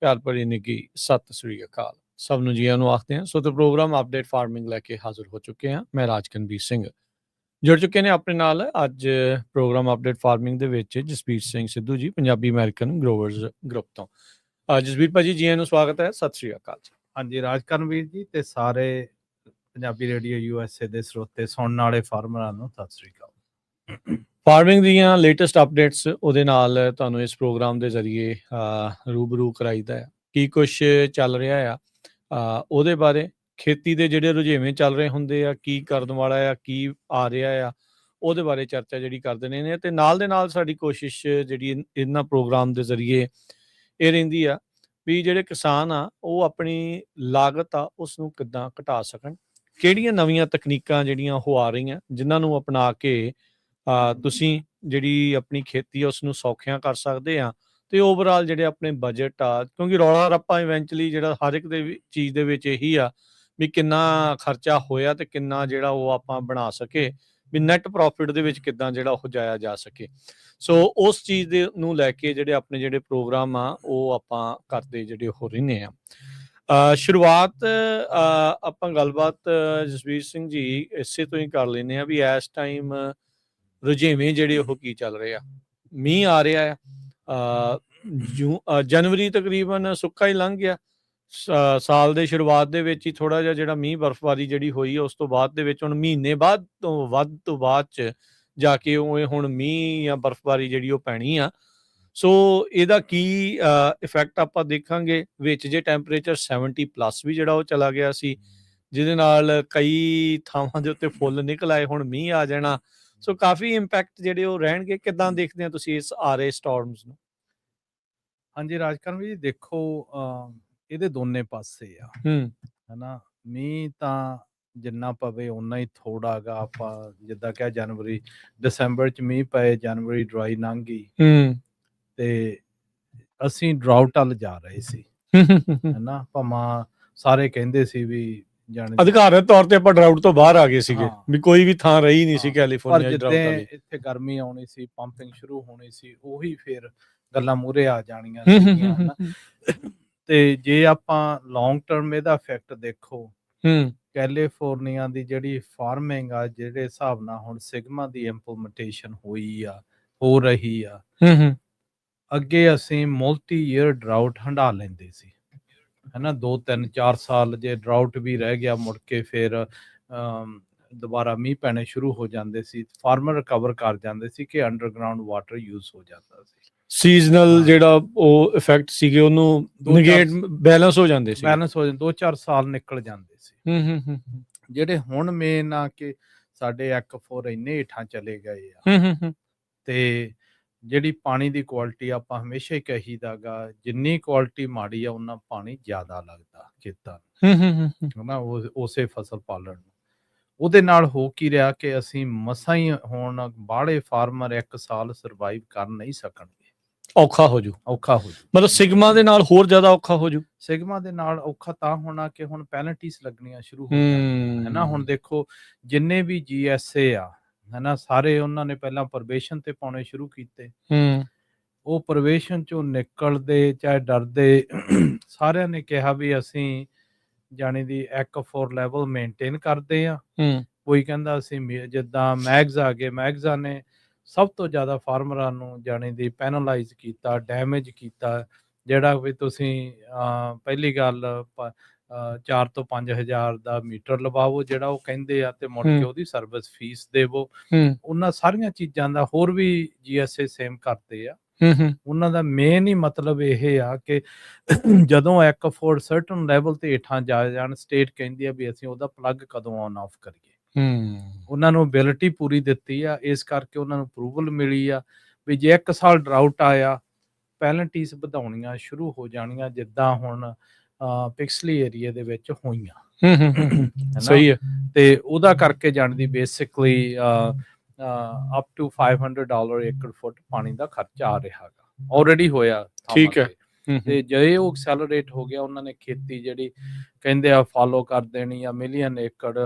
ਪਿਆਰ ਭਰੀ ਨਿੱਘੀ ਸਤਿ ਸ੍ਰੀ ਅਕਾਲ। ਸਭ ਨੂੰ ਜੀਆਂ ਨੂੰ ਆਖਦੇ ਹਾਂ। ਸੋ ਤੇ ਪ੍ਰੋਗਰਾਮ ਅਪਡੇਟ ਫਾਰਮਿੰਗ ਲੈ ਕੇ ਹਾਜ਼ਰ ਹੋ ਚੁੱਕੇ ਹਾਂ। ਮੈਂ ਰਾਜਕਨਵੀਰ ਸਿੰਘ ਜੁੜ ਚੁੱਕੇ ਨੇ ਆਪਣੇ ਨਾਲ ਅੱਜ ਪ੍ਰੋਗਰਾਮ ਅਪਡੇਟ ਫਾਰਮਿੰਗ ਦੇ ਵਿੱਚ Jasbir Singh Sidhu ji, Punjabi American growers group ਤੋਂ। ਜਸਬੀਰ ਭਾਜੀ, ਜੀਆਂ ਨੂੰ ਸਵਾਗਤ ਹੈ। ਸਤਿ ਸ੍ਰੀ ਅਕਾਲ ਜੀ। ਹਾਂਜੀ, ਰਾਜਕਨਵੀਰ ਜੀ ਤੇ ਸਾਰੇ ਪੰਜਾਬੀ ਰੇਡੀਓ USA ਦੇ ਸਰੋਤੇ ਸੁਣਨ ਵਾਲੇ ਫਾਰਮਰਾਂ ਨੂੰ ਸਤਿ ਸ੍ਰੀ ਅਕਾਲ। ਫਾਰਮਿੰਗ ਦੀਆਂ ਲੇਟੈਸਟ ਅਪਡੇਟਸ ਉਹਦੇ ਨਾਲ ਤੁਹਾਨੂੰ ਇਸ ਪ੍ਰੋਗਰਾਮ ਦੇ ਜ਼ਰੀਏ ਰੂਬਰੂ ਕਰਾਈਦਾ ਹੈ। ਕੀ ਕੁਛ ਚੱਲ ਰਿਹਾ ਆ ਉਹਦੇ ਬਾਰੇ, ਖੇਤੀ ਦੇ ਜਿਹੜੇ ਰੁਝੇਵੇਂ ਚੱਲ ਰਹੇ ਹੁੰਦੇ ਆ, ਕੀ ਕਰਨ ਵਾਲਾ ਆ, ਕੀ ਆ ਰਿਹਾ ਆ, ਉਹਦੇ ਬਾਰੇ ਚਰਚਾ ਜਿਹੜੀ ਕਰਦੇ ਨੇ। ਤੇ ਨਾਲ ਦੇ ਨਾਲ ਸਾਡੀ ਕੋਸ਼ਿਸ਼ ਜਿਹੜੀ ਇਹਨਾਂ ਪ੍ਰੋਗਰਾਮ ਦੇ ਜ਼ਰੀਏ ਇਹ ਰਹਿੰਦੀ ਆ ਵੀ ਜਿਹੜੇ ਕਿਸਾਨ ਆ ਉਹ ਆਪਣੀ ਲਾਗਤ ਆ ਉਸ ਨੂੰ ਕਿੱਦਾਂ ਘਟਾ ਸਕਣ, ਕਿਹੜੀਆਂ ਨਵੀਆਂ ਤਕਨੀਕਾਂ ਜਿਹੜੀਆਂ ਉਹ ਆ ਰਹੀਆਂ ਜਿਨ੍ਹਾਂ ਨੂੰ ਅਪਣਾ ਕੇ ਤੁਸੀਂ ਜਿਹੜੀ ਆਪਣੀ ਖੇਤੀ ਆ ਉਸ ਨੂੰ ਸੌਖਿਆਂ ਕਰ ਸਕਦੇ ਆ। ਤੇ ਓਵਰਆਲ ਜਿਹੜੇ ਆਪਣੇ ਬਜਟ ਆ, ਕਿਉਂਕਿ ਰੌਲਾ ਰੱਪਾ ਇਵੈਂਚੁਅਲੀ ਜਿਹੜਾ ਹਰ ਇੱਕ ਦੇ ਚੀਜ਼ ਦੇ ਵਿੱਚ ਇਹੀ ਆ ਵੀ ਕਿੰਨਾ ਖਰਚਾ ਹੋਇਆ ਤੇ ਕਿੰਨਾ ਜਿਹੜਾ ਉਹ ਆਪਾਂ ਬਣਾ ਸਕੇ, ਵੀ ਨੈਟ ਪ੍ਰੋਫਿਟ ਦੇ ਵਿੱਚ ਕਿੱਦਾਂ ਜਿਹੜਾ ਉਹ ਜਾਇਆ ਜਾ ਸਕੇ। ਸੋ ਉਸ ਚੀਜ਼ ਦੇ ਨੂੰ ਲੈ ਕੇ ਜਿਹੜੇ ਆਪਣੇ ਜਿਹੜੇ ਪ੍ਰੋਗਰਾਮ ਆ ਉਹ ਆਪਾਂ ਕਰਦੇ ਜਿਹੜੇ ਹੋ ਰਹਿੰਦੇ ਆ। ਸ਼ੁਰੂਆਤ ਆਪਾਂ ਗੱਲਬਾਤ ਜਸਬੀਰ ਸਿੰਘ ਜੀ ਇਸੇ ਤੋਂ ਹੀ ਕਰ ਲੈਂਦੇ ਆ ਵੀ ਇਸ ਟਾਈਮ ਰੁਝੇਵੇਂ ਜਿਹੜੇ ਉਹ ਕੀ ਚੱਲ ਰਹੇ ਆ। ਮੀਂਹ ਆ ਰਿਹਾ ਆ, ਜਨਵਰੀ ਤਕਰੀਬਨ ਸੁੱਕਾ ਹੀ ਲੰਘ ਗਿਆ। ਸਾਲ ਦੇ ਸ਼ੁਰੂਆਤ ਦੇ ਵਿੱਚ ਹੀ ਥੋੜਾ ਜਿਹਾ ਜਿਹੜਾ ਮੀਂਹ ਬਰਫ਼ਬਾਰੀ ਜਿਹੜੀ ਹੋਈ ਆ ਉਸ ਤੋਂ ਬਾਅਦ ਦੇ ਵਿੱਚ ਹੁਣ ਮਹੀਨੇ ਬਾਅਦ ਤੋਂ ਵੱਧ ਤੋਂ ਬਾਅਦ ਚ ਜਾ ਕੇ ਉਹ ਹੁਣ ਮੀਂਹ ਜਾਂ ਬਰਫ਼ਬਾਰੀ ਜਿਹੜੀ ਉਹ ਪੈਣੀ ਆ। ਸੋ ਇਹਦਾ ਕੀ ਇਫੈਕਟ ਆਪਾਂ ਦੇਖਾਂਗੇ। ਵਿੱਚ ਜੇ ਟੈਂਪਰੇਚਰ 70+ ਵੀ ਜਿਹੜਾ ਉਹ ਚਲਾ ਗਿਆ ਸੀ, ਜਿਹਦੇ ਨਾਲ ਕਈ ਥਾਵਾਂ ਦੇ ਉੱਤੇ ਫੁੱਲ ਨਿਕਲ ਆਏ, ਹੁਣ ਮੀਂਹ ਆ ਜਾਣਾ। ਸੋ ਕਾਫੀ ਇੰਪੈਕਟ ਜਿਹੜੇ ਉਹ ਰਹਿਣਗੇ। ਕਿੱਦਾਂ ਦੇਖਦੇ ਆ ਤੁਸੀਂ ਇਸ ਆ ਰਹੇ ਸਟਾਰਮਸ ਨੂੰ? ਹਾਂਜੀ ਰਾਜਕਨਵੀਰ ਜੀ, ਦੇਖੋ ਇਹਦੇ ਦੋਨੇ ਪਾਸੇ ਆ ਹਨਾ। ਮੀਂਹ ਤਾਂ ਜਿੰਨਾ ਪਵੇ ਓਨਾ ਹੀ ਥੋੜਾ ਗਾ। ਆਪਾਂ ਜਿੱਦਾਂ ਕਿਹਾ ਜਨਵਰੀ ਦਸੰਬਰ ਚ ਮੀਂਹ ਪਏ, ਜਨਵਰੀ ਡਰਾਈ ਲੰਘ ਗਈ ਤੇ ਅਸੀਂ ਡਰਾਊਟ ਵੱਲ ਜਾ ਰਹੇ ਸੀ ਹਨਾ। ਭਾਵੇਂ ਸਾਰੇ ਕਹਿੰਦੇ ਸੀ ਵੀ ਅਧਿਕਾਰਤ ਤੌਰ ਤੇ ਆਪਾਂ ਡਰਾਊਟ ਤੋਂ ਬਾਹਰ ਆ ਗਏ ਸੀਗੇ, ਵੀ ਕੋਈ ਵੀ ਥਾਂ ਰਹੀ ਨਹੀਂ ਸੀ ਕੈਲੀਫੋਰਨੀਆ ਡਰਾਊਟ ਵਾਲੀ। ਇੱਥੇ ਗਰਮੀ ਆਉਣੀ ਸੀ, ਪੰਪਿੰਗ ਸ਼ੁਰੂ ਹੋਣੀ ਸੀ, ਉਹੀ ਫਿਰ ਗੱਲਾਂ ਮੂਹਰੇ ਆ ਜਾਣੀਆਂ ਸੀਗੀਆਂ ਹਨਾ। ਤੇ ਜੇ ਆਪਾਂ ਲੌਂਗ ਟਰਮ ਇਹਦਾ ਇਫੈਕਟ ਦੇਖੋ, ਕੈਲੀਫੋਰਨੀਆ ਦੀ ਜਿਹੜੀ ਫਾਰਮਿੰਗ ਆ, ਜਿਹੜੇ ਹਿਸਾਬ ਨਾਲ ਹੁਣ ਸਿਗਮਾ ਦੀ ਇੰਪਲੀਮੈਂਟੇਸ਼ਨ ਹੋਈ ਆ, ਹੋ ਰਹੀ ਆ, ਅੱਗੇ ਅਸੀਂ ਮਲਟੀ ਈਅਰ ਡਰਾਊਟ ਹੰਢਾ ਲੈਂਦੇ ਸੀ ਹਨਾ। 2 3 4 ਸਾਲ ਜੇ ਡਰਾਊਟ ਵੀ ਰਹਿ ਗਿਆ, ਮੁੜ ਕੇ ਫਿਰ ਦੁਬਾਰਾ ਮੀਂਹ ਪੈਣੇ ਸ਼ੁਰੂ ਹੋ ਜਾਂਦੇ ਸੀ, ਫਾਰਮਰ ਰਿਕਵਰ ਕਰ ਜਾਂਦੇ ਸੀ ਕਿ ਅੰਡਰਗਰਾਊਂਡ ਵਾਟਰ ਯੂਜ਼ ਹੋ ਜਾਂਦਾ ਸੀ। ਸੀਜ਼ਨਲ ਜਿਹੜਾ ਉਹ ਇਫੈਕਟ ਸੀਗੇ ਉਹਨੂੰ ਨੇਗੇਟ, ਬੈਲੈਂਸ ਹੋ ਜਾਂਦੇ ਸੀ, 2 4 ਸਾਲ ਨਿਕਲ ਜਾਂਦੇ ਸੀ। ਜਿਹੜੇ ਹੁਣ ਮੇਨ ਆ ਕਿ ਸਾਡੇ ਐਕਫੋਰ ਇੰਨੇ ਹੇਠਾਂ ਚਲੇ ਗਏ ਆ ਤੇ ਜਿਹੜੀ ਪਾਣੀ ਦੀ ਕੁਆਲਿਟੀ ਆਪਾਂ ਹਮੇਸ਼ਾ ਹੀ ਕਹੀਦਾਗਾ, ਜਿੰਨੀ ਕੁਆਲਿਟੀ ਮਾੜੀ ਆ ਉਹਨਾਂ ਪਾਣੀ ਜ਼ਿਆਦਾ ਲੱਗਦਾ ਖੇਤਾਂ ਨੂੰ ਹਨਾ, ਉਸੇ ਫਸਲ ਪਾਲਣ ਨੂੰ। ਉਹਦੇ ਨਾਲ ਹੋ ਕੀ ਰਿਹਾ ਕਿ ਅਸੀਂ ਮਸਾਂ ਹੀ ਹੁਣ ਬਾਹਲੇ ਫਾਰਮਰ 1 ਸਾਲ ਸਰਵਾਈਵ ਕਰ ਨਹੀਂ ਸਕਣਗੇ। ਔਖਾ ਹੋ ਜੂ ਮਤਲਬ ਸਿਗਮਾ ਦੇ ਨਾਲ ਹੋਰ ਜ਼ਿਆਦਾ ਔਖਾ ਹੋ ਜੂ। ਸਿਗਮਾ ਦੇ ਨਾਲ ਔਖਾ ਤਾਂ ਹੋਣਾ ਕਿ ਹੁਣ ਪੈਨਲਟੀਜ਼ ਲੱਗਣੀਆਂ ਸ਼ੁਰੂ ਹੋ ਜਾਣੀਆਂ ਹੈ ਨਾ। ਹੁਣ ਦੇਖੋ ਜਿੰਨੇ ਵੀ GSA ਆ ਹਨਾ, ਸਾਰੇ ਉਹਨਾਂ ਨੇ ਪਹਿਲਾਂ ਪ੍ਰਵੇਸ਼ਨ ਤੇ ਪਾਉਣੇ ਸ਼ੁਰੂ ਕੀਤੇ। ਉਹ ਪ੍ਰਵੇਸ਼ਨ ਚੋਂ ਨਿਕਲਦੇ ਚਾਹੇ ਡਰਦੇ ਸਾਰਿਆਂ ਨੇ ਕਿਹਾ ਵੀ ਅਸੀਂ ਜਾਣੀ ਦੀ ਐਕਫੋਰ ਲੈਵਲ ਮੇਨਟੇਨ ਕਰਦੇ ਆ। ਕੋਈ ਕਹਿੰਦਾ ਅਸੀਂ ਜਿੱਦਾਂ ਮੈਗਜ਼ ਆ ਗਏ, ਮੈਗਜ਼ਾਂ ਨੇ ਸਭ ਤੋਂ ਜ਼ਿਆਦਾ ਫਾਰਮਰਾਂ ਨੂੰ ਜਾਣੀ ਦੀ ਪੈਨਲਾਈਜ਼ ਕੀਤਾ, ਡੈਮੇਜ ਕੀਤਾ। ਜਿਹੜਾ ਵੀ ਤੁਸੀਂ ਪਹਿਲੀ ਗੱਲ 4 ਤੋਂ 5 ਹਜ਼ਾਰ ਦਾ ਮੀਟਰ ਲਵਾਵੋ ਜਿਹੜਾ ਉਹ ਕਹਿੰਦੇ ਆ, ਤੇ ਮੁੜ ਕੇ ਉਹਦੀ ਸਰਵਿਸ ਫੀਸ ਦੇਵੋ। ਉਹਨਾਂ ਸਾਰੀਆਂ ਚੀਜ਼ਾਂ ਦਾ ਹੋਰ ਵੀ GSA ਸੇਮ ਕਰਦੇ ਆ। ਉਹਨਾਂ ਦਾ ਮੇਨ ਹੀ ਮਤਲਬ ਇਹ ਆ ਕਿ ਜਦੋਂ ਐਕਫੋਰਡ ਸਰਟਨ ਲੈਵਲ ਤੇ ਹੇਠਾਂ ਜਾ ਜਾਣ, ਸਟੇਟ ਕਹਿੰਦੀ ਆ ਵੀ ਅਸੀਂ ਉਹਦਾ ਪਲੱਗ ਕਦੋਂ ਔਨ ਆਫ ਕਰੀਏ। ਉਹਨਾਂ ਨੂੰ ਐਬਿਲਿਟੀ ਪੂਰੀ ਦਿੱਤੀ ਆ, ਇਸ ਕਰਕੇ ਉਹਨਾਂ ਨੂੰ ਅਪਰੂਵਲ ਮਿਲੀ ਆ ਵੀ ਜੇ 1 ਸਾਲ ਡਰਾਊਟ ਆਇਆ, ਪੈਨਲਟੀਜ਼ ਵਧਾਉਣੀਆਂ ਸ਼ੁਰੂ ਹੋ ਜਾਣੀਆਂ, ਜਿੱਦਾਂ ਹੁਣ ਪਿਛਲੀ ਏਰੀਆ ਦੇ ਵਿੱਚ ਹੋਈਆਂ। ਸਹੀ ਹੈ। ਤੇ ਉਹਦਾ ਕਰਕੇ ਜਾਣਦੀ ਬੇਸਿਕਲੀ ਅਪ ਟੂ $500 ਏਕੜ ਫੁੱਟ ਪਾਣੀ ਦਾ ਖਰਚਾ ਆ ਰਿਹਾ ਹੈਗਾ, ਆਲਰੇਡੀ ਹੋਇਆ। ਠੀਕ ਹੈ। ਤੇ ਜੇ ਉਹ ਐਕਸੈਲਰੇਟ ਹੋ ਗਿਆ, ਉਹਨਾਂ ਨੇ ਖੇਤੀ ਜਿਹੜੀ ਕਹਿੰਦੇ ਆ ਫਾਲੋ ਕਰ ਦੇਣੀ ਆ, ਮਿਲੀਅਨ ਏਕੜ,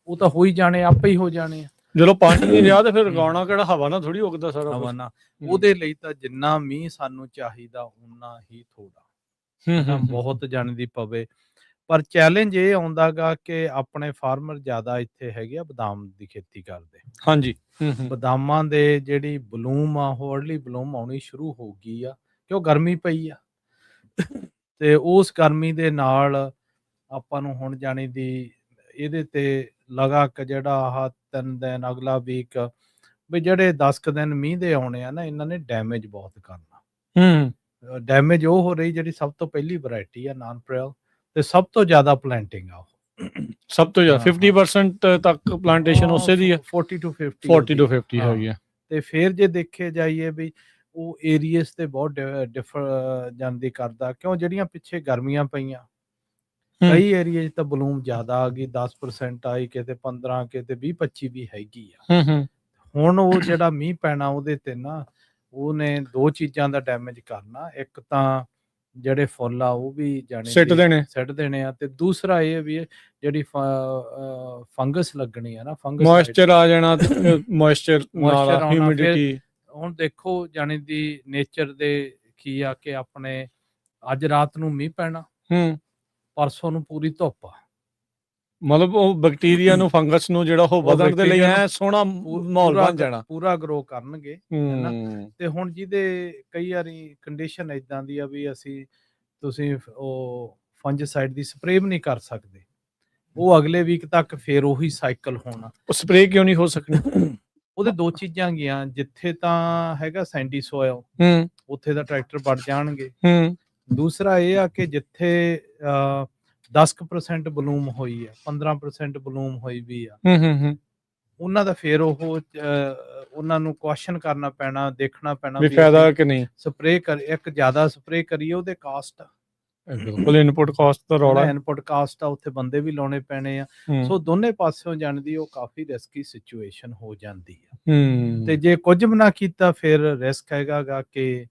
ਉਹ ਤਾਂ ਹੋ ਹੀ ਜਾਣੇ, ਆਪੇ ਹੀ ਹੋ ਜਾਣੇ ਆ। ਜਦੋਂ ਪਾਣੀ ਨਹੀਂ ਰਿਹਾ ਤੇ ਫਿਰ ਉਗਾਉਣਾ ਕਿਹੜਾ, ਹਵਾ ਨਾਲ ਥੋੜੀ ਉਗਦਾ ਸਾਰਾ ਹਵਾ ਨਾਲ। ਉਹਦੇ ਲਈ ਤਾਂ ਜਿੰਨਾ ਮੀਂਹ ਸਾਨੂੰ ਚਾਹੀਦਾ ਓਨਾ ਹੀ ਥੋੜਾ ਹਨਾ, ਬਹੁਤ ਜਾਣੇ ਦੀ ਪਵੇ। ਪਰ ਚੈਲੰਜ ਇਹ ਆਉਂਦਾ ਗਾ ਕਿ ਆਪਣੇ ਫਾਰਮਰ ਜ਼ਿਆਦਾ ਇੱਥੇ ਹੈਗੇ ਆ ਬਦਾਮ ਦੀ ਖੇਤੀ ਕਰਦੇ। ਹਾਂਜੀ। ਬਦਾਮਾਂ ਦੇ ਜਿਹੜੀ ਬਲੂਮ ਆ ਉਹ ਅਰਲੀ ਬਲੂਮ ਆਉਣੀ ਸ਼ੁਰੂ ਹੋ ਗਈ ਆ, ਕਿਉਂ ਗਰਮੀ ਪਈ ਆ ਤੇ ਉਸ ਗਰਮੀ ਦੇ ਨਾਲ ਆਪਾਂ ਨੂੰ ਹੁਣ ਜਾਣੀ ਦੀ ਇਹਦੇ ਤੇ ਲਗਾ ਕੇ ਜਿਹੜਾ ਆਹ 3 ਦਿਨ ਅਗਲਾ ਵੀਕ ਵੀ ਜਿਹੜੇ 10 ਕੁ ਦਿਨ ਮੀਂਹ ਦੇ ਆਉਣੇ ਆ ਨਾ, ਇਹਨਾਂ ਨੇ ਡੈਮੇਜ ਬਹੁਤ ਕਰਨਾ। ਡੈਮੇਜ ਉਹ ਹੋ ਰਹੀ ਜਿਹੜੀ ਸਭ ਤੋਂ ਪਹਿਲੀ ਵੈਰਾਈਟੀ ਆ ਨਾਨ-ਪ੍ਰੈਲ ਤੇ ਸਭ ਤੋਂ ਜ਼ਿਆਦਾ ਪਲਾਂਟਿੰਗ ਆ ਉਹ। ਸਭ ਤੋਂ ਜ਼ਿਆਦਾ 50% ਤੱਕ ਪਲਾਂਟੇਸ਼ਨ ਉਸੇ ਦੀ ਹੈ। 40 to 50 40 to 50 ਹੈਗੀ ਆ। ਤੇ ਫਿਰ ਜੇ ਦੇਖੇ ਜਾਈਏ ਵੀ ਉਹ ਏਰੀਆਸ ਤੇ ਬਹੁਤ ਡਿਫਰ ਜਾਂਦੀ ਕਰਦਾ, ਕਿਉਂ ਜਿਹੜੀਆਂ ਪਿੱਛੇ ਗਰਮੀਆਂ ਪਈਆਂ ਕਈ ਏਰੀਆ 'ਚ ਤਾਂ ਬਲੂਮ ਜ਼ਿਆਦਾ ਆ ਗਈ, 10% ਆਈ, ਕਿਤੇ 15, ਕਿਤੇ 20-25 ਵੀ ਹੈਗੀ ਆ। ਹੁਣ ਉਹ ਜਿਹੜਾ ਮੀਂਹ ਪੈਣਾ ਉਹਦੇ ਤੇ ਨਾ ਉਹਨੇ 2 ਚੀਜ਼ਾਂ ਦਾ ਡੈਮੇਜ ਕਰਨਾ, ਇੱਕ ਤਾਂ ਜਿਹੜੇ ਫੁੱਲ ਆ ਉਹ ਵੀ ਜਾਣੇ ਸਿੱਟ ਦੇਣੇ ਆ, ਤੇ ਦੂਸਰਾ ਇਹ ਵੀ ਜਿਹੜੀ ਫੰਗਸ ਲੱਗਣੀ ਆ ਨਾ, ਫੰਗਸ ਮੋਇਸਚਰ ਆ ਜਾਣਾ, ਮੋਇਸਚਰ ਨਾਲ ਹਿਊਮਿਡਿਟੀ। ਹੁਣ ਦੇਖੋ ਜਾਣੀ ਦੀ ਨੇਚਰ ਦੇ ਕੀ ਆ ਕਿ ਆਪਣੇ ਅੱਜ ਰਾਤ ਨੂੰ ਮੀਂਹ ਪੈਣਾ, ਪਰਸੋਂ ਨੂੰ ਪੂਰੀ ਧੁੱਪ ਆ, ਮਤਲਬ ਉਹ ਬੈਕਟੀਰੀਆ ਨੂੰ ਫੰਗਸ ਨੂੰ ਜਿਹੜਾ ਉਹ ਵਧਣ ਦੇ ਲਈ ਐ ਸੋਹਣਾ ਮਾਹੌਲ ਬਣ ਜਾਣਾ, ਪੂਰਾ ਗਰੋ ਕਰਨਗੇ ਹੈਨਾ। ਤੇ ਹੁਣ ਜਿਹਦੇ ਕਈ ਵਾਰੀ ਕੰਡੀਸ਼ਨ ਇਦਾਂ ਦੀ ਆ ਵੀ ਤੁਸੀਂ ਉਹ ਫੰਜਸਾਈਡ ਦੀ ਸਪਰੇਅ ਵੀ ਨਹੀਂ ਕਰ ਸਕਦੇ, ਉਹ ਅਗਲੇ ਵੀਕ ਤੱਕ ਫੇਰ ਉਹੀ ਸਾਈਕਲ ਹੋਣਾ। ਉਹ ਸਪਰੇਅ ਕਿਉਂ ਨਹੀਂ ਹੋ ਸਕਣੀ? ਉਹਦੇ 2 ਚੀਜ਼ਾਂ ਗਈਆਂ, ਜਿੱਥੇ ਤਾਂ ਹੈਗਾ ਸੈਂਡੀ ਸੋਇਲ ਉੱਥੇ ਦਾ ਟਰੈਕਟਰ ਵੱਢ ਜਾਣਗੇ। ਦੂਸਰਾ ਇਹ ਆ ਕਿ ਜਿੱਥੇ 10% ਬਲੂਮ ਹੋਈ ਆ, 15% ਬਲੂਮ ਹੋਈ ਵੀ ਆ, ਉਹਨਾਂ ਦਾ ਫੇਰ ਉਹ ਉਹਨਾਂ ਨੂੰ ਕੁਐਸਚਨ ਕਰਨਾ ਪੈਣਾ, ਦੇਖਣਾ ਪੈਣਾ ਵੀ ਫਾਇਦਾ ਕਿ ਨਹੀਂ। ਸਪਰੇਅ ਕਰ ਇੱਕ ਜ਼ਿਆਦਾ ਸਪਰੇਅ ਕਰੀਏ ਉਹਦੇ ਕਾਸਟ ਬਿਲਕੁਲ ਇਨਪੁਟ ਕਾਸਟ ਦਾ ਰੌਲਾ, ਇਨਪੁਟ ਕਾਸਟ ਆ, ਉੱਥੇ ਬੰਦੇ ਵੀ ਲਾਉਣੇ ਪੈਣੇ ਆ। ਸੋ ਦੋਨੇ ਪਾਸਿਓਂ ਜਾਣਦੀ ਉਹ ਕਾਫੀ ਰਿਸਕੀ ਸਿਚੁਏਸ਼ਨ ਹੋ ਜਾਂਦੀ ਆ। ਤੇ ਜੇ ਕੁਝ ਵੀ ਨਾ ਕੀਤਾ ਫਿਰ ਰਿਸਕ ਹੈਗਾ ਕਿ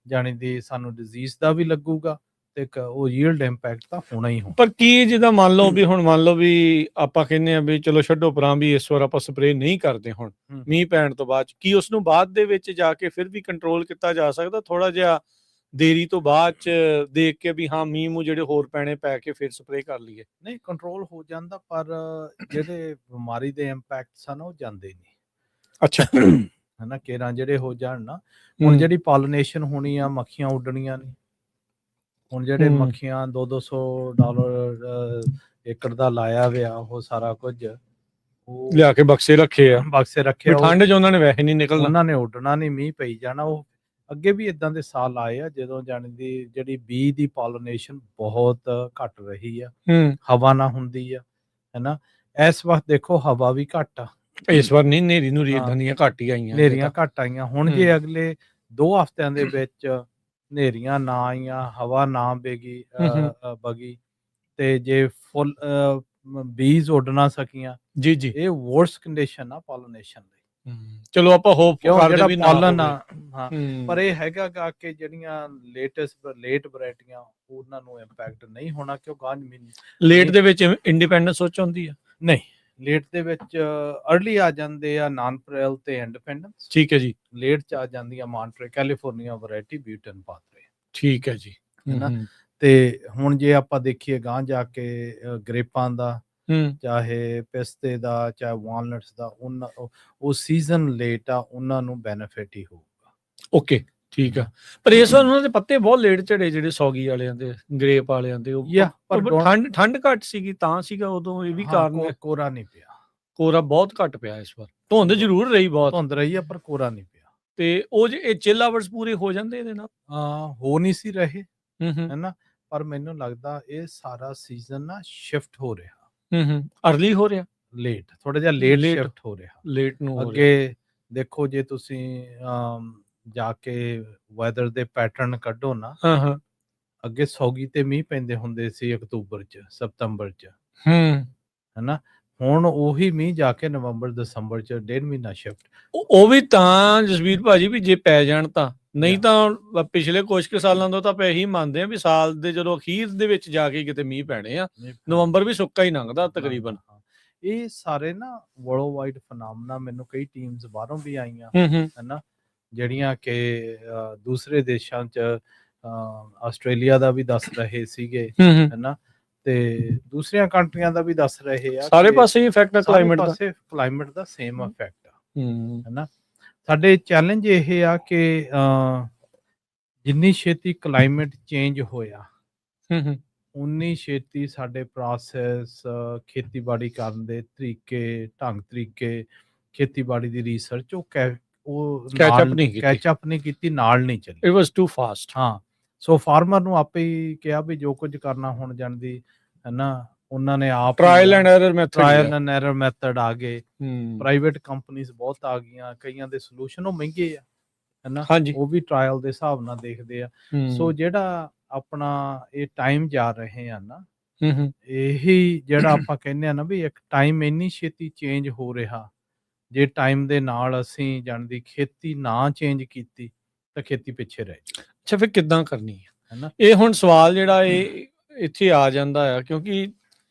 ਜਾਣੀ ਦੀ ਸਾਨੂੰ ਡਿਜ਼ੀਜ਼ ਦਾ ਵੀ ਲੱਗੂਗਾ ਤੇ ਉਹ ਯੀਲਡ ਇੰਪੈਕਟ ਤਾਂ ਹੋਣਾ ਹੀ ਹੋਣਾ। ਪਰ ਕੀ ਜਿੱਦਾਂ ਮੰਨ ਲਓ ਵੀ ਆਪਾਂ ਕਹਿੰਦੇ ਆ ਵੀ ਚਲੋ ਛੱਡੋ ਪਰਾਂ ਵੀ ਇਸ ਵਾਰ ਆਪਾਂ ਸਪਰੇਅ ਨਹੀਂ ਕਰਦੇ ਹੁਣ ਮੀਂਹ ਪੈਣ ਤੋਂ ਬਾਅਦ, ਕੀ ਉਸ ਨੂੰ ਬਾਅਦ ਦੇ ਵਿੱਚ ਜਾ ਕੇ ਫਿਰ ਵੀ ਕੰਟਰੋਲ ਕੀਤਾ ਜਾ ਸਕਦਾ? ਥੋੜਾ ਜਿਹਾ ਦੇਰੀ ਤੋਂ ਬਾਅਦ ਚ ਦੇਖ ਕੇ ਵੀ ਹਾਂ ਮੀਂਹ ਮੂੰਹ ਜਿਹੜੇ ਹੋਰ ਪੈਣੇ ਪੈ ਕੇ ਫਿਰ ਸਪਰੇਅ ਕਰ ਲਈਏ? ਨਹੀਂ, ਕੰਟਰੋਲ ਹੋ ਜਾਂਦਾ, ਪਰ ਜਿਹੜੇ ਬਿਮਾਰੀ ਦੇ ਇੰਪੈਕਟਸ ਹਨ ਉਹ ਜਾਂਦੇ ਨਹੀਂ। ਅੱਛਾ ਹਨਾ, ਕੇਰਾਂ ਜਿਹੜੇ ਹੋ ਜਾਣ ਨਾ, ਹੁਣ ਜਿਹੜੀ ਪੋਲੀਨੇਸ਼ਨ ਹੋਣੀ ਆ, ਮੱਖੀਆਂ ਉੱਡਣੀਆਂ ਨੇ। ਹੁਣ ਜਿਹੜੇ ਮੱਖੀਆਂ $200 ਏਕੜ ਦਾ ਲਾਇਆ ਹੋਇਆ ਉਹ ਸਾਰਾ ਕੁਝ ਉਹ ਲਿਆ ਕੇ ਬਕਸੇ ਰੱਖੇ ਆ, ਠੰਡ 'ਚ ਉਹਨਾਂ ਨੇ ਵੈਸੇ ਨਹੀਂ ਨਿਕਲਣਾ, ਉਹਨਾਂ ਨੇ ਉੱਡਣਾ ਨਹੀਂ, ਮੀਂਹ ਪਈ ਜਾਣਾ। ਉਹ ਅੱਗੇ ਵੀ ਇਦਾਂ ਦੇ ਸਾਲ ਆਏ ਆ ਜਦੋਂ ਜਾਣੀ ਦੀ ਜਿਹੜੀ ਬੀ ਦੀ ਪੋਲੀਨੇਸ਼ਨ ਬਹੁਤ ਘੱਟ ਰਹੀ ਆ, ਹਵਾ ਨਾ ਹੁੰਦੀ ਆ, ਹੈਨਾ। ਇਸ ਵਕਤ ਦੇਖੋ ਹਵਾ ਵੀ ਘੱਟ ਆ, ਇਸ ਵਾਰ ਨਹੀਂ, ਨੇਰੀ ਨੂਰੀ ਇਦਾਂ ਦੀਆਂ ਘੱਟ ਹੀ ਆਈਆਂ, ਨੇਰੀਆਂ ਘੱਟ ਆਈਆਂ। ਹੁਣ ਜੇ ਅਗਲੇ 2 ਹਫ਼ਤਿਆਂ ਦੇ ਵਿੱਚ ਨੇਰੀਆਂ ਨਾ ਆਈਆਂ, ਹਵਾ ਨਾ ਬਗੀ ਤੇ ਜੇ ਫੁੱਲ ਬੀਜ਼ ਉੱਡ ਨਾ ਸਕੀਆਂ, ਜੀ ਇਹ ਵਰਸ ਕੰਡੀਸ਼ਨ ਆ ਪੋਲੀਨੇਸ਼ਨ ਲਈ। ਚਲੋ ਆਪਾਂ ਹੋਪ ਕਰਦੇ ਵੀ ਪਾਲਣ ਆ, ਹਾਂ, ਪਰ ਇਹ ਹੈਗਾ ਕਿ ਜਿਹੜੀਆਂ ਲੇਟ ਵੈਰਾਈਟੀਆਂ ਉਹਨਾਂ ਨੂੰ ਇੰਪੈਕਟ ਨਹੀਂ ਹੋਣਾ, ਕਿਉਂ ਗਾਂਜ ਲੇਟ ਦੇ ਵਿੱਚ ਇੰਡੀਪੈਂਡੈਂਸ ਸੋਚ ਹੁੰਦੀ ਆ। ਨਹੀਂ, ਲੇਟ ਦੇ ਵਿੱਚ ਅਰਲੀ ਆ ਜਾਂਦੇ ਆ ਨਾਨ-ਪ੍ਰੈਲ ਤੇ ਇੰਡੀਪੈਂਡੈਂਸ। ਠੀਕ ਹੈ ਜੀ। ਲੇਟ ਚ ਆ ਜਾਂਦੀ ਆ ਮਾਂਟਰੇ, ਕੈਲੀਫੋਰਨੀਆ ਵੈਰਾਈਟੀ, ਬਿਊਟਨ ਪਾਥਵੇ। ਠੀਕ ਹੈ ਜੀ, ਹੈਨਾ। ਤੇ ਹੁਣ ਜੇ ਆਪਾਂ ਦੇਖੀਏ ਗਾਂ ਜਾ ਕੇ ਗ੍ਰੇਪਾਂ ਦਾ, ਚਾਹੇ ਪਿਸਤੇ ਦਾ, ਚਾਹੇ ਵਾਲਨਟਸ ਦਾ, ਉਹ ਸੀਜ਼ਨ ਲੇਟ ਆ, ਉਹਨਾਂ ਨੂੰ ਬੈਨੀਫਿਟ ਹੀ ਹੋਊਗਾ। ਓਕੇ, ਠੀਕ ਆ। ਪਰ ਇਸ ਵਾਰ ਉਹਨਾਂ ਦੇ ਪੱਤੇ ਬਹੁਤ ਲੇਟ ਝੜੇ, ਜਿਹੜੇ ਸੌਗੀ ਵਾਲਿਆਂ ਦੇ, ਗ੍ਰੇਪ ਵਾਲਿਆਂ ਦੇ। ਪਰ ਠੰਡ ਘੱਟ ਸੀਗੀ ਤਾਂ ਸੀਗਾ ਉਦੋਂ, ਇਹ ਵੀ ਕਾਰਨ। ਕੋਰਾ ਨਹੀਂ ਪਿਆ, ਕੋਰਾ ਬਹੁਤ ਘੱਟ ਪਿਆ ਇਸ ਵਾਰ। ਧੁੰਦ ਜ਼ਰੂਰ ਰਹੀ, ਬਹੁਤ ਧੁੰਦ ਰਹੀ ਆ, ਪਰ ਕੋਰਾ ਨਹੀਂ ਪਿਆ। ਤੇ ਉਹ ਜੇ ਇਹ ਚਿਲ ਆਵਰਸ ਪੂਰੇ ਹੋ ਜਾਂਦੇ ਇਹਦੇ ਨਾਲ, ਹੋ ਨਹੀਂ ਸੀ ਰਹੇ, ਹੈਨਾ। ਪਰ ਮੈਨੂੰ ਲੱਗਦਾ ਇਹ ਸਾਰਾ ਸੀਜ਼ਨ ਨਾ ਸ਼ਿਫਟ ਹੋ ਰਿਹਾ, ਅਰਲੀ ਹੋ ਰਿਹਾ, ਲੇਟ, ਥੋੜਾ ਜਿਹਾ ਲੇਟ ਸ਼ਿਫਟ ਹੋ ਰਿਹਾ, ਲੇਟ ਨੂੰ। ਅੱਗੇ ਦੇਖੋ ਜੇ ਤੁਸੀਂ ਜਾ ਕੇ ਵੈਦਰ ਦੇ ਪੈਟਰਨ ਕੱਢੋ ਨਾ, ਅੱਗੇ ਸੌਗੀ ਤੇ ਮੀਂਹ ਪੈਂਦੇ ਹੁੰਦੇ ਸੀ ਅਕਤੂਬਰ ਚ, ਸਤੰਬਰ ਚ, ਹੈਨਾ। ਹੁਣ ਉਹੀ ਮੀਂਹ ਜਾ ਕੇ ਨਵੰਬਰ ਦਸੰਬਰ ਚ 1.5 ਮਹੀਨਾ ਸ਼ਿਫਟ। ਉਹ ਵੀ ਤਾਂ ਜਸਵੀਰ ਭਾਜੀ ਵੀ ਜੇ ਪੈ ਜਾਣ ਤਾਂ, ਨਹੀਂ ਤਾਂ ਪਿਛਲੇ ਕੁਝ ਕੁ ਸਾਲਾਂ ਤੋਂ ਤਾਂ ਆਪਾਂ ਇਹੀ ਮੰਨਦੇ ਆ ਵੀ ਸਾਲ ਦੇ ਜਦੋਂ ਅਖੀਰ ਦੇ ਵਿੱਚ ਜਾ ਕੇ ਕਿਤੇ ਮੀਂਹ ਪੈਣੇ ਆ, ਨਵੰਬਰ ਵੀ ਸੁੱਕਾ ਹੀ ਲੰਘਦਾ ਤਕਰੀਬਨ। ਇਹ ਸਾਰੇ ਨਾ ਵਰਲਡ ਵਾਈਡ ਫੈਨੋਮਨਾ, ਮੈਨੂੰ ਕਈ ਟੀਮਸ ਬਾਹਰੋਂ ਵੀ ਆਈਆਂ, ਹੈਨਾ, ਜਿਹੜੀਆਂ ਕਿ ਦੂਸਰੇ ਦੇਸ਼ਾਂ ਚ ਆਸਟ੍ਰੇਲੀਆ ਦਾ ਵੀ ਦੱਸ ਰਹੇ ਸੀਗੇ, ਹੂੰ ਹੈਨਾ, ਤੇ ਦੂਸਰੀਆਂ ਕੰਟਰੀਆਂ ਦਾ ਵੀ ਦੱਸ ਰਹੇ ਆ ਸਾਰੇ ਕਿ ਪਾਸੇ ਹੀ ਇਫੈਕਟ ਆ ਸਾਰੇ ਕਲਾਈਮੇਟ ਦਾ। ਪਾਸੇ ਕਲਾਈਮੇਟ ਦਾ ਸੇਮ ਇਫੈਕਟ ਆ, ਹੂੰ ਹੈਨਾ। ਸਾਡੇ ਚੈਲੰਜ ਇਹ ਆ ਕਿ ਜਿੰਨੀ ਛੇਤੀ ਕਲਾਈਮੇਟ ਚੇਂਜ ਹੋਇਆ, ਹੂੰ ਉਨੀ ਛੇਤੀ ਸਾਡੇ ਪ੍ਰੋਸੈਸ, ਖੇਤੀਬਾੜੀ ਕਰਨ ਦੇ ਤਰੀਕੇ, ਢੰਗ ਤਰੀਕੇ, ਖੇਤੀਬਾੜੀ ਦੀ ਰਿਸਰਚ ਉਹ ਕੈਚ ਅਪ ਨਾਲ ਨਹੀਂ ਕੀਤੀ, ਕੈਚ ਅਪ ਨਹੀਂ ਕੀਤੀ, ਨਾਲ ਨਹੀਂ ਚੱਲੀ। It was too fast. ਹਾਂ, ਸੋ ਫਾਰਮਰ ਨੂੰ ਆਪੇ ਹੀ ਕਿਹਾ ਵੀ ਜੋ ਕੁਝ ਕਰਨਾ ਹੁਣ ਜਾਂਦੀ, ਹੈਨਾ, ਉਹਨਾਂ ਨੇ ਆਪ trial and error method trial and error method ਆ ਗਏ, ਹੂੰ ਪ੍ਰਾਈਵੇਟ ਕੰਪਨੀਆਂ ਬਹੁਤ ਆ ਗਈਆਂ, ਕਈਆਂ ਦੇ ਸੋਲੂਸ਼ਨ ਉਹ ਮਹਿੰਗੇ ਆ, ਹੈਨਾ, ਹਾਂਜੀ ਉਹ ਵੀ ਟ੍ਰਾਇਲ ਦੇ ਹਿਸਾਬ ਨਾਲ ਦੇਖਦੇ ਆ। ਸੋ ਜਿਹੜਾ ਆਪਣਾ ਇਹ ਟਾਈਮ ਜਾ ਰਹੇ ਆ ਨਾ, ਹੂੰ ਇਹੀ ਜਿਹੜਾ ਆਪਾਂ ਕਹਿੰਦੇ ਆ ਨਾ ਵੀ ਇੱਕ ਟਾਈਮ ਇੰਨੀ ਛੇਤੀ ਚੇਂਜ ਹੋ ਰਿਹਾ, ਜੇ ਟਾਈਮ ਦੇ ਨਾਲ ਅਸੀਂ ਜਾਣਦੀ ਖੇਤੀ ਨਾ ਚੇਂਜ ਕੀਤੀ ਤਾਂ ਖੇਤੀ ਪਿੱਛੇ ਰਹਿ ਜਾਊ, ਅੱਛਾ ਫਿਰ ਕਿੱਦਾਂ ਕਰਨੀ ਹੈ ਹੈਨਾ। ਇਹ ਹੁਣ ਸਵਾਲ ਜਿਹੜਾ ਇਹ ਇੱਥੇ ਆ ਜਾਂਦਾ ਆ, ਕਿਉਂਕਿ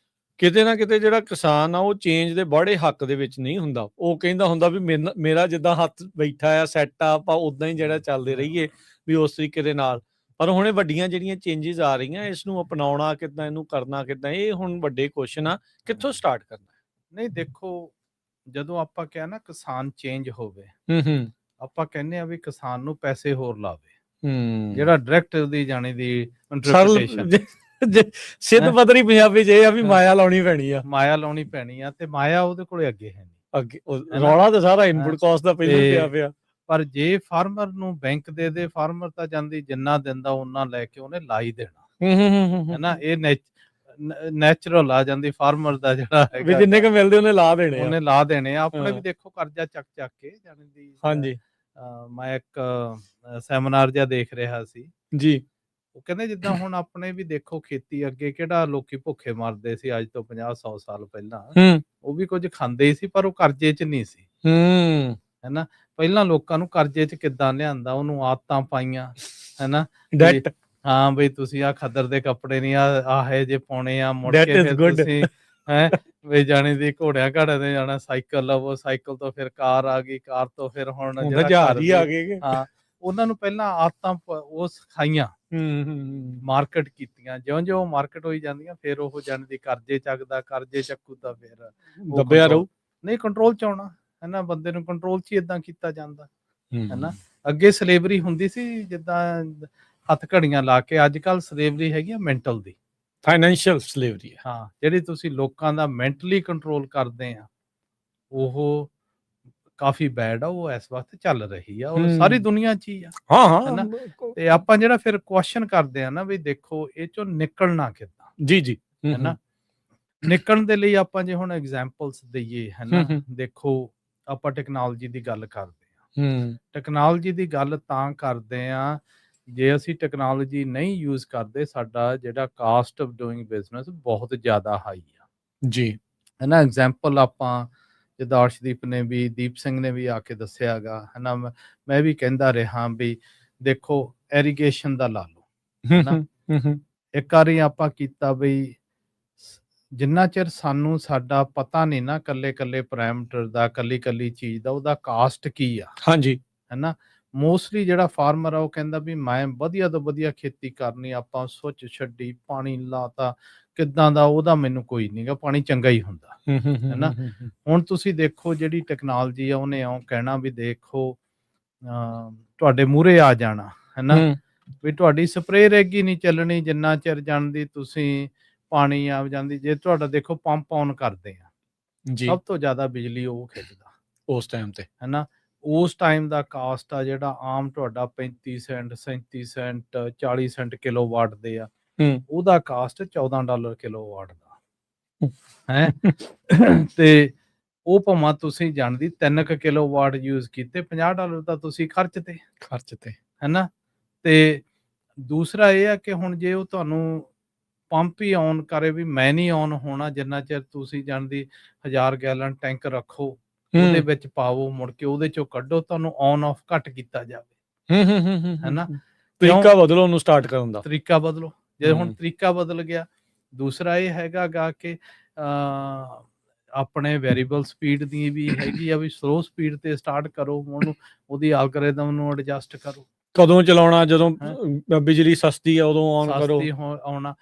ਕਿਤੇ ਨਾ ਕਿਤੇ ਜਿਹੜਾ ਕਿਸਾਨ ਆ ਉਹ ਚੇਂਜ ਦੇ ਬੜੇ ਹੱਕ ਦੇ ਵਿੱਚ ਨਹੀਂ ਹੁੰਦਾ। ਉਹ ਕਹਿੰਦਾ ਹੁੰਦਾ ਵੀ ਮੇਰਾ ਜਿੱਦਾਂ ਹੱਥ ਬੈਠਾ ਆ, ਸੈੱਟ ਆ, ਆਪਾਂ ਉਦਾਂ ਹੀ ਜਿਹੜਾ ਚੱਲਦੇ ਰਹੀਏ ਵੀ ਉਸ ਤਰੀਕੇ ਦੇ ਨਾਲ। ਪਰ ਹੁਣ ਇਹ ਵੱਡੀਆਂ ਜਿਹੜੀਆਂ ਚੇਂਜਿਸ ਆ ਰਹੀਆਂ, ਇਸ ਨੂੰ ਅਪਣਾਉਣਾ ਕਿੱਦਾਂ, ਇਹਨੂੰ ਕਰਨਾ ਕਿੱਦਾਂ, ਇਹ ਹੁਣ ਵੱਡੇ ਕੁਐਸਚਨ ਆ, ਕਿੱਥੋਂ ਸਟਾਰਟ ਕਰਨਾ? ਨਹੀਂ ਦੇਖੋ, ਜਦੋਂ ਆਪਾਂ ਕਿਹਾ ਨਾ ਕਿਸਾਨ ਚੇਂਜ ਹੋਵੇ, ਹੂੰ ਆਪਾਂ ਕਹਿੰਦੇ ਆ ਵੀ ਕਿਸਾਨ ਨੂੰ ਪੈਸੇ ਹੋਰ ਲਾਵੇ, ਹੂੰ ਜਿਹੜਾ ਡਾਇਰੈਕਟ ਉਹਦੀ ਜਾਣੀ ਦੀ ਸਰਲ ਇੰਟਰਪ੍ਰੀਟੇਸ਼ਨ ਸਿੱਧ ਪੱਧਰੀ ਪੰਜਾਬੀ 'ਚ ਇਹ ਆ ਵੀ ਮਾਇਆ ਲਾਉਣੀ ਪੈਣੀ ਆ, ਮਾਇਆ ਲਾਉਣੀ ਪੈਣੀ ਆ, ਤੇ ਮਾਇਆ ਉਹਦੇ ਕੋਲੇ ਅੱਗੇ ਹੈ ਨਹੀਂ। ਅੱਗੇ ਰੌਲਾ ਤਾਂ ਸਾਰਾ ਇਨਪੁਟ ਕਾਸਟ ਦਾ ਪਹਿਲਾਂ ਪਿਆ। ਪਰ ਜੇ ਫਾਰਮਰ ਨੂੰ ਬੈਂਕ ਦੇ ਫਾਰਮਰ ਤਾਂ ਜਾਂਦੀ ਜਿੰਨਾ ਦਿੰਦਾ ਉਹਨਾਂ ਲੈ ਕੇ ਉਹਨੇ ਲਾ ਹੀ ਦੇਣਾ, ਹੈਨਾ। ਇਹ ਨੈਚੁਰਲ ਆ ਜਾਂਦੀ ਫਾਰਮਰ ਦਾ ਜਿਹੜਾ ਵੀ ਜਿੰਨੇ ਕੁ ਮਿਲਦੇ ਉਹਨੇ ਲਾ ਦੇਣੇ ਆ, ਉਹਨੇ ਲਾ ਦੇਣੇ ਆ। ਆਪਣੇ ਵੀ ਦੇਖੋ ਕਰਜ਼ਾ ਚੱਕ ਕੇ ਜਾਣੀ ਦੀ। ਹਾਂਜੀ, ਮੈਂ ਇੱਕ ਸੈਮੀਨਾਰ ਜਿਹਾ ਦੇਖ ਰਿਹਾ ਸੀ ਜੀ, ਉਹ ਕਹਿੰਦੇ ਜਿੱਦਾਂ ਹੁਣ ਆਪਣੇ ਵੀ ਦੇਖੋ ਖੇਤੀ, ਅੱਗੇ ਕਿਹੜਾ ਲੋਕੀ ਭੁੱਖੇ ਮਰਦੇ ਸੀ ਅੱਜ ਤੋਂ 50-100 ਸਾਲ ਪਹਿਲਾਂ, ਉਹ ਵੀ ਕੁਝ ਖਾਂਦੇ ਹੀ ਸੀ ਪਰ ਉਹ ਕਰਜ਼ੇ 'ਚ ਨਹੀਂ ਸੀ, ਹੈਨਾ। ਪਹਿਲਾਂ ਲੋਕਾਂ ਨੂੰ ਕਰਜ਼ੇ 'ਚ ਕਿੱਦਾਂ ਲਿਆਂਦਾ, ਉਹਨੂੰ ਆਦਤਾਂ ਪਾਈਆਂ, ਹੈਨਾ। ਹਾਂ ਬਈ ਤੁਸੀਂ ਆ ਖੱਦਰ ਦੇ ਕੱਪੜੇ ਨਹੀਂ ਆਹੇ ਜੇ ਪਾਉਣੇ ਆ, ਮੁੜ ਕੇ ਫਿਰ ਤੁਸੀਂ ਵੀ ਜਾਣੀ ਦੀ ਘੋੜਿਆਂ ਘਾੜਿਆਂ ਤੇ ਜਾਣਾ, ਸਾਈਕਲ ਲਵੋ, ਸਾਈਕਲ ਤੋਂ ਫਿਰ ਕਾਰ ਆ ਗਈ, ਕਾਰ ਤੋਂ ਫਿਰ ਹੁਣ ਜਹਾਜ਼ ਹੀ ਆ ਗਏ। ਹਾਂ, ਉਹਨਾਂ ਨੂੰ ਪਹਿਲਾਂ ਆਦਤਾਂ ਉਹ ਸਿਖਾਈਆਂ, ਮਾਰਕੀਟ ਕੀਤੀਆਂ, ਜਿਉਂ-ਜਿਉਂ ਮਾਰਕੀਟ ਹੋਈ ਜਾਂਦੀਆਂ ਫਿਰ ਉਹ ਜਾਣੀ ਦੀ ਕਰਜ਼ੇ ਚੱਕਦਾ, ਕਰਜ਼ੇ ਚੱਕੂ ਤਾਂ ਫਿਰ ਦੱਬਿਆ ਰਹੂ, ਨਹੀਂ ਕੰਟਰੋਲ 'ਚ ਆਉਣਾ, ਹੈਨਾ। ਬੰਦੇ ਨੂੰ ਕੰਟਰੋਲ 'ਚ ਹੀ ਏਦਾਂ ਕੀਤਾ ਜਾਂਦਾ, ਹੈਨਾ। ਅੱਗੇ ਸਲੇਵਰੀ ਹੁੰਦੀ ਸੀ ਜਿੱਦਾਂ ਹੱਥ ਘੜੀਆਂ ਲਾ ਕੇ, ਅੱਜ ਕੱਲ੍ਹ ਸਲੇਵਰੀ ਹੈਗੀ ਆ ਮੈਂਟਲ ਦੀ, ਫਾਈਨੈਂਸ਼ੀਅਲ ਸਲੇਵਰੀ। ਹਾਂ, ਜਿਹੜੀ ਤੁਸੀਂ ਲੋਕਾਂ ਦਾ ਮੈਂਟਲੀ ਕੰਟਰੋਲ ਕਰਦੇ ਆ, ਉਹ ਕਾਫੀ ਬੈਡ ਆ, ਉਹ ਇਸ ਵਕਤ ਚੱਲ ਰਹੀ ਆ, ਉਹ ਸਾਰੀ ਦੁਨੀਆ 'ਚ ਹੀ ਆ, ਹਾਂ। ਤੇ ਆਪਾਂ ਜਿਹੜਾ ਫਿਰ ਕੁਐਸਚਨ ਕਰਦੇ ਆ ਨਾ ਵੀ ਦੇਖੋ ਇਹ 'ਚੋਂ ਨਿਕਲਣਾ ਕਿੱਦਾਂ, ਜੀ, ਹੈਨਾ। ਨਿਕਲਣ ਦੇ ਲਈ ਆਪਾਂ ਜੇ ਹੁਣ ਐਗਜ਼ਾਮਪਲਸ ਦਈਏ, ਹੈਨਾ, ਦੇਖੋ ਆਪਾਂ ਟੈਕਨੋਲੋਜੀ ਦੀ ਗੱਲ ਕਰਦੇ ਆ, ਟੈਕਨੋਲੋਜੀ ਦੀ ਗੱਲ ਤਾਂ ਕਰਦੇ ਆ ਜੇ ਅਸੀਂ ਟੈਕਨੋਲੋਜੀ ਨਹੀਂ ਯੂਜ਼ ਕਰਦੇ, ਸਾਡਾ ਜਿਹੜਾ ਕਾਸਟ ਆਫ ਡੂਇੰਗ ਬਿਜ਼ਨਸ ਬਹੁਤ ਜ਼ਿਆਦਾ ਹਾਈ ਆ, ਜੀ, ਹੈਨਾ। ਐਗਜ਼ਾਮਪਲ ਆਪਾਂ ਜਿੱਦਾਂ ਅਰਸ਼ਦੀਪ ਨੇ ਵੀ, ਦੀਪ ਸਿੰਘ ਨੇ ਵੀ ਆ ਕੇ ਦੱਸਿਆ ਹੈਗਾ, ਹੈਨਾ। ਮੈਂ ਵੀ ਕਹਿੰਦਾ ਰਿਹਾ ਵੀ ਦੇਖੋ ਇਰੀਗੇਸ਼ਨ ਦਾ ਲਾ ਲਓ, ਹੈਨਾ। ਇੱਕ ਵਾਰੀ ਆਪਾਂ ਕੀਤਾ ਬਈ, ਜਿੰਨਾ ਚਿਰ ਸਾਨੂੰ ਸਾਡਾ ਪਤਾ ਨਹੀਂ ਨਾ ਕੱਲੇ ਪੈਰਾਮੀਟਰ ਦਾ, ਕੱਲੀ ਚੀਜ਼ ਦਾ, ਉਹਦਾ ਕਾਸਟ ਕੀ ਆ, ਹਾਂਜੀ, ਹੈਨਾ। ਮੋਸਟਲੀ ਜਿਹੜਾ ਫਾਰਮਰ ਆ ਉਹ ਕਹਿੰਦਾ ਵੀ ਮੈਂ ਵਧੀਆ ਤੋਂ ਵਧੀਆ ਖੇਤੀ ਕਰਨੀ, ਆਪਾਂ ਸੁੱਚ ਛੱਡੀ, ਪਾਣੀ ਲਾਤਾ, ਕਿੱਦਾਂ ਦਾ ਉਹਦਾ ਮੈਨੂੰ ਕੋਈ ਨਹੀਂਗਾ, ਪਾਣੀ ਚੰਗਾ ਹੀ ਹੁੰਦਾ, ਹੈਨਾ। ਹੁਣ ਤੁਸੀਂ ਦੇਖੋ ਜਿਹੜੀ ਟੈਕਨੋਲੋਜੀ ਆ ਉਹਨੇ ਇਉਂ ਕਹਿਣਾ ਵੀ ਦੇਖੋ ਤੁਹਾਡੇ ਮੂਹਰੇ ਆ ਜਾਣਾ, ਹੈਨਾ, ਵੀ ਤੁਹਾਡੀ ਸਪਰੇਅ ਰੈਗੀ ਨਹੀਂ ਚੱਲਣੀ ਜਿੰਨਾ ਚਿਰ ਜਾਣਦੀ ਤੁਸੀਂ ਪਾਣੀ ਆ ਜਾਂਦੀ। ਜੇ ਤੁਹਾਡਾ ਦੇਖੋ ਪੰਪ ਔਨ ਕਰਦੇ ਆ, ਸਭ ਤੋਂ ਜ਼ਿਆਦਾ ਬਿਜਲੀ ਉਹ ਖਿੱਚਦਾ ਉਸ ਟਾਈਮ ਤੇ, ਹੈਨਾ। ਉਸ ਟਾਈਮ ਦਾ ਕਾਸਟ ਆ ਜਿਹੜਾ ਆਮ ਤੁਹਾਡਾ 35 ਸੈਂਟ 37 ਸੈਂਟ 40 ਸੈਂਟ ਕਿਲੋਵਾਟ ਦੇ ਆ, ਉਹਦਾ ਕਾਸਟ $14 ਕਿਲੋਵਾਟ ਦਾ ਹੈ। ਤੇ ਉਹ ਭਾਵੇਂ ਤੁਸੀਂ ਜਾਣਦੀ 3 ਕਿਲੋਵਾਟ ਯੂਜ਼ ਕੀਤੇ, $50 ਤਾਂ ਤੁਸੀਂ ਖਰਚ ਤੇ, ਹੈਨਾ। ਤੇ ਦੂਸਰਾ ਇਹ ਆ ਕਿ ਹੁਣ ਜੇ ਉਹ ਤੁਹਾਨੂੰ ਪੰਪ ਹੀ ਔਨ ਕਰੇ ਵੀ ਮੈਂ ਨਹੀਂ ਔਨ ਹੋਣਾ ਜਿੰਨਾ ਚਿਰ ਤੁਸੀਂ ਜਾਣਦੀ 1000 ਗੈਲਨ ਟੈਂਕ ਰੱਖੋ, ਉਹਦੇ ਵਿੱਚ ਪਾਵੋ, ਮੁੜ ਕੇ ਉਹਦੇ ਚੋਂ ਕੱਢੋ, ਤੁਹਾਨੂੰ ਔਨ ਆਫ ਘੱਟ ਕੀਤਾ ਜਾਵੇ, ਹੈਨਾ। ਤਰੀਕਾ ਬਦਲੋ ਉਹਨੂੰ ਸਟਾਰਟ ਕਰਨ ਦਾ, ਤਰੀਕਾ ਬਦਲੋ। ਜੇ ਹੁਣ ਤਰੀਕਾ ਬਦਲ ਗਿਆ, ਦੂਸਰਾ ਇਹ ਹੈਗਾ ਗਾ ਕਿ ਆਪਣੇ ਵੇਰੀਏਬਲ ਸਪੀਡ ਦੀ ਵੀ ਹੈਗੀ ਆ ਵੀ ਸਲੋ ਸਪੀਡ ਤੇ ਸਟਾਰਟ ਕਰੋ, ਉਹਨੂੰ ਉਹਦੀ ਐਲਗੋਰਿਦਮ ਨੂੰ ਐਡਜਸਟ ਕਰੋ, ਕਦੋਂ ਚਲਾਉਣਾ, ਜਦੋਂ ਹੈਂ। ਬਿਜਲੀ ਸਸਤੀ ਆ ਉਦੋਂ ਔਨ ਕਰੋ। ਸਸਤੀ ਆਉਣਾ,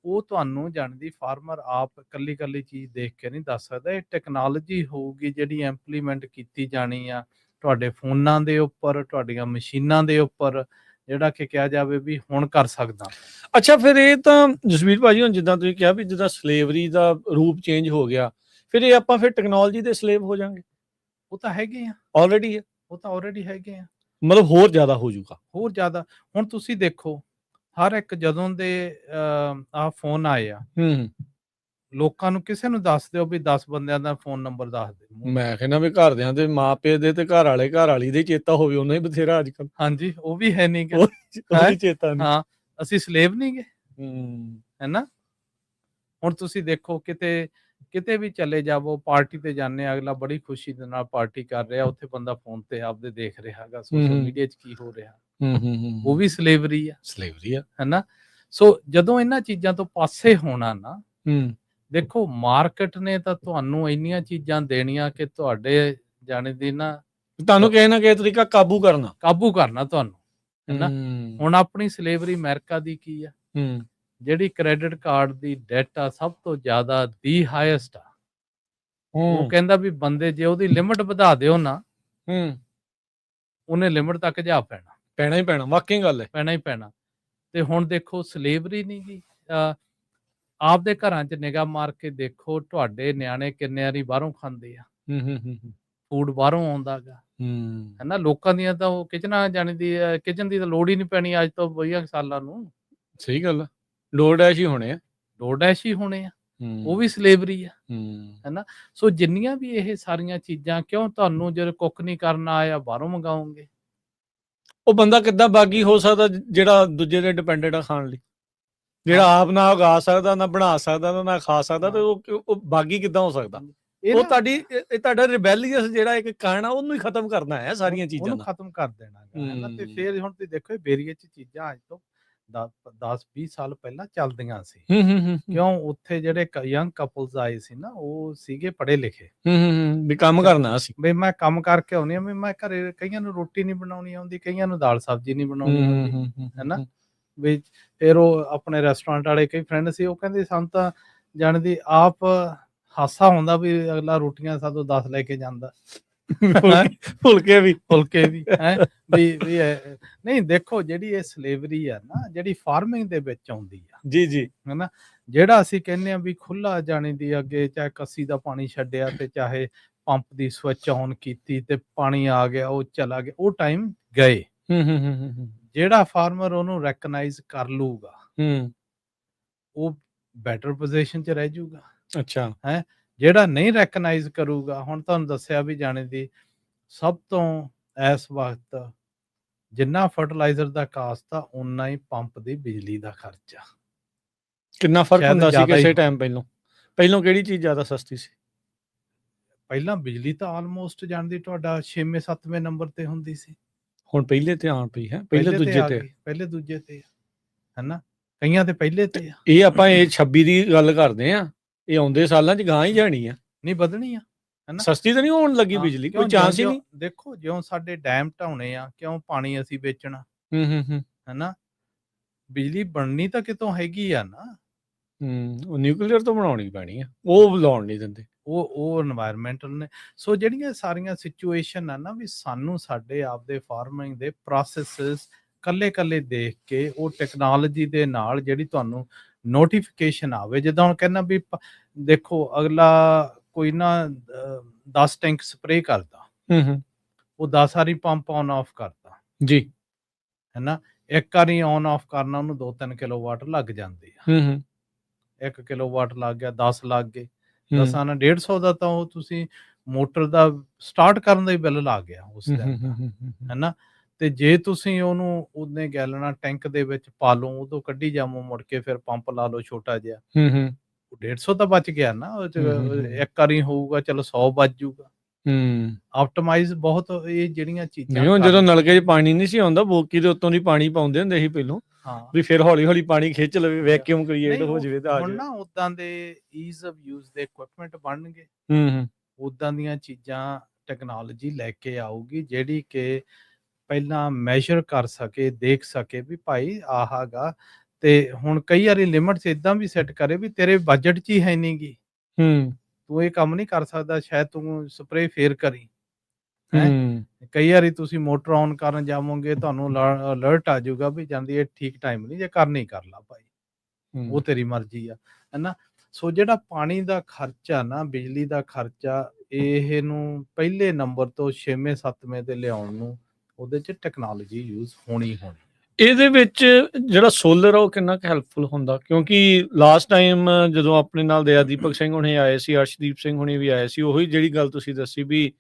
ਉਹ ਤੁਹਾਨੂੰ ਜਾਣਦੀ ਫਾਰਮਰ ਆਪ ਕੱਲੀ ਚੀਜ਼ ਦੇਖ ਕੇ ਨਹੀਂ ਦੱਸ ਸਕਦਾ। ਇਹ ਟੈਕਨੋਲੋਜੀ ਹੋਊਗੀ ਜਿਹੜੀ ਇੰਪਲੀਮੈਂਟ ਕੀਤੀ ਜਾਣੀ ਆ ਤੁਹਾਡੇ ਫੋਨਾਂ ਦੇ ਉੱਪਰ, ਤੁਹਾਡੀਆਂ ਮਸ਼ੀਨਾਂ ਦੇ ਉੱਪਰ, ਜਿਹੜਾ ਕਿ ਕਿਹਾ ਜਾਵੇ ਵੀ ਹੁਣ ਕਰ ਸਕਦਾ। ਅੱਛਾ, ਫਿਰ ਇਹ ਤਾਂ ਜਸਵੀਰ ਭਾਜੀ ਹੁਣ ਜਿੱਦਾਂ ਤੁਸੀਂ ਕਿਹਾ ਵੀ ਜਿੱਦਾਂ ਸਲੇਵਰੀ ਦਾ ਰੂਪ ਚੇਂਜ ਹੋ ਗਿਆ, ਫਿਰ ਇਹ ਆਪਾਂ ਫਿਰ ਟੈਕਨੋਲੋਜੀ ਦੇ ਸਲੇਵ ਹੋ ਜਾਾਂਗੇ। ਉਹ ਤਾਂ ਹੈਗੇ ਆ, ਆਲਰੇਡੀ ਹੈ, ਉਹ ਤਾਂ ਆਲਰੇਡੀ ਹੈਗੇ ਆ, ਮਤਲਬ ਹੋਰ ਜ਼ਿਆਦਾ ਹੋ ਜਾਊਗਾ। ਹੋਰ ਜ਼ਿਆਦਾ। ਹੁਣ ਤੁਸੀਂ ਦੇਖੋ ਹਰ ਇੱਕ ਜਦੋਂ ਦੇ ਆਹ ਫੋਨ ਆਏ ਆ, ਲੋਕਾਂ ਨੂੰ ਕਿਸੇ ਨੂੰ ਦੱਸ ਦਿਓ ਵੀ 10 ਬੰਦਿਆਂ ਦਾ ਫੋਨ ਨੰਬਰ ਦੱਸ ਦੇ। ਮੈਂ ਕਹਿੰਦਾ ਵੀ ਘਰਦਿਆਂ ਦੇ ਮਾਪੇ ਦੇ ਤੇ ਘਰ ਵਾਲੀ ਦੇ ਚੇਤਾ ਹੋਵੇ ਉਹਨਾਂ ਹੀ ਬਥੇਰਾ ਅੱਜ ਕੱਲ। ਹਾਂਜੀ, ਉਹ ਵੀ ਹੈ ਨਹੀਂ ਗਾ, ਉਹਦੀ ਚੇਤਾ ਨਹੀਂ। ਹਾਂ, ਅਸੀਂ ਸਲੇਵ ਨਹੀਂ ਗੇ, ਹੈਨਾ। ਹੁਣ ਤੁਸੀਂ ਦੇਖੋ ਕਿਤੇ ਵੀ ਚਲੇ ਜਾਵੋ, ਪਾਰਟੀ ਤੇ ਜਾਂਦੇ ਆ, ਅਗਲਾ ਬੜੀ ਖੁਸ਼ੀ ਦੇ ਨਾਲ ਪਾਰਟੀ ਕਰ ਰਿਹਾ, ਉੱਥੇ ਬੰਦਾ ਫੋਨ ਤੇ ਆਪਦੇ ਦੇਖ ਰਿਹਾ ਹੈਗਾ ਸੋਸ਼ਲ ਮੀਡੀਆ 'ਚ ਕੀ ਹੋ ਰਿਹਾ। ਉਹ ਵੀ ਸਲੇਵਰੀ ਆ, ਹੈਨਾ। ਸੋ ਜਦੋਂ ਇਹਨਾਂ ਚੀਜ਼ਾਂ ਤੋਂ ਪਾਸੇ ਹੋਣਾ ਨਾ, ਦੇਖੋ ਮਾਰਕੀਟ ਨੇ ਤਾਂ ਤੁਹਾਨੂੰ ਇੰਨੀਆਂ ਚੀਜ਼ਾਂ ਦੇਣੀਆਂ ਕਿ ਤੁਹਾਡੇ ਜਾਣੇ ਦੀ ਨਾ ਤੁਹਾਨੂੰ ਕਿਸੇ ਨਾ ਕਿਸੇ ਤਰੀਕਾ ਕਾਬੂ ਕਰਨਾ ਤੁਹਾਨੂੰ, ਹੈਨਾ। ਹੁਣ ਆਪਣੀ ਸਲੇਵਰੀ ਅਮਰੀਕਾ ਦੀ ਕੀ ਆ, ਜਿਹੜੀ ਕ੍ਰੈਡਿਟ ਕਾਰਡ ਦੀ ਡੈਟ ਆ ਸਭ ਤੋਂ ਜ਼ਿਆਦਾ ਦੀ ਹਾਈਐਸਟ ਆ। ਉਹ ਕਹਿੰਦਾ ਵੀ ਬੰਦੇ ਜੇ ਉਹਦੀ ਲਿਮਿਟ ਵਧਾ ਦਿਓ ਨਾ, ਉਹਨੇ ਲਿਮਿਟ ਤੱਕ ਜਾ ਪੈਣਾ ਹੀ ਪੈਣਾ। ਵਾਕਈ ਗੱਲ ਹੈ, ਪੈਣਾ ਹੀ ਪੈਣਾ। ਤੇ ਹੁਣ ਦੇਖੋ ਸਲੇਵਰੀ ਨਹੀਂ ਗੀ, ਆਪਦੇ ਘਰਾਂ 'ਚ ਨਿਗਾਹ ਮਾਰ ਕੇ ਦੇਖੋ, ਤੁਹਾਡੇ ਨਿਆਣੇ ਕਿੰਨੇ ਵਾਰੀ ਬਾਹਰੋਂ ਖਾਂਦੇ ਆ, ਫੂਡ ਬਾਹਰੋਂ ਆਉਂਦਾ ਗਾ, ਹੈਨਾ। ਲੋਕਾਂ ਦੀਆਂ ਤਾਂ ਉਹ ਕਿਚਨਾਂ ਕਿਚਨ ਦੀ ਤਾਂ ਲੋੜ ਹੀ ਨਹੀਂ ਪੈਣੀ ਅੱਜ ਤੋਂ 20 ਸਾਲਾਂ ਨੂੰ। ਸਹੀ ਗੱਲ ਆ, ਡੋਰਡੈਸ਼ ਹੀ ਹੋਣੇ ਆ, ਉਹ ਵੀ ਸਲੇਵਰੀ ਆ, ਹੈਨਾ। ਸੋ ਜਿੰਨੀਆਂ ਵੀ ਇਹ ਸਾਰੀਆਂ ਚੀਜ਼ਾਂ, ਕਿਉਂ ਤੁਹਾਨੂੰ ਜਦੋਂ ਕੁੱਕ ਨਹੀਂ ਕਰਨਾ ਆਇਆ ਬਾਹਰੋਂ ਮੰਗਾਓਗੇ? ਉਹ ਬੰਦਾ ਕਿੱਦਾਂ ਬਾਗੀ ਹੋ ਸਕਦਾ ਜਿਹੜਾ ਦੂਜੇ ਤੇ ਡਿਪੈਂਡੈਂਟ ਆ ਖਾਣ ਲਈ, ਜਿਹੜਾ ਆਪ ਨਾ ਉਗਾ ਸਕਦਾ, ਨਾ ਬਣਾ ਸਕਦਾ, ਨਾ ਖਾ ਸਕਦਾ, ਤੇ ਉਹ ਬਾਗੀ ਕਿੱਦਾਂ ਹੋ ਸਕਦਾ? ਉਹ ਤੁਹਾਡਾ ਰਿਬੈਲੀਅਸ ਜਿਹੜਾ ਇੱਕ ਕਣ ਆ ਉਹਨੂੰ ਹੀ ਖਤਮ ਕਰਨਾ ਹੈ, ਸਾਰੀਆਂ ਚੀਜ਼ਾਂ ਉਹਨੂੰ ਖਤਮ ਕਰ ਦੇਣਾ ਹੈਨਾ। ਤੇ ਫਿਰ ਹੁਣ ਤੁਸੀਂ ਦੇਖੋ ਬੇਰੀਏ 'ਚ ਚੀਜ਼ਾਂ ਅੱਜ ਤੋਂ 10-20 ਸਾਲ ਪਹਿਲਾਂ ਚੱਲਦੀਆਂ ਸੀ, ਕਿਉਂ? ਉੱਥੇ ਜਿਹੜੇ ਯੰਗ ਕਪਲਸ ਆਏ ਸੀ ਨਾ, ਉਹ ਸੀਗੇ ਪੜ੍ਹੇ ਲਿਖੇ, ਵੀ ਕੰਮ ਕਰਨਾ ਅਸੀਂ, ਵੀ ਮੈਂ ਕੰਮ ਕਰਕੇ ਆਉਣੀ ਆ, ਵੀ ਮੈਂ ਘਰੇ ਕਈਆਂ ਨੂੰ ਰੋਟੀ ਨਹੀਂ ਬਣਾਉਣੀ ਆਉਂਦੀ, ਕਈਆਂ ਨੂੰ ਦਾਲ ਸਬਜ਼ੀ ਨਹੀਂ ਬਣਾਉਣੀ ਆਉਂਦੀ, ਹੈਨਾ। ਵੀ ਫਿਰ ਉਹ ਆਪਣੇ ਰੈਸਟੋਰੈਂਟ ਵਾਲੇ ਕਈ ਫਰੈਂਡ ਸੀ, ਉਹ ਕਹਿੰਦੇ ਸਾਨੂੰ ਤਾਂ ਜਾਣਦੀ ਆਪ ਹਾਸਾ ਆਉਂਦਾ ਵੀ ਅਗਲਾ ਰੋਟੀਆਂ ਸਾਤੋਂ 10 ਲੈ ਕੇ ਜਾਂਦਾ, ਫੁਲਕੇ ਵੀ ਹੈ ਵੀ ਨਹੀਂ। ਦੇਖੋ ਜਿਹੜੀ ਇਹ ਸਲੇਵਰੀ ਆ ਨਾ, ਜਿਹੜੀ ਫਾਰਮਿੰਗ ਦੇ ਵਿੱਚ ਆਉਂਦੀ ਆ, ਜੀ ਹੈਨਾ, ਜਿਹੜਾ ਅਸੀਂ ਕਹਿੰਦੇ ਆ ਵੀ ਖੁੱਲਾ ਜਾਣੀ ਦੀ, ਅੱਗੇ ਚਾਹੇ ਕੱਸੀ ਦਾ ਪਾਣੀ ਛੱਡਿਆ ਤੇ ਚਾਹੇ ਪੰਪ ਦੀ ਸਵਿਚ ਔਨ ਕੀਤੀ ਤੇ ਪਾਣੀ ਆ ਗਿਆ, ਉਹ ਚਲਾ ਗਿਆ, ਉਹ ਟਾਈਮ ਗਏ। ਜਿਹੜਾ ਫਾਰਮਰ ਉਹਨੂੰ ਰੈਕਗਨਾਈਜ਼ ਕਰ ਲੂਗਾ, ਉਹ ਬੈਟਰ ਪੋਜੀਸ਼ਨ 'ਚ ਰਹਿ ਜਾਊਗਾ। ਅੱਛਾ, ਹੈ ਜਿਹੜਾ ਨਹੀਂ ਰੈਕਗਨਾਈਜ਼ ਕਰੂਗਾ, ਹੁਣ ਤੁਹਾਨੂੰ ਦੱਸਿਆ ਵੀ ਜਾਣੇ ਦੀ ਸਭ ਤੋਂ ਇਸ ਵਕਤ ਜਿੰਨਾ ਫਰਟੀਲਾਈਜ਼ਰ ਦਾ ਕਾਸਟ ਆ, ਉਨਾ ਹੀ ਪੰਪ ਦੀ ਬਿਜਲੀ ਦਾ ਖਰਚਾ। ਕਿੰਨਾ ਫਰਕ ਹੁੰਦਾ ਸੀ ਕਿਸੇ ਟਾਈਮ? ਪਹਿਲੋਂ ਕਿਹੜੀ ਚੀਜ਼ ਜ਼ਿਆਦਾ ਸਸਤੀ ਸੀ? ਪਹਿਲਾਂ ਬਿਜਲੀ ਤਾਂ ਆਲਮੋਸਟ ਜਾਣਦੀ ਤੁਹਾਡਾ 6ਵੇਂ 7ਵੇਂ ਨੰਬਰ ਤੇ ਹੁੰਦੀ ਸੀ। ਹੁਣ ਪਹਿਲੇ ਤੇ ਆਣ ਪਈ ਹੈ, ਪਹਿਲੇ ਦੂਜੇ ਤੇ ਹੈਨਾ, ਕਈਆਂ ਤੇ ਪਹਿਲੇ ਤੇ ਆ। ਇਹ ਆਪਾਂ ਇਹ 26 ਦੀ ਗੱਲ ਕਰਦੇ ਆ, ਇਹ ਆਉਂਦੇ ਸਾਲਾਂ 'ਚ ਗਾਂ ਹੀ ਜਾਣੀ ਆ, ਨਹੀਂ ਵਧਣੀ ਆ, ਹੈਨਾ। ਸਸਤੀ ਤਾਂ ਨਹੀਂ ਹੋਣ ਲੱਗੀ ਬਿਜਲੀ, ਕੋਈ ਚਾਂਸ ਹੀ ਨਹੀਂ। ਦੇਖੋ ਜਿਉਂ ਸਾਡੇ ਡੈਮ ਢਾਉਣੇ ਆ, ਕਿਉਂ ਪਾਣੀ ਅਸੀਂ ਵੇਚਣਾ, ਹੈਨਾ। ਬਿਜਲੀ ਬਣਨੀ ਤਾਂ ਕਿਤੋਂ ਹੈਗੀ ਆ ਨਾ, ਉਹ ਨਿਊਕਲੀਅਰ ਤੋਂ ਬਣਾਉਣੀ ਪੈਣੀ ਆ, ਉਹ ਲਾਉਣ ਨਹੀਂ ਦਿੰਦੇ, ਉਹ এনवायरमेंटल ਨੇ। ਸੋ ਜਿਹੜੀਆਂ ਸਾਰੀਆਂ ਸਿਚੁਏਸ਼ਨ ਆ ਨਾ, ਵੀ ਸਾਨੂੰ ਸਾਡੇ ਆਪਦੇ ਫਾਰਮਿੰਗ ਦੇ ਪ੍ਰੋਸੈਸਸ ਕੱਲੇ ਦੇਖ ਕੇ, ਉਹ ਟੈਕਨੋਲੋਜੀ ਦੇ ਨਾਲ ਜਿਹੜੀ ਤੁਹਾਨੂੰ ਨੋਟੀਫਿਕੇਸ਼ਨ ਆਵੇ, ਜਿੱਦਾਂ ਹੁਣ ਕਹਿੰਦਾ ਵੀ ਦੇਖੋ ਅਗਲਾ ਕੋਈ ਨਾ 10 ਟੈਂਕ ਸਪਰੇ ਕਰਦਾ, ਉਹ 10 ਵਾਰੀ ਪੰਪ ਔਨ ਆਫ ਕਰਦਾ ਜੀ, ਹੈਨਾ। ਇੱਕ ਵਾਰੀ ਔਨ ਆਫ ਕਰਨਾ ਉਹਨੂੰ 2-3 ਕਿਲੋਵਾਟ ਲੱਗ ਜਾਂਦੇ ਆ, 1 ਕਿਲੋਵਾਟ ਲੱਗ ਗਿਆ, 10 ਲੱਗ ਗਏ, 10 ਨਾਲ 150 ਦਾ ਤਾਂ ਉਹ ਤੁਸੀਂ ਮੋਟਰ ਦਾ ਸਟਾਰਟ ਕਰਨ ਦਾ ਹੀ ਬਿੱਲ ਲੱਗ ਗਿਆ ਉਸ ਦਿਨ ਦਾ, ਹੈਨਾ। ਤੇ ਜੇ ਤੁਸੀਂ ਉਹਨੂੰ ਉਹਨੇ ਗੈਲਨਾਂ ਟੈਂਕ ਦੇ ਵਿੱਚ ਪਾ ਲਓ, ਉਦੋਂ ਕੱਢੀ ਜਾਵੋ, ਮੁੜ ਕੇ ਫਿਰ ਪੰਪ ਲਾ ਲਓ ਛੋਟਾ ਜਿਹਾ, 150 ਤਾਂ ਬਚ ਗਿਆ ਨਾ। ਇੱਕ ਵਾਰੀ ਹੋਊਗਾ, ਚਲੋ 100 ਬਚ ਜੂਗਾ। ਆਪਟਮਾਈਜ਼ ਬਹੁਤ ਇਹ ਜਿਹੜੀਆਂ ਚੀਜ਼ਾਂ, ਨਹੀਂ ਜਦੋਂ ਨਲਕੇ 'ਚ ਪਾਣੀ ਨਹੀਂ ਸੀ ਆਉਂਦਾ, ਬੋਕੀ ਦੇ ਉੱਤੋਂ ਦੀ ਪਾਣੀ ਪਾਉਂਦੇ ਹੁੰਦੇ ਸੀ ਪਹਿਲੋਂ, ਵੀ ਫਿਰ ਹੌਲੀ ਪਾਣੀ ਖਿੱਚ ਲਵੇ, ਵੈਕਿਊਮ ਕ੍ਰੀਏਟ ਹੋ ਜਾਵੇ ਤਾਂ ਹੁਣ ਨਾ ਉਦਾਂ ਦੇ ਈਜ਼ ਆਫ ਯੂਜ਼ ਦੇ ਇਕਵਿਪਮੈਂਟ ਬਣਨਗੇ, ਉਦਾਂ ਦੀਆਂ ਚੀਜ਼ਾਂ ਟੈਕਨੋਲੋਜੀ ਲੈ ਕੇ ਆਊਗੀ, ਜਿਹੜੀ ਕਿ ਪਹਿਲਾਂ ਮੈਜ਼ਰ ਕਰ ਸਕੇ, ਦੇਖ ਸਕੇ ਵੀ ਭਾਈ ਆਹ ਗਾ। ਤੇ ਹੁਣ ਕਈ ਵਾਰੀ ਲਿਮਿਟਸ ਏਦਾਂ ਵੀ ਸੈੱਟ ਕਰੇ ਵੀ ਤੇਰੇ ਬਜਟ 'ਚ ਹੀ ਹੈ ਨੀ ਗੀ, ਹੂੰ, ਤੂੰ ਇਹ ਕੰਮ ਨਹੀਂ ਕਰ ਸਕਦਾ, ਸ਼ਾਇਦ ਤੂੰ ਸਪਰੇਅ ਫੇਰ ਕਰੀਂ, ਹੈਂ। ਹੂੰ, ਕਈ ਵਾਰੀ ਤੁਸੀਂ ਮੋਟਰ ਔਨ ਕਰਨ ਜਾਵੋਂਗੇ, ਤੁਹਾਨੂੰ ਅਲਰਟ ਆ ਜਾਊਗਾ ਵੀ ਜਾਂਦੀ ਇਹ ਠੀਕ ਟਾਈਮ ਨਹੀਂ, ਜੇ ਕਰਨੀ ਕਰ ਲਾ ਭਾਈ, ਉਹ ਹੂੰ। ਤੇਰੀ ਮਰਜ਼ੀ ਆ, ਹੈਨਾ। ਸੋ ਜਿਹੜਾ ਪਾਣੀ ਦਾ ਖਰਚਾ ਨਾ, ਬਿਜਲੀ ਦਾ ਖਰਚਾ, ਇਹਨੂੰ ਪਹਿਲੇ ਨੰਬਰ ਤੋਂ 6ਵੇਂ 7ਵੇਂ ਤੇ ਲਿਆਉਣ ਨੂੰ ਉਹਦੇ 'ਚ ਟੈਕਨੋਲੋਜੀ ਯੂਜ਼ ਹੋਣੀ ਹੋਣੀ। ਇਹਦੇ ਵਿੱਚ ਜਿਹੜਾ ਸੋਲਰ ਆ ਉਹ ਕਿੰਨਾ ਕੁ ਹੈਲਪਫੁਲ ਹੁੰਦਾ? ਕਿਉਂਕਿ ਲਾਸਟ ਟਾਈਮ ਜਦੋਂ ਆਪਣੇ ਨਾਲ ਦਯਾਦੀਪਕ ਸਿੰਘ ਹੁਣੀ ਆਏ ਸੀ, ਅਰਸ਼ਦੀਪ ਸਿੰਘ ਹੁਣੀ ਵੀ ਆਏ ਸੀ, ਉਹੀ ਜਿਹੜੀ ਗੱਲ ਤੁਸੀਂ ਦੱਸੀ ਵੀ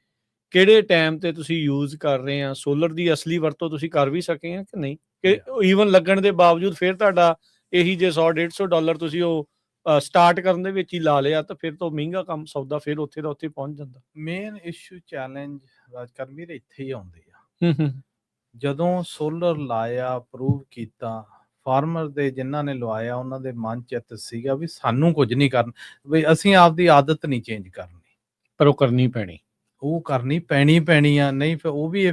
ਕਿਹੜੇ ਟਾਈਮ ਤੇ ਤੁਸੀਂ ਯੂਜ਼ ਕਰ ਰਹੇ ਆ, ਸੋਲਰ ਦੀ ਅਸਲੀ ਵਰਤੋਂ ਤੁਸੀਂ ਕਰ ਵੀ ਸਕੇ ਆ ਕਿ ਨਹੀਂ? ਕਿ ਈਵਨ ਲੱਗਣ ਦੇ ਬਾਵਜੂਦ ਫਿਰ ਤੁਹਾਡਾ ਇਹੀ ਜੇ $100-150 ਤੁਸੀਂ ਉਹ ਸਟਾਰਟ ਕਰਨ ਦੇ ਵਿੱਚ ਹੀ ਲਾ ਲਿਆ, ਤਾਂ ਫਿਰ ਤੋਂ ਮਹਿੰਗਾ ਕੰਮ ਸੌਦਾ ਫਿਰ ਉੱਥੇ ਦਾ ਉੱਥੇ ਪਹੁੰਚ ਜਾਂਦਾ। ਮੇਨ ਇਸ਼ੂ ਚੈਲੰਜ ਰਾਜਕਰਮੀਰ ਇੱਥੇ ਹੀ ਆਉਂਦੇ ਆ। ਹੂੰ, ਹੂੰ, ਜਦੋਂ ਸੋਲਰ ਲਾਇਆ, ਅਪਰੂਵ ਕੀਤਾ, ਫਾਰਮਰ ਦੇ ਜਿਨ੍ਹਾਂ ਨੇ ਲਵਾਇਆ ਉਹਨਾਂ ਦੇ ਮਨ 'ਚ ਸੀਗਾ ਵੀ ਸਾਨੂੰ ਕੁਝ ਨਹੀਂ ਕਰਨਾ, ਵੀ ਅਸੀਂ ਆਪਦੀ ਆਦਤ ਨਹੀਂ ਚੇਂਜ ਕਰਨੀ, ਪਰ ਉਹ ਕਰਨੀ ਪੈਣੀ। ਉਹ ਕਰਨੀ ਪੈਣੀ ਆ। ਨਹੀਂ ਫਿਰ ਉਹ ਵੀ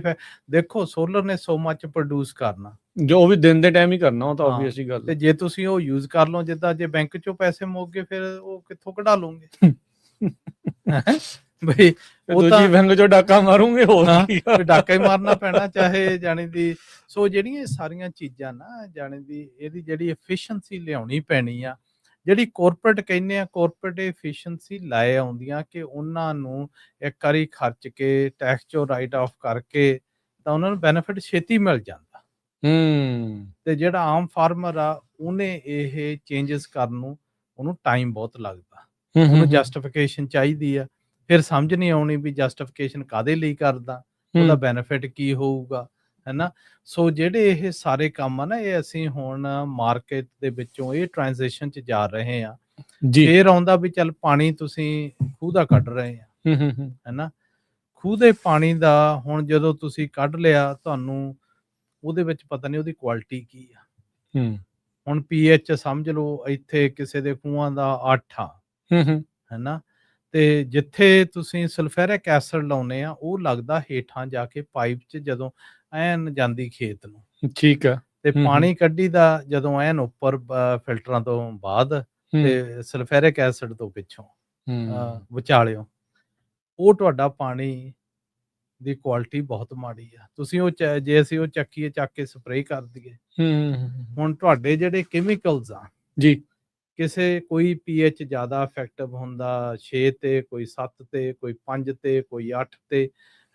ਦੇਖੋ ਸੋਲਰ ਨੇ ਸੋ ਮੱਚ ਪ੍ਰੋਡਿਊਸ ਕਰਨਾ, ਜੋ ਉਹ ਵੀ ਦਿਨ ਦੇ ਟਾਈਮ ਹੀ ਕਰਨਾ, ਉਹ ਤਾਂ ਹਾਂ, ਆਬਵੀਅਸ ਹੀ ਗੱਲ ਤੇ ਹੈ। ਜੇ ਤੁਸੀਂ ਉਹ ਯੂਜ਼ ਕਰ ਲਓ, ਜਿੱਦਾਂ ਜੇ ਬੈਂਕ 'ਚੋਂ ਪੈਸੇ ਮੁੱਕ ਗਏ ਫਿਰ ਉਹ ਕਿੱਥੋਂ ਕਢਾ ਲਓਗੇ? ਬਈ ਉਹ ਦੂਜੀ ਤਾਂ ਬੈਂਕ ਚੋਂ ਡਾਕਾ ਮਾਰੂਗੇ, ਹੋਰ ਹਾਂ, ਕੀ ਫਿਰ ਡਾਕਾ ਹੀ ਮਾਰਨਾ ਪੈਣਾ ਚਾਹੇ ਜਾਣੀ ਦੀ। ਸੋ ਜਿਹੜੀਆਂ ਇਹ ਸਾਰੀਆਂ ਚੀਜ਼ਾਂ ਨਾ ਜਾਣੀ ਦੀ ਇਹਦੀ ਜਿਹੜੀ ਐਫੀਸ਼ੀਐਂਸੀ ਲਿਆਉਣੀ ਪੈਣੀ ਆ, ਜਿਹੜੀ ਕਾਰਪੋਰੇਟ ਕਹਿੰਦੇ ਆ, ਕਾਰਪੋਰੇਟ ਐਫੀਸ਼ੀਐਂਸੀ ਲਾਏ ਆਉਂਦੀਆਂ ਕਿ ਉਹਨਾਂ ਨੂੰ ਇੱਕ ਵਾਰੀ ਖਰਚ ਕੇ ਟੈਕਸ ਚੋਂ ਰਾਈਟ ਆਫ ਕਰਕੇ ਤਾਂ ਉਹਨਾਂ ਨੂੰ ਬੈਨੀਫਿਟ ਛੇਤੀ ਮਿਲ ਜਾਂਦਾ। ਹੂੰ, ਤੇ ਜਿਹੜਾ ਆਮ ਫਾਰਮਰ ਆ ਉਹਨੇ ਇਹ ਚੇਂਜਸ ਕਰਨ ਨੂੰ ਉਹਨੂੰ ਟਾਈਮ ਬਹੁਤ ਲੱਗਦਾ, ਉਹਨੂੰ ਜਸਟੀਫਿਕੇਸ਼ਨ ਚਾਹੀਦੀ ਆ, ਫਿਰ ਸਮਝ ਨਹੀਂ ਆਉਣੀ ਵੀ ਜਸਟੀਫਿਕੇਸ਼ਨ ਕਾਹਦੇ ਲਈ ਕਰਦਾ, ਉਹਦਾ ਬੈਨੀਫਿਟ ਕੀ ਹੋਊਗਾ, ਹੈਨਾ। ਸੋ ਜਿਹੜੇ ਇਹ ਸਾਰੇ ਕੰਮ ਆ ਨਾ, ਇਹ ਅਸੀਂ ਹੁਣ ਮਾਰਕੀਟ ਦੇ ਵਿੱਚੋਂ ਇਹ ਟ੍ਰਾਂਜੀਸ਼ਨ 'ਚ ਜਾ ਰਹੇ ਆ। ਜੀ। ਫਿਰ ਆਉਂਦਾ ਵੀ ਚੱਲ ਪਾਣੀ ਤੁਸੀਂ ਖੂਹ ਦਾ ਕੱਢ ਰਹੇ ਆ, ਹੈਨਾ। ਖੂਹ ਦੇ ਪਾਣੀ ਦਾ ਹੁਣ ਜਦੋਂ ਤੁਸੀਂ ਕੱਢ ਲਿਆ, ਤੁਹਾਨੂੰ ਉਹਦੇ ਵਿੱਚ ਪਤਾ ਨਹੀਂ ਉਹਦੀ ਕੁਆਲਿਟੀ ਕੀ ਆ। ਹੁਣ ਪੀਐਚ ਸਮਝ ਲਓ ਇੱਥੇ ਕਿਸੇ ਦੇ ਖੂਹਾਂ ਦਾ 8 ਆ, ਹੈਨਾ, ਤੇ ਜਿੱਥੇ ਤੁਸੀਂ ਸਲਫੈਰਿਕ ਐਸਿਡ ਲਾਉਨੇ ਆ, ਉਹ ਲੱਗਦਾ ਹੇਠਾਂ ਜਾ ਕੇ ਪਾਈਪ 'ਚ ਜਦੋਂ ਐਨ ਜਾਂਦੀ ਖੇਤ ਨੂੰ, ਠੀਕ ਆ। ਤੇ ਪਾਣੀ ਕੱਢੀ ਦਾ ਜਦੋਂ ਐਨ ਉੱਪਰ ਫਿਲਟਰਾਂ ਤੋਂ ਬਾਅਦ ਤੇ ਸਲਫੈਰਿਕ ਐਸਿਡ ਤੋਂ ਪਿੱਛੋਂ ਵਿਚਾਲਿਓ, ਉਹ ਤੁਹਾਡਾ ਪਾਣੀ ਦੀ ਕੁਆਲਿਟੀ ਬਹੁਤ ਮਾੜੀ ਆ। ਤੁਸੀਂ ਉਹ ਜੇ ਅਸੀਂ ਉਹ ਚੱਕੀਏ ਚੱਕ ਕੇ ਸਪਰੇਅ ਕਰ ਦਈਏ, ਹੁਣ ਤੁਹਾਡੇ ਜਿਹੜੇ ਕੈਮੀਕਲਸ ਆ ਜੀ, ਕਿਸੇ ਕੋਈ ਪੀਐਚ ਜ਼ਿਆਦਾ ਇਫੈਕਟਿਵ ਹੁੰਦਾ 6 ਤੇ, ਕੋਈ 7 ਤੇ, ਕੋਈ 5 ਤੇ, ਕੋਈ 8 ਤੇ,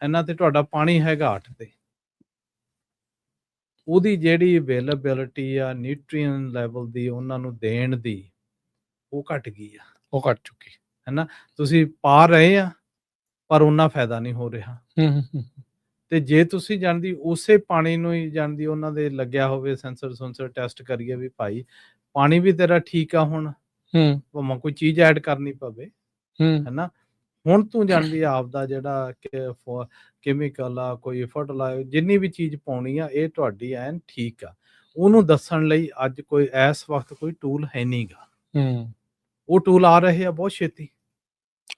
ਇਹਨਾਂ ਤੇ ਤੁਹਾਡਾ ਪਾਣੀ ਹੈਗਾ 8 ਤੇ। ਉਹਦੀ ਜਿਹੜੀ ਅਵੇਲੇਬਿਲਿਟੀ ਆ ਨਿਊਟ੍ਰੀਐਂਟ ਲੈਵਲ ਦੀ ਉਹਨਾਂ ਨੂੰ ਦੇਣ ਦੀ, ਉਹ ਘਟ ਗਈ ਆ, ਉਹ ਘਟ ਚੁੱਕੀ, ਹੈਨਾ। ਤੁਸੀਂ ਪਾ ਰਹੇ ਆ ਪਰ ਉਹਨਾਂ ਫਾਇਦਾ ਨਹੀਂ ਹੋ ਰਿਹਾ। ਤੇ ਜੇ ਤੁਸੀਂ ਜਾਣਦੀ ਉਸੇ ਪਾਣੀ ਨੂੰ ਹੀ ਜਾਣਦੀ ਉਹਨਾਂ ਦੇ ਲੱਗਿਆ ਹੋਵੇ ਸੈਂਸਰ ਟੈਸਟ ਕਰੀਏ ਵੀ ਭਾਈ ਪਾਣੀ ਵੀ ਤੇਰਾ ਠੀਕ ਆ, ਹੁਣ ਭਾਵੇਂ ਕੋਈ ਚੀਜ਼ ਐਡ ਕਰਨੀ ਪਵੇ, ਹੈਨਾ। ਹੁਣ ਤੂੰ ਜਾਣਦੀ ਆਪਦਾ ਜਿਹੜਾ ਕੈਮੀਕਲ ਆ, ਕੋਈ ਫਰਟੀਲਾਈਜ਼ਰ, ਜਿੰਨੀ ਵੀ ਚੀਜ਼ ਪਾਉਣੀ ਆ, ਇਹ ਤੁਹਾਡੀ ਐਨ ਠੀਕ ਆ। ਉਹਨੂੰ ਦੱਸਣ ਲਈ ਅੱਜ ਕੋਈ ਇਸ ਵਕਤ ਕੋਈ ਟੂਲ ਹੈ ਨਹੀਂਗਾ। ਉਹ ਟੂਲ ਆ ਰਹੇ ਆ ਬਹੁਤ ਛੇਤੀ।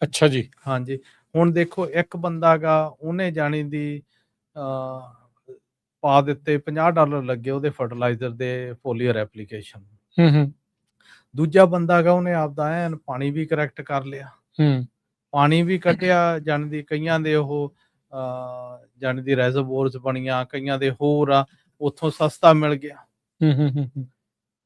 ਅੱਛਾ ਜੀ। ਹਾਂਜੀ, ਹੁਣ ਦੇਖੋ ਇੱਕ ਬੰਦਾ ਗਾ, ਉਹਨੇ ਜਾਣੀ ਦੀ ਪਾ ਦਿੱਤੇ $50 ਲੱਗੇ ਉਹਦੇ ਫਰਟੀਲਾਈਜ਼ਰ ਦੇ ਫੋਲੀਅਰ ਐਪਲੀਕੇਸ਼ਨ। ਦੂਜਾ ਬੰਦਾ ਗਾ, ਉਹਨੇ ਆਪਦਾ ਐਨ ਪਾਣੀ ਵੀ ਕਰੈਕਟ ਕਰ ਲਿਆ, ਪਾਣੀ ਵੀ ਕੱਢਿਆ, ਜਾਣੀ ਦੀ ਕਈਆਂ ਦੇ ਉਹ ਜਾਣੀ ਦੀ ਰੈਜ਼ਰਵੋਰਸ ਬਣੀਆਂ, ਕਈਆਂ ਦੇ ਹੋਰ ਆ, ਉੱਥੋਂ ਸਸਤਾ ਮਿਲ ਗਿਆ।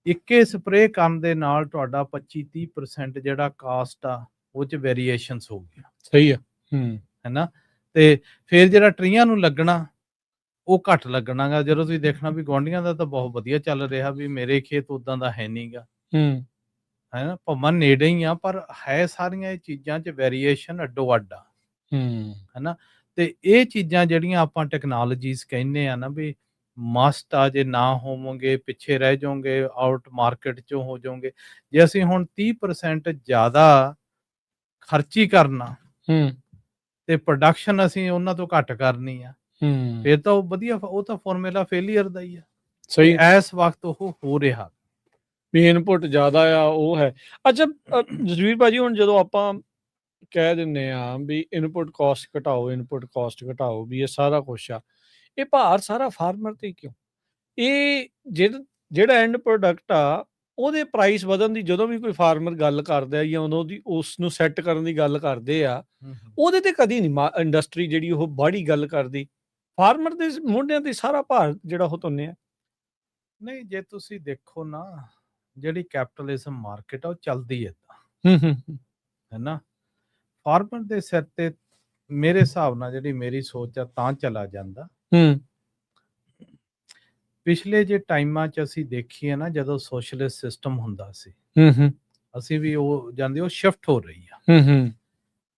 ਇੱਕੇ ਸਪਰੇਅ ਕਰਨ ਦੇ ਨਾਲ ਤੁਹਾਡਾ 25-30% ਜਿਹੜਾ ਕਾਸਟ ਆ ਉਹ 'ਚ ਵੇਰੀਏਸ਼ਨਸ ਹੋ ਗਿਆ। ਸਹੀ ਆ। ਹੈਨਾ, ਤੇ ਫਿਰ ਜਿਹੜਾ ਟਰੀਆਂ ਨੂੰ ਲੱਗਣਾ ਉਹ ਘੱਟ ਲੱਗਣਾ ਗਾ। ਜਦੋਂ ਤੁਸੀਂ ਦੇਖਣਾ ਵੀ ਗੁਆਂਢੀਆਂ ਦਾ ਤਾਂ ਬਹੁਤ ਵਧੀਆ ਚੱਲ ਰਿਹਾ, ਵੀ ਮੇਰੇ ਖੇਤ ਉਦਾਂ ਦਾ ਹੈ ਨਹੀਂਗਾ, ਹੈਨਾ, ਭਾਵੇਂ ਨੇੜੇ ਹੀ ਆ, ਪਰ ਹੈ ਸਾਰੀਆਂ ਇਹ ਚੀਜ਼ਾਂ 'ਚ ਵੇਰੀਏਸ਼ਨ ਅੱਡੋ ਅੱਡ ਆ, ਹੈਨਾ। ਤੇ ਇਹ ਚੀਜ਼ਾਂ ਜਿਹੜੀਆਂ ਆਪਾਂ ਟੈਕਨੋਲੋਜੀਜ਼ ਕਹਿੰਦੇ ਆ ਨਾ ਵੀ ਮਸਟ ਆ, ਜੇ ਨਾ ਹੋਵੋਗੇ ਪਿੱਛੇ ਰਹਿ ਜਾਓਗੇ, ਆਊਟ ਮਾਰਕੀਟ 'ਚੋਂ ਹੋ ਜਾਓਗੇ। ਜੇ ਅਸੀਂ ਹੁਣ 30% ਜ਼ਿਆਦਾ ਖਰਚੀ ਕਰਨਾ ਤੇ ਪ੍ਰੋਡਕਸ਼ਨ ਅਸੀਂ ਉਹਨਾਂ ਤੋਂ ਘੱਟ ਕਰਨੀ ਆ, ਫਿਰ ਤਾਂ ਉਹ ਵਧੀਆ, ਉਹ ਤਾਂ ਫਾਰਮੂਲਾ ਫੇਲੀਅਰ ਦਾ ਹੀ ਆ। ਸਹੀ, ਇਸ ਵਕਤ ਉਹ ਹੋ ਰਿਹਾ ਵੀ ਇਨਪੁਟ ਜ਼ਿਆਦਾ ਆ, ਉਹ ਹੈ। ਅੱਛਾ ਜਸਵੀਰ ਭਾਜੀ, ਹੁਣ ਜਦੋਂ ਆਪਾਂ ਕਹਿ ਦਿੰਦੇ ਆ ਵੀ ਇਨਪੁਟ ਕਾਸਟ ਘਟਾਓ, ਵੀ ਇਹ ਸਾਰਾ ਕੁਛ ਆ, ਇਹ ਭਾਰ ਸਾਰਾ ਫਾਰਮਰ ਤੇ ਕਿਉਂ? ਇਹ ਜਿਹੜਾ ਐਂਡ ਪ੍ਰੋਡਕਟ ਆ ਉਹਦੇ ਪ੍ਰਾਈਸ ਵਧਣ ਦੀ ਜਦੋਂ ਵੀ ਕੋਈ ਫਾਰਮਰ ਗੱਲ ਕਰਦਾ ਜਾਂ ਉਦੋਂ ਦੀ ਉਸ ਨੂੰ ਸੈੱਟ ਕਰਨ ਦੀ ਗੱਲ ਕਰਦੇ ਆ, ਉਹਦੇ ਤੇ ਕਦੀ ਨਹੀਂ ਇੰਡਸਟਰੀ ਜਿਹੜੀ ਉਹ ਬਾਹੜੀ ਗੱਲ ਕਰਦੀ। ਫਾਰਮਰ ਦੇ ਮੋਢਿਆਂ ਤੇ ਸਾਰਾ ਭਾਰ ਜਿਹੜਾ ਉਹ ਤੁੰਨਿਆ। ਨਹੀਂ, ਜੇ ਤੁਸੀਂ ਦੇਖੋ ਨਾ, ਜਿਹੜੀ ਕੈਪੀਟਲਿਜ਼ਮ ਮਾਰਕੀਟ ਆ ਉਹ ਚੱਲਦੀ ਹੈ ਹੈ ਨਾ। ਫਾਰਮਰ ਦੇ ਸਿਰ ਤੇ ਮੇਰੇ ਹਿਸਾਬ ਨਾਲ ਜਿਹੜੀ ਮੇਰੀ ਸੋਚ ਆ ਤਾਂ ਚਲਾ ਜਾਂਦਾ। ਪਿਛਲੇ ਜੇ ਟਾਈਮਾਂ 'ਚ ਅਸੀਂ ਦੇਖੀਏ ਨਾ, ਜਦੋਂ ਸੋਸ਼ਲਿਸਟ ਸਿਸਟਮ ਹੁੰਦਾ ਸੀ, ਅਸੀਂ ਵੀ ਉਹ ਜਾਂਦੇ, ਉਹ ਸ਼ਿਫਟ ਹੋ ਰਹੀ ਆ।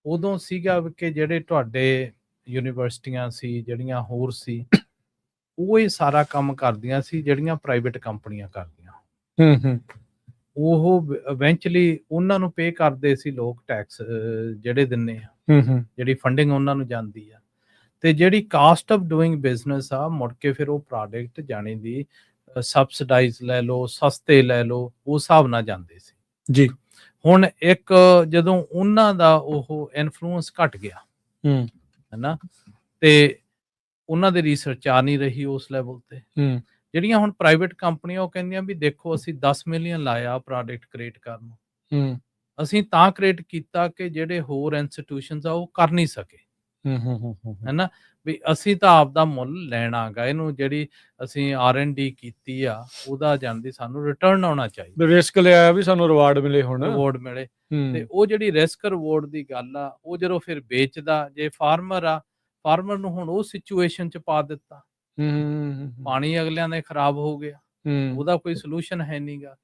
ਉਦੋਂ ਸੀਗਾ ਕਿ ਜਿਹੜੇ ਤੁਹਾਡੇ ਯੂਨੀਵਰਸਿਟੀਆਂ ਸੀ, ਜਿਹੜੀਆਂ ਹੋਰ ਸੀ, ਉਹ ਇਹ ਸਾਰਾ ਕੰਮ ਕਰਦੀਆਂ ਸੀ ਜਿਹੜੀਆਂ ਪ੍ਰਾਈਵੇਟ ਕੰਪਨੀਆਂ ਕਰਦੀਆਂ। ਉਹ ਇਵੈਂਚੁਅਲੀ ਉਹਨਾਂ ਨੂੰ ਪੇ ਕਰਦੇ ਸੀ ਲੋਕ, ਟੈਕਸ ਜਿਹੜੇ ਦਿੰਦੇ ਆ, ਜਿਹੜੀ ਫੰਡਿੰਗ ਉਹਨਾਂ ਨੂੰ ਜਾਂਦੀ ਆ, ਤੇ ਜਿਹੜੀ ਕਾਸਟ ਆਫ ਡੂਇੰਗ ਬਿਜ਼ਨਸ ਆ, ਮੁੜ ਕੇ ਫਿਰ ਉਹ ਪ੍ਰੋਡਕਟ ਜਾਣੀ ਦੀ ਸਬਸਿਡਾਈਜ਼ ਲੈ ਲਓ, ਸਸਤੇ ਲੈ ਲਓ, ਉਸ ਹਿਸਾਬ ਨਾਲ ਜਾਂਦੇ ਸੀ ਜੀ। ਹੁਣ ਇੱਕ ਜਦੋਂ ਉਹਨਾਂ ਦਾ ਉਹ ਇਨਫਲੂਐਂਸ ਘਟ ਗਿਆ ਹੈ ਨਾ, ਤੇ ਉਹਨਾਂ ਦੇ ਰਿਸਰਚ ਆ ਨਹੀਂ ਰਹੀ ਉਸ ਲੈਵਲ ਤੇ। ਜਿਹੜੀਆਂ ਹੁਣ ਪ੍ਰਾਈਵੇਟ ਕੰਪਨੀਆਂ ਉਹ ਕਹਿੰਦੀਆਂ ਵੀ ਦੇਖੋ ਅਸੀਂ 10 ਮਿਲੀਅਨ ਲਾਇਆ ਪ੍ਰੋਡਕਟ ਕ੍ਰੀਏਟ ਕਰਨ ਨੂੰ, ਅਸੀਂ ਤਾਂ ਕ੍ਰੀਏਟ ਕੀਤਾ ਕਿ ਜਿਹੜੇ ਹੋਰ ਇੰਸਟੀਟਿਊਸ਼ਨਸ ਆ ਉਹ ਕਰ ਨਹੀਂ ਸਕੇ, ਹੈ ਨਾ, ਵੀ ਅਸੀਂ ਤਾਂ ਆਪ ਦਾ ਮੁੱਲ ਲੈਣਾ ਗਾ, ਇਹਨੂੰ ਜਿਹੜੀ ਅਸੀਂ R&D ਕੀਤੀ ਆ ਉਹਦਾ ਜਾਣਦੀ ਸਾਨੂੰ ਰਿਟਰਨ ਆਉਣਾ ਚਾਹੀਦਾ, ਰਿਸਕ ਲਿਆ ਵੀ ਸਾਨੂੰ ਰਿਵਾਰਡ ਮਿਲੇ, ਹੁਣ ਰਿਵਾਰਡ ਮਿਲੇ। ਤੇ ਉਹ ਜਿਹੜੀ ਰਿਸਕ ਰਿਵਾਰਡ ਦੀ ਗੱਲ ਆ, ਉਹ ਜਦੋਂ ਫਿਰ ਵੇਚਦਾ, ਜੇ ਫਾਰਮਰ ਆ, ਫਾਰਮਰ ਨੂੰ ਹੁਣ ਉਹ ਸਿਚੁਏਸ਼ਨ 'ਚ ਪਾ ਦਿੱਤਾ, ਪਾਣੀ ਅਗਲਿਆਂ ਦੇ ਖਰਾਬ ਹੋ ਗਿਆ, ਉਹਦਾ ਕੋਈ ਸੋਲੂਸ਼ਨ ਹੈ ਨਹੀਂਗਾ,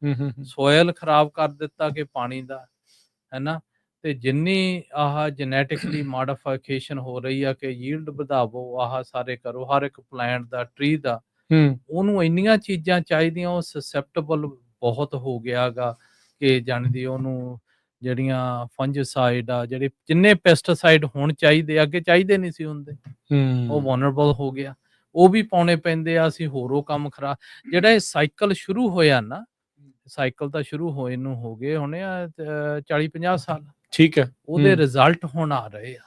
ਸੋਇਲ ਖਰਾਬ ਕਰ ਦਿੱਤਾ ਕਿ ਪਾਣੀ ਦਾ, ਹੈ ਨਾ, ਤੇ ਜਿੰਨੀ ਆਹ ਜੈਨੇਟਿਕਲੀ ਮੋਡੀਫਿਕੇਸ਼ਨ ਹੋ ਰਹੀ ਆ ਕਿ ਯੀਲਡ ਵਧਾਵੋ, ਆਹ ਸਾਰੇ ਕਰੋ, ਹਰ ਇੱਕ ਪਲਾਂਟ ਦਾ, ਟਰੀ ਦਾ, ਉਹਨੂੰ ਇੰਨੀਆਂ ਚੀਜ਼ਾਂ ਚਾਹੀਦੀਆਂ, ਉਹ ਸਸੈਪਟੇਬਲ ਬਹੁਤ ਹੋ ਗਿਆ ਗਾ ਕਿ ਜਾਣਦੀ ਉਹਨੂੰ ਜਿਹੜੀਆਂ ਫੰਜਸਾਈਡ ਆ, ਜਿਹੜੇ ਜਿੰਨੇ ਪੈਸਟੀਸਾਈਡ ਹੁਣ ਚਾਹੀਦੇ, ਅੱਗੇ ਚਾਹੀਦੇ ਨਹੀਂ ਸੀ ਹੁੰਦੇ, ਉਹ ਵਲਨਰੇਬਲ ਹੋ ਗਿਆ, ਉਹ ਵੀ ਪਾਉਣੇ ਪੈਂਦੇ ਆ, ਅਸੀਂ ਹੋਰ ਉਹ ਕੰਮ ਖਰਾਬ, ਜਿਹੜਾ ਇਹ ਸਾਈਕਲ ਸ਼ੁਰੂ ਹੋਇਆ ਨਾ, ਸਾਈਕਲ ਤਾਂ ਸ਼ੁਰੂ ਹੋਏ ਨੂੰ ਹੋ ਗਏ ਹੋਣੇ ਆ 40-50 ਸਾਲ, ਠੀਕ ਹੈ, ਉਹਦੇ ਰਿਜ਼ਲਟ ਹੁਣ ਆ ਰਹੇ ਆ।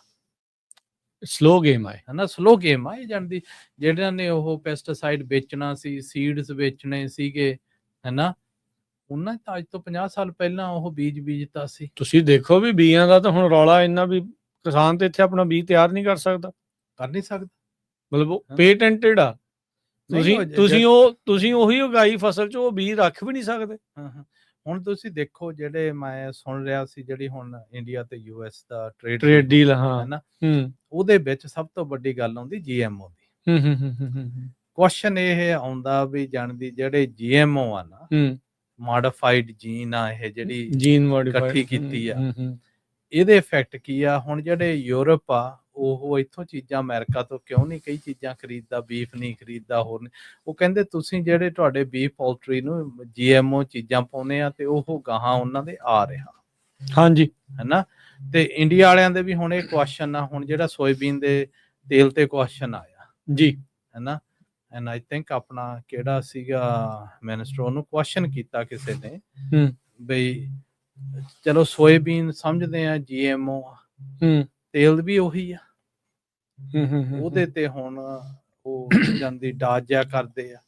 ਸਲੋ ਗੇਮ ਆ, ਹੈ ਨਾ, ਸਲੋ ਗੇਮ ਆ ਇਹ ਜਾਣਦੀ, ਜਿਹੜਿਆਂ ਨੇ ਉਹ ਪੈਸਟੀਸਾਈਡ ਵੇਚਣਾ ਸੀ, ਸੀਡਸ ਵੇਚਣੇ ਸੀਗੇ, ਹੈ ਨਾ, ਉਹਨਾਂ ਤਾਂ ਅੱਜ ਤੋਂ 50 ਸਾਲ ਪਹਿਲਾਂ ਉਹ ਬੀਜਤਾ ਸੀ। ਤੁਸੀਂ ਦੇਖੋ ਵੀ ਬੀਆਂ ਦਾ ਤਾਂ ਹੁਣ ਰੌਲਾ ਇੰਨਾ ਵੀ ਕਿਸਾਨ ਤੇ ਇੱਥੇ ਆਪਣਾ ਬੀਜ ਤਿਆਰ ਨਹੀਂ ਕਰ ਸਕਦਾ, ਮਤਲਬ ਉਹ ਪੇਟੈਂਟਡ ਆ, ਤੁਸੀਂ ਉਹੀ ਉਗਾਈ ਫਸਲ 'ਚ ਉਹ ਬੀਜ ਰੱਖ ਵੀ ਨਹੀਂ ਸਕਦੇ। ਹੁਣ ਤੁਸੀਂ ਦੇਖੋ, ਜਿਹੜੇ ਮੈਂ ਸੁਣ ਰਿਹਾ ਸੀ, ਜਿਹੜੀ ਹੁਣ ਇੰਡੀਆ ਤੇ US ਦਾ ਟ੍ਰੇਡ ਡੀਲ ਹੈ ਨਾ, ਉਹਦੇ ਵਿੱਚ ਸਭ ਤੋਂ ਵੱਡੀ ਗੱਲ ਆਉਂਦੀ GMO ਦੀ। ਕੁਐਸਚਨ ਇਹ ਆਉਂਦਾ ਵੀ ਜਾਣਦੀ, ਜਿਹੜੇ GMO ਆ ਨਾ, ਮੋਡੀਫਾਈਡ ਜੀਨ ਆ, ਇਹ ਜਿਹੜੀ ਜੀਨ ਇਕੱਠੀ ਕੀਤੀ ਆ, ਇਹਦੇ ਇਫੈਕਟ ਕੀ ਆ। ਹੁਣ ਜਿਹੜੇ ਯੂਰਪ ਆ, ਉਹ ਇੱਥੋਂ ਚੀਜ਼ਾਂ ਅਮਰੀਕਾ ਤੋਂ ਕਿਉਂ ਨਹੀਂ ਕਈ ਚੀਜ਼ਾਂ ਖਰੀਦਦਾ, ਬੀਫ ਨਹੀਂ ਖਰੀਦਦਾ, ਹੋਰ ਨਹੀਂ, ਉਹ ਕਹਿੰਦੇ ਤੁਸੀਂ ਜਿਹੜੇ ਤੁਹਾਡੇ ਬੀਫ ਪੋਲਟਰੀ ਨੂੰ GMO ਚੀਜ਼ਾਂ ਪਾਉਂਦੇ ਆ, ਤੇ ਉਹ ਗਾਹਾਂ ਉਹਨਾਂ ਦੇ ਆ ਰਿਹਾ, ਹਾਂਜੀ, ਹੈ ਨਾ। ਤੇ ਇੰਡੀਆ ਵਾਲਿਆਂ ਦੇ ਵੀ ਹੁਣ ਇਹ ਕੁਐਸਚਨ ਆ, ਹੁਣ ਜਿਹੜਾ ਸੋਇਆਬੀਨ ਦੇ ਤੇਲ ਤੇ ਕੁਐਸਚਨ ਆਇਆ ਜੀ, ਹੈ ਨਾ, ਐਂਡ ਆਈ ਥਿੰਕ ਆਪਣਾ ਕਿਹੜਾ ਸੀਗਾ ਮਿਨਿਸਟਰ, ਉਹਨੂੰ ਕੁਐਸਚਨ ਕੀਤਾ ਕਿਸੇ ਨੇ, ਬਈ ਚਲੋ ਸੋਇਆਬੀਨ ਸਮਝਦੇ ਆ GMO, ਤੇਲ ਵੀ ਉਹੀ ਆ, ਉਹਦੇ ਤੇ ਹੁਣ ਉਹ ਜਾਂਦੀ ਡਾਜ ਜਿਹਾ ਕਰਦੇ ਆ।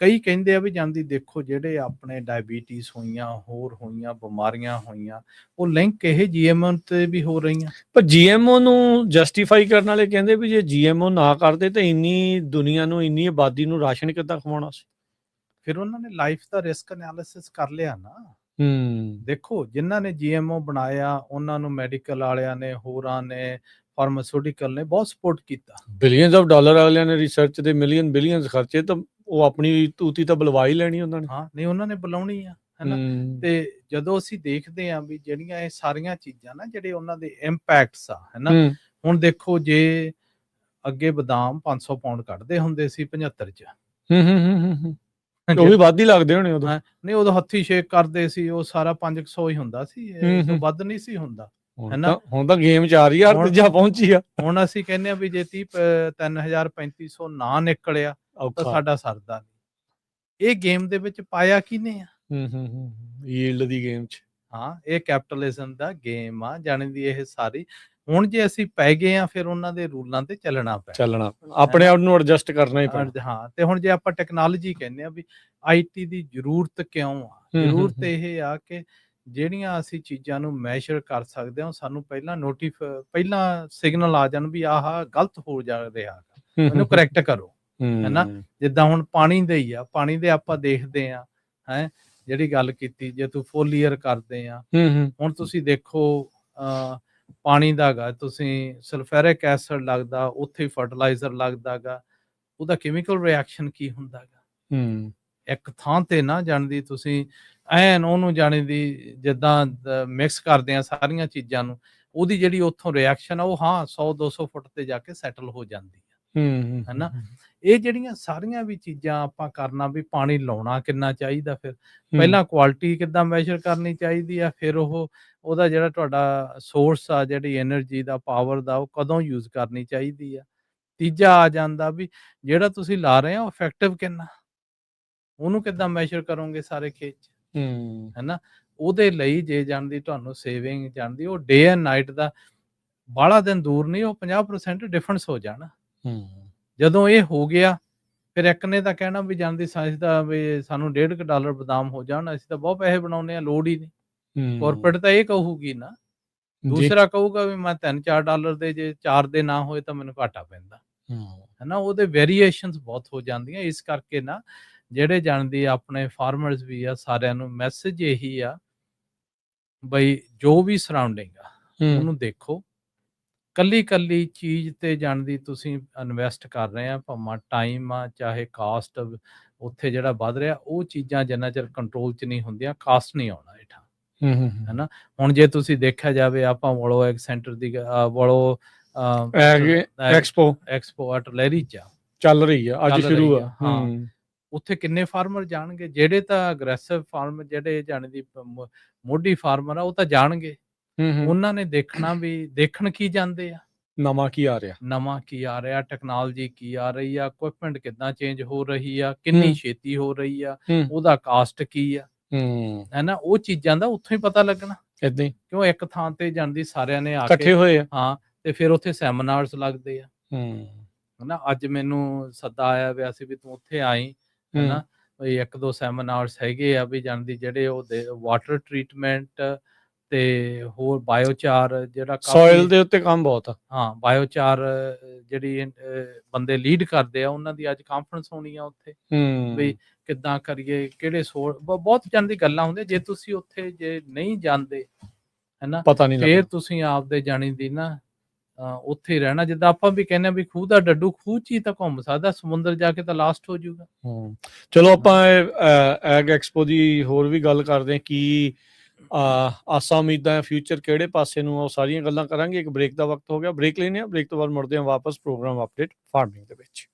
ਕਈ ਕਹਿੰਦੇ ਆ ਵੀ ਜਾਂਦੀ ਦੇਖੋ, ਜਿਹੜੇ ਆਪਣੇ ਡਾਇਬੀਟੀਜ਼ ਹੋਈਆਂ, ਹੋਰ ਹੋਈਆਂ ਬਿਮਾਰੀਆਂ ਹੋਈਆਂ, ਉਹ ਲਿੰਕ ਇਹ GMO ਤੇ ਵੀ ਹੋ ਰਹੀਆਂ। ਪਰ GMO ਨੂੰ ਜਸਟੀਫਾਈ ਕਰਨ ਵਾਲੇ ਕਹਿੰਦੇ ਵੀ ਜੇ GMO ਨਾ ਕਰਦੇ ਤਾਂ ਇੰਨੀ ਦੁਨੀਆ ਨੂੰ, ਇੰਨੀ ਆਬਾਦੀ ਨੂੰ ਰਾਸ਼ਨ ਕਿੱਦਾਂ ਖਵਾਉਣਾ ਸੀ। ਫਿਰ ਉਹਨਾਂ ਨੇ ਲਾਈਫ ਦਾ ਰਿਸਕ ਐਨਾਲਿਸਿਸ ਕਰ ਲਿਆ ਨਾ। ਦੇਖੋ, ਜਿਨ੍ਹਾਂ ਨੇ GMO ਬਣਾਇਆ, ਉਹਨਾਂ ਨੂੰ ਮੈਡੀਕਲ ਵਾਲਿਆਂ ਨੇ, ਹੋਰਾਂ ਨੇ, ਫਾਰਮਾਸਿਊਟੀਕਲ ਨੇ ਬਹੁਤ ਸਪੋਰਟ ਕੀਤਾ, ਬਿਲੀਅਨਸ ਆਫ ਡਾਲਰ ਵਾਲਿਆਂ ਨੇ ਰਿਸਰਚ ਦੇ ਮਿਲੀਅਨ ਬਿਲੀਅਨਸ ਖਰਚੇ, ਤਾਂ ਉਹ ਆਪਣੀ ਤੂਤੀ ਤਾਂ ਬੁਲਵਾ ਹੀ ਲੈਣੀ ਉਹਨਾਂ ਨੇ। ਹਾਂ, ਨਹੀਂ, ਉਹਨਾਂ ਨੇ ਬੁਲਾਉਣੀ ਆ, ਹੈ ਨਾ। ਤੇ ਜਦੋਂ ਅਸੀਂ ਦੇਖਦੇ ਹਾਂ ਵੀ ਜਿਹੜੀਆਂ ਇਹ ਸਾਰੀਆਂ ਚੀਜ਼ਾਂ ਨਾ, ਜਿਹੜੇ ਉਹਨਾਂ ਦੇ ਇੰਪੈਕਟਸ ਆ, ਹੈ ਨਾ, ਹੁਣ ਦੇਖੋ, ਜੇ ਅੱਗੇ ਬਦਾਮ 500 ਪਾਉਂਡ ਕੱਢਦੇ ਹੁੰਦੇ ਸੀ 75 ਚ, ਉਹ ਵੀ ਵੱਧ ਹੀ ਲੱਗਦੇ ਹੋਣੇ ਉਦੋਂ। ਨਹੀਂ, ਉਦੋਂ ਹੱਥੀ ਸ਼ੇਕ ਕਰਦੇ ਸੀ, ਉਹ ਸਾਰਾ 500 ਹੀ ਹੁੰਦਾ ਸੀ, ਇਹ ਤੋਂ ਵੱਧ ਨਹੀਂ ਸੀ ਹੁੰਦਾ, ਹੈ ਨਾ। ਹੁਣ ਤਾਂ ਗੇਮ 4000 ਤੀਜਾ ਪਹੁੰਚੀ ਆ। ਹੁਣ ਅਸੀਂ ਕਹਿੰਦੇ ਆ ਵੀ ਜੇ 3000-3500 ਨਾ ਨਿਕਲਿਆ ਤਾਂ ਸਾਡਾ ਸਰਦਾ ਨਹੀਂ। ਇਹ ਗੇਮ ਦੇ ਵਿੱਚ ਪਾਇਆ ਕਿਹਨੇ ਆ? ਯੀਲਡ ਦੀ ਗੇਮ 'ਚ। ਹਾਂ, ਇਹ ਕੈਪੀਟਲਿਜ਼ਮ ਦਾ ਗੇਮ ਆ, ਜਾਣੀ ਦੀ ਇਹ ਸਾਰੀ ਹੁਣ ਜੇ ਅਸੀਂ ਪੈ ਗਏ ਆ ਫਿਰ ਉਹਨਾਂ ਦੇ ਰੂਲਾਂ ਤੇ ਚੱਲਣਾ ਪੈਣਾ, ਆਪਣੇ ਆਪ ਨੂੰ ਐਡਜਸਟ ਕਰਨਾ ਹੀ ਪੈਣਾ। ਹਾਂ, ਤੇ ਹੁਣ ਜੇ ਆਪਾਂ ਟੈਕਨੋਲੋਜੀ ਕਹਿੰਦੇ ਆ ਵੀ ਆਈਟੀ ਦੀ ਜ਼ਰੂਰਤ ਕਿਉਂ ਆ? ਜ਼ਰੂਰਤ ਇਹ ਆ ਕਿ ਜਿਹੜੀਆਂ ਅਸੀਂ ਚੀਜ਼ਾਂ ਨੂੰ ਮੈਜ਼ਰ ਕਰ ਸਕਦੇ ਹਾਂ, ਉਹ ਸਾਨੂੰ ਪਹਿਲਾਂ ਸਿਗਨਲ ਆ ਜਾਣ ਵੀ ਆਹ ਗਲਤ ਹੋ ਜਾ ਰਿਹਾ ਗਾ, ਇਹਨੂੰ ਕਰੈਕਟ ਕਰੋ, ਹੈਨਾ? ਜਿੱਦਾਂ ਹੁਣ ਪਾਣੀ ਦੇ ਹੀ ਆ, ਪਾਣੀ ਦੇ ਆਪਾਂ ਦੇਖਦੇ ਆ, ਜਿਹੜੀ ਗੱਲ ਕੀਤੀ, ਜੇ ਤੂੰ ਫੋਲੀਅਰ ਕਰਦੇ ਆ, ਹੁਣ ਤੁਸੀਂ ਦੇਖੋ ਪਾਣੀ ਦਾ ਗਾ, ਤੁਸੀਂ ਸਲਫੈਰਿਕ ਐਸਿਡ ਲੱਗਦਾ, ਉੱਥੇ ਫਰਟੀਲਾਈਜ਼ਰ ਲੱਗਦਾ ਗਾ, ਉਹਦਾ ਕੈਮੀਕਲ ਰਿਐਕਸ਼ਨ ਕੀ ਹੁੰਦਾ ਗਾ? ਇੱਕ ਥਾਂ ਤੇ ਨਾ ਜਾਣਦੀ ਤੁਸੀਂ ਐਨ ਉਹਨੂੰ ਜਾਣੀ ਦੀ ਜਿੱਦਾਂ ਮਿਕਸ ਕਰਦੇ ਆ ਸਾਰੀਆਂ ਚੀਜ਼ਾਂ ਨੂੰ, ਉਹਦੀ ਜਿਹੜੀ ਉੱਥੋਂ ਰਿਐਕਸ਼ਨ ਆ ਉਹ 100-200 ਫੁੱਟ ਤੇ ਜਾ ਕੇ ਸੈਟਲ ਹੋ ਜਾਂਦੀ ਆ, ਹੈਨਾ? ਇਹ ਜਿਹੜੀਆਂ ਸਾਰੀਆਂ ਵੀ ਚੀਜ਼ਾਂ ਆਪਾਂ ਕਰਨਾ ਵੀ ਪਾਣੀ ਲਾਉਣਾ ਕਿੰਨਾ ਚਾਹੀਦਾ, ਫਿਰ ਪਹਿਲਾਂ ਕੁਆਲਿਟੀ ਕਿੱਦਾਂ ਮੈਜ਼ਰ ਕਰਨੀ ਚਾਹੀਦੀ ਆ, ਫਿਰ ਉਹਦਾ ਜਿਹੜਾ ਤੁਹਾਡਾ ਸੋਰਸ ਆ ਜਿਹੜੀ ਐਨਰਜੀ ਦਾ, ਪਾਵਰ ਦਾ, ਉਹ ਕਦੋਂ ਯੂਜ਼ ਕਰਨੀ ਚਾਹੀਦੀ ਆ। ਤੀਜਾ ਆ ਜਾਂਦਾ ਵੀ ਜਿਹੜਾ ਤੁਸੀਂ ਲਾ ਰਹੇ ਆ ਉਹ ਇਫੈਕਟਿਵ ਕਿੰਨਾ, ਉਹਨੂੰ ਕਿੱਦਾਂ ਮੈਜ਼ਰ ਕਰੋਗੇ ਸਾਰੇ ਖੇਤ 'ਚ, ਹੈਨਾ? ਉਹਦੇ ਲਈ ਜੇ ਜਾਣਦੀ ਤੁਹਾਨੂੰ ਸੇਵਿੰਗ ਜਾਣਦੀ, ਉਹ ਡੇ ਐਂਡ ਨਾਈਟ ਦਾ ਬਾਹਲਾ ਦਿਨ ਦੂਰ ਨਹੀਂ, ਉਹ 50% ਡਿਫਰੈਂਸ ਹੋ ਜਾਣਾ। ਜਦੋਂ ਇਹ ਹੋ ਗਿਆ ਫਿਰ ਇੱਕ ਨੇ ਤਾਂ ਕਹਿਣਾ ਵੀ ਜਾਣਦੀ ਸਾਇੰਸ ਦਾ ਵੀ ਸਾਨੂੰ $1.5 ਬਦਾਮ ਹੋ ਜਾਣ, ਅਸੀਂ ਤਾਂ ਬਹੁਤ ਪੈਸੇ ਬਣਾਉਂਦੇ ਆ, ਲੋੜ ਹੀ ਨਹੀਂ। ਕਾਰਪੋਰੇਟ ਤਾਂ ਇਹ ਕਹੂਗੀ ਨਾ, ਦੂਸਰਾ ਕਹੂਗਾ ਵੀ ਮੈਂ $3-4 ਦੇ, ਜੇ 4 ਦੇ ਨਾ ਹੋਏ ਤਾਂ ਮੈਨੂੰ ਘਾਟਾ ਪੈਂਦਾ, ਹੈਨਾ? ਉਹਦੇ ਵੇਰੀਏਸ਼ਨਸ ਬਹੁਤ ਹੋ ਜਾਂਦੀਆਂ, ਇਸ ਕਰਕੇ ਨਾ ਜਿਹੜੇ ਜਾਣਦੀ ਆਪਣੇ ਫਾਰਮਰਸ ਵੀ ਆ, ਸਾਰਿਆਂ ਨੂੰ ਮੈਸੇਜ ਇਹੀ ਆ ਬਈ ਜੋ ਵੀ ਸਰਾਊਂਡਿੰਗ ਆ ਉਹਨੂੰ ਦੇਖੋ, ਕੱਲੀ ਚੀਜ਼ ਤੇ ਜਾਣਦੀ ਤੁਸੀਂ ਇਨਵੈਸਟ ਕਰ ਰਹੇ ਆ, ਭਾਵੇਂ ਟਾਈਮ ਆ ਚਾਹੇ ਕਾਸਟ ਉੱਥੇ ਜਿਹੜਾ ਵੱਧ ਰਿਹਾ, ਉਹ ਚੀਜ਼ਾਂ ਜਿੰਨਾ ਚਿਰ ਕੰਟਰੋਲ 'ਚ ਨਹੀਂ ਹੁੰਦੀਆਂ, ਕਾਸਟ ਨਹੀਂ ਆਉਣਾ ਹੇਠਾਂ, ਹੈਨਾ? ਹੁਣ ਜੇ ਤੁਸੀਂ ਦੇਖਿਆ ਜਾਵੇ, ਆਪਾਂ ਵੋਲੋ ਐਗ ਸੈਂਟਰ ਦੀ ਵੋਲੋ ਐਕਸਪੋ ਅਟਲੈਰੀ 'ਚ ਚੱਲ ਰਹੀ ਆ, ਅੱਜ ਸ਼ੁਰੂ ਆ, ਹਾਂ, ਉੱਥੇ ਕਿੰਨੇ ਫਾਰਮਰ ਜਾਣਗੇ? ਜਿਹੜੇ ਤਾਂ ਅਗਰੈਸਿਵ ਫਾਰਮ, ਜਿਹੜੇ ਜਾਣਦੀ ਮੋਢੀ ਫਾਰਮਰ ਆ, ਉਹ ਤਾਂ ਜਾਣਗੇ, ਉਹਨਾਂ ਨੇ ਦੇਖਣਾ ਵੀ ਦੇਖਣ ਕੀ ਜਾਂਦੇ ਆ, ਨਵਾਂ ਕੀ ਆ ਰਿਹਾ, ਟੈਕਨੋਲੋਜੀ ਕੀ ਆ ਰਹੀ ਆ, ਇਕੁਇਪਮੈਂਟ ਕਿੱਦਾਂ ਚੇਂਜ ਹੋ ਰਹੀ ਆ, ਕਿੰਨੀ ਛੇਤੀ ਹੋ ਰਹੀ ਆ, ਉਹਦਾ ਕਾਸਟ ਕੀ ਆ, ਹੈਨਾ? ਉਹ ਚੀਜ਼ਾਂ ਦਾ ਉੱਥੋਂ ਹੀ ਪਤਾ ਲੱਗਣਾ, ਏਦਾਂ ਹੀ, ਕਿਉਂ ਇੱਕ ਥਾਂ ਤੇ ਜਾਂਦੀ ਸਾਰਿਆਂ ਨੇ ਆ ਕੇ ਇਕੱਠੇ ਹੋਏ ਆ, ਹਾਂ, ਤੇ ਫਿਰ ਉੱਥੇ ਸੈਮੀਨਾਰਸ ਲੱਗਦੇ ਆ, ਹਨਾ? ਅੱਜ ਮੈਨੂੰ ਸੱਦਾ ਆਇਆ ਪਿਆ ਸੀ ਵੀ ਤੂੰ ਉੱਥੇ ਆਈ, ਹਨਾ? ਵੀ 1-2 ਸੈਮੀਨਾਰਸ ਹੈਗੇ ਆ ਵੀ ਜਾਣਦੀ, ਜਿਹੜੇ ਉਹ ਵਾਟਰ ਟਰੀਟਮੈਂਟ ਤੇ ਹੋਰ ਬਾਇਓਚਾਰ, ਜਿਹੜਾ ਸੋਇਲ ਦੇ ਉੱਤੇ ਕੰਮ ਬਹੁਤ ਆ, ਹਾਂ, ਬਾਇਓਚਾਰ ਜਿਹੜੀ ਬੰਦੇ ਲੀਡ ਕਰਦੇ ਆ, ਉਹਨਾਂ ਦੀ ਅੱਜ ਕਾਨਫਰੰਸ ਹੋਣੀ ਆ ਉੱਥੇ, ਵੀ ਕਿੱਦਾਂ ਕਰੀਏ, ਕਿਹੜੇ ਬਹੁਤ ਜਾਣਦੀ ਗੱਲਾਂ ਹੁੰਦੀਆਂ, ਜੇ ਤੁਸੀਂ ਉੱਥੇ ਜੇ ਨਹੀਂ ਜਾਂਦੇ, ਹੈਨਾ, ਫਿਰ ਤੁਸੀਂ ਆਪਦੇ ਜਾਣੀ ਦੀ ਨਾ ਉੱਥੇ ਹੀ ਰਹਿਣਾ, ਜਿੱਦਾਂ ਆਪਾਂ ਵੀ ਕਹਿੰਦੇ ਆ ਵੀ ਖੂਹ ਦਾ ਡੱਡੂ ਖੂਹ 'ਚ ਹੀ ਤਾਂ ਘੁੰਮ ਸਕਦਾ, ਸਮੁੰਦਰ ਜਾ ਕੇ ਤਾਂ ਲਾਸਟ ਹੋ ਜਾਊਗਾ। ਚਲੋ ਆਪਾਂ ਐਗ ਐਕਸਪੋ ਦੀ ਹੋਰ ਵੀ ਗੱਲ ਕਰਦੇ ਹਾਂ, ਕੀ ਆਸਾਂ ਉਮੀਦਾਂ, ਫਿਊਚਰ ਕਿਹੜੇ ਪਾਸੇ ਨੂੰ, ਉਹ ਸਾਰੀਆਂ ਗੱਲਾਂ ਕਰਾਂਗੇ। ਇੱਕ ਬ੍ਰੇਕ ਦਾ ਵਕਤ ਹੋ ਗਿਆ, ਬ੍ਰੇਕ ਲੈਂਦੇ ਹਾਂ, ਬ੍ਰੇਕ ਤੋਂ ਬਾਅਦ ਮੁੜਦੇ ਹਾਂ ਵਾਪਸ ਪ੍ਰੋਗਰਾਮ ਅਪਡੇਟ ਫਾਰਮਿੰਗ ਦੇ ਵਿੱਚ।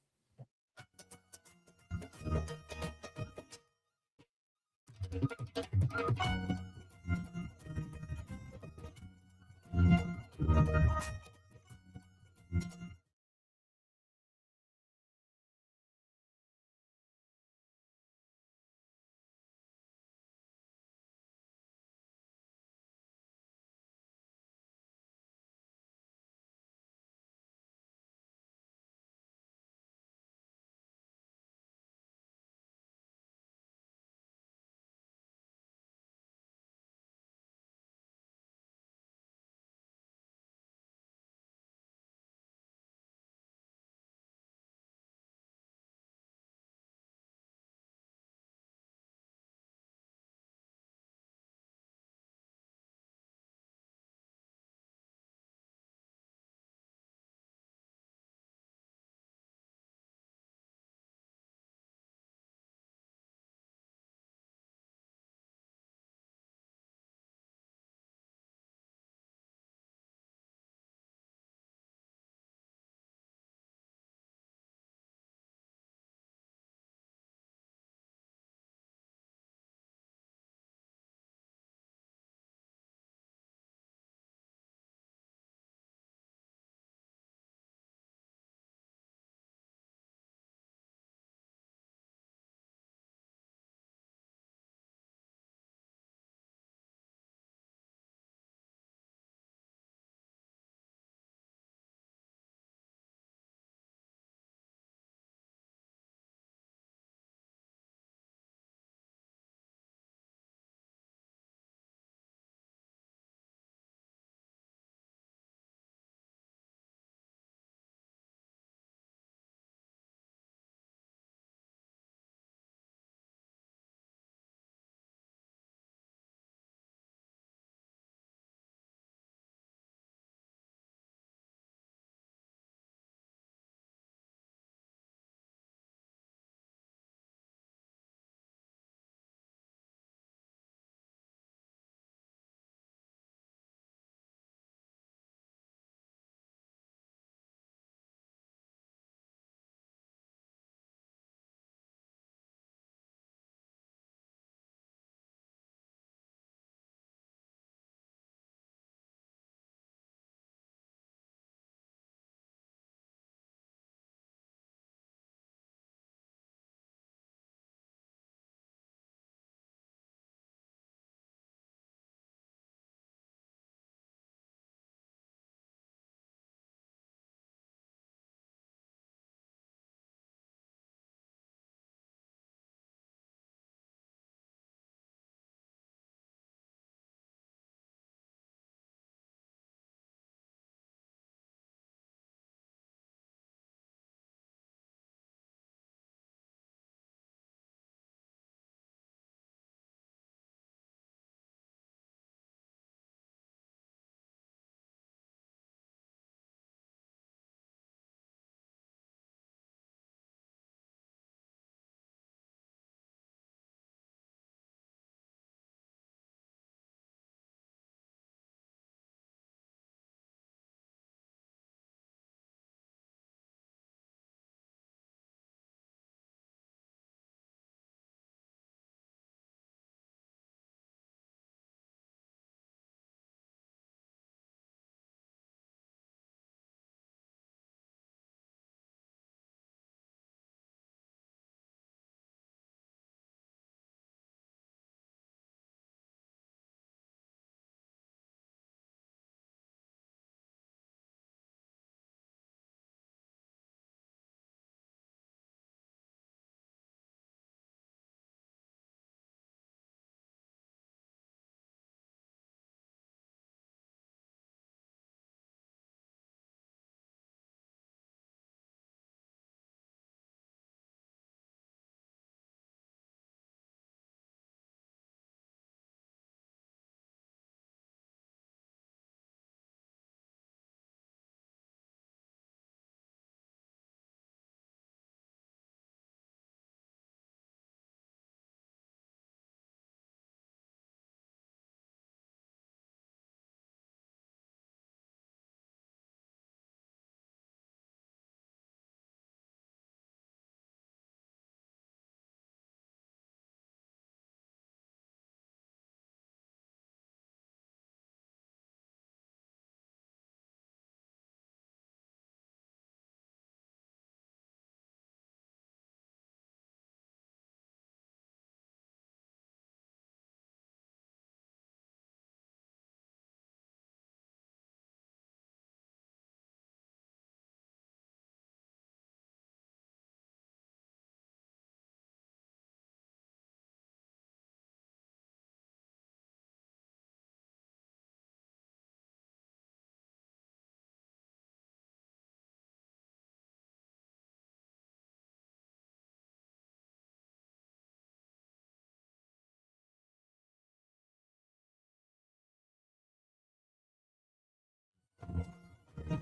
ਬ੍ਰੇਕ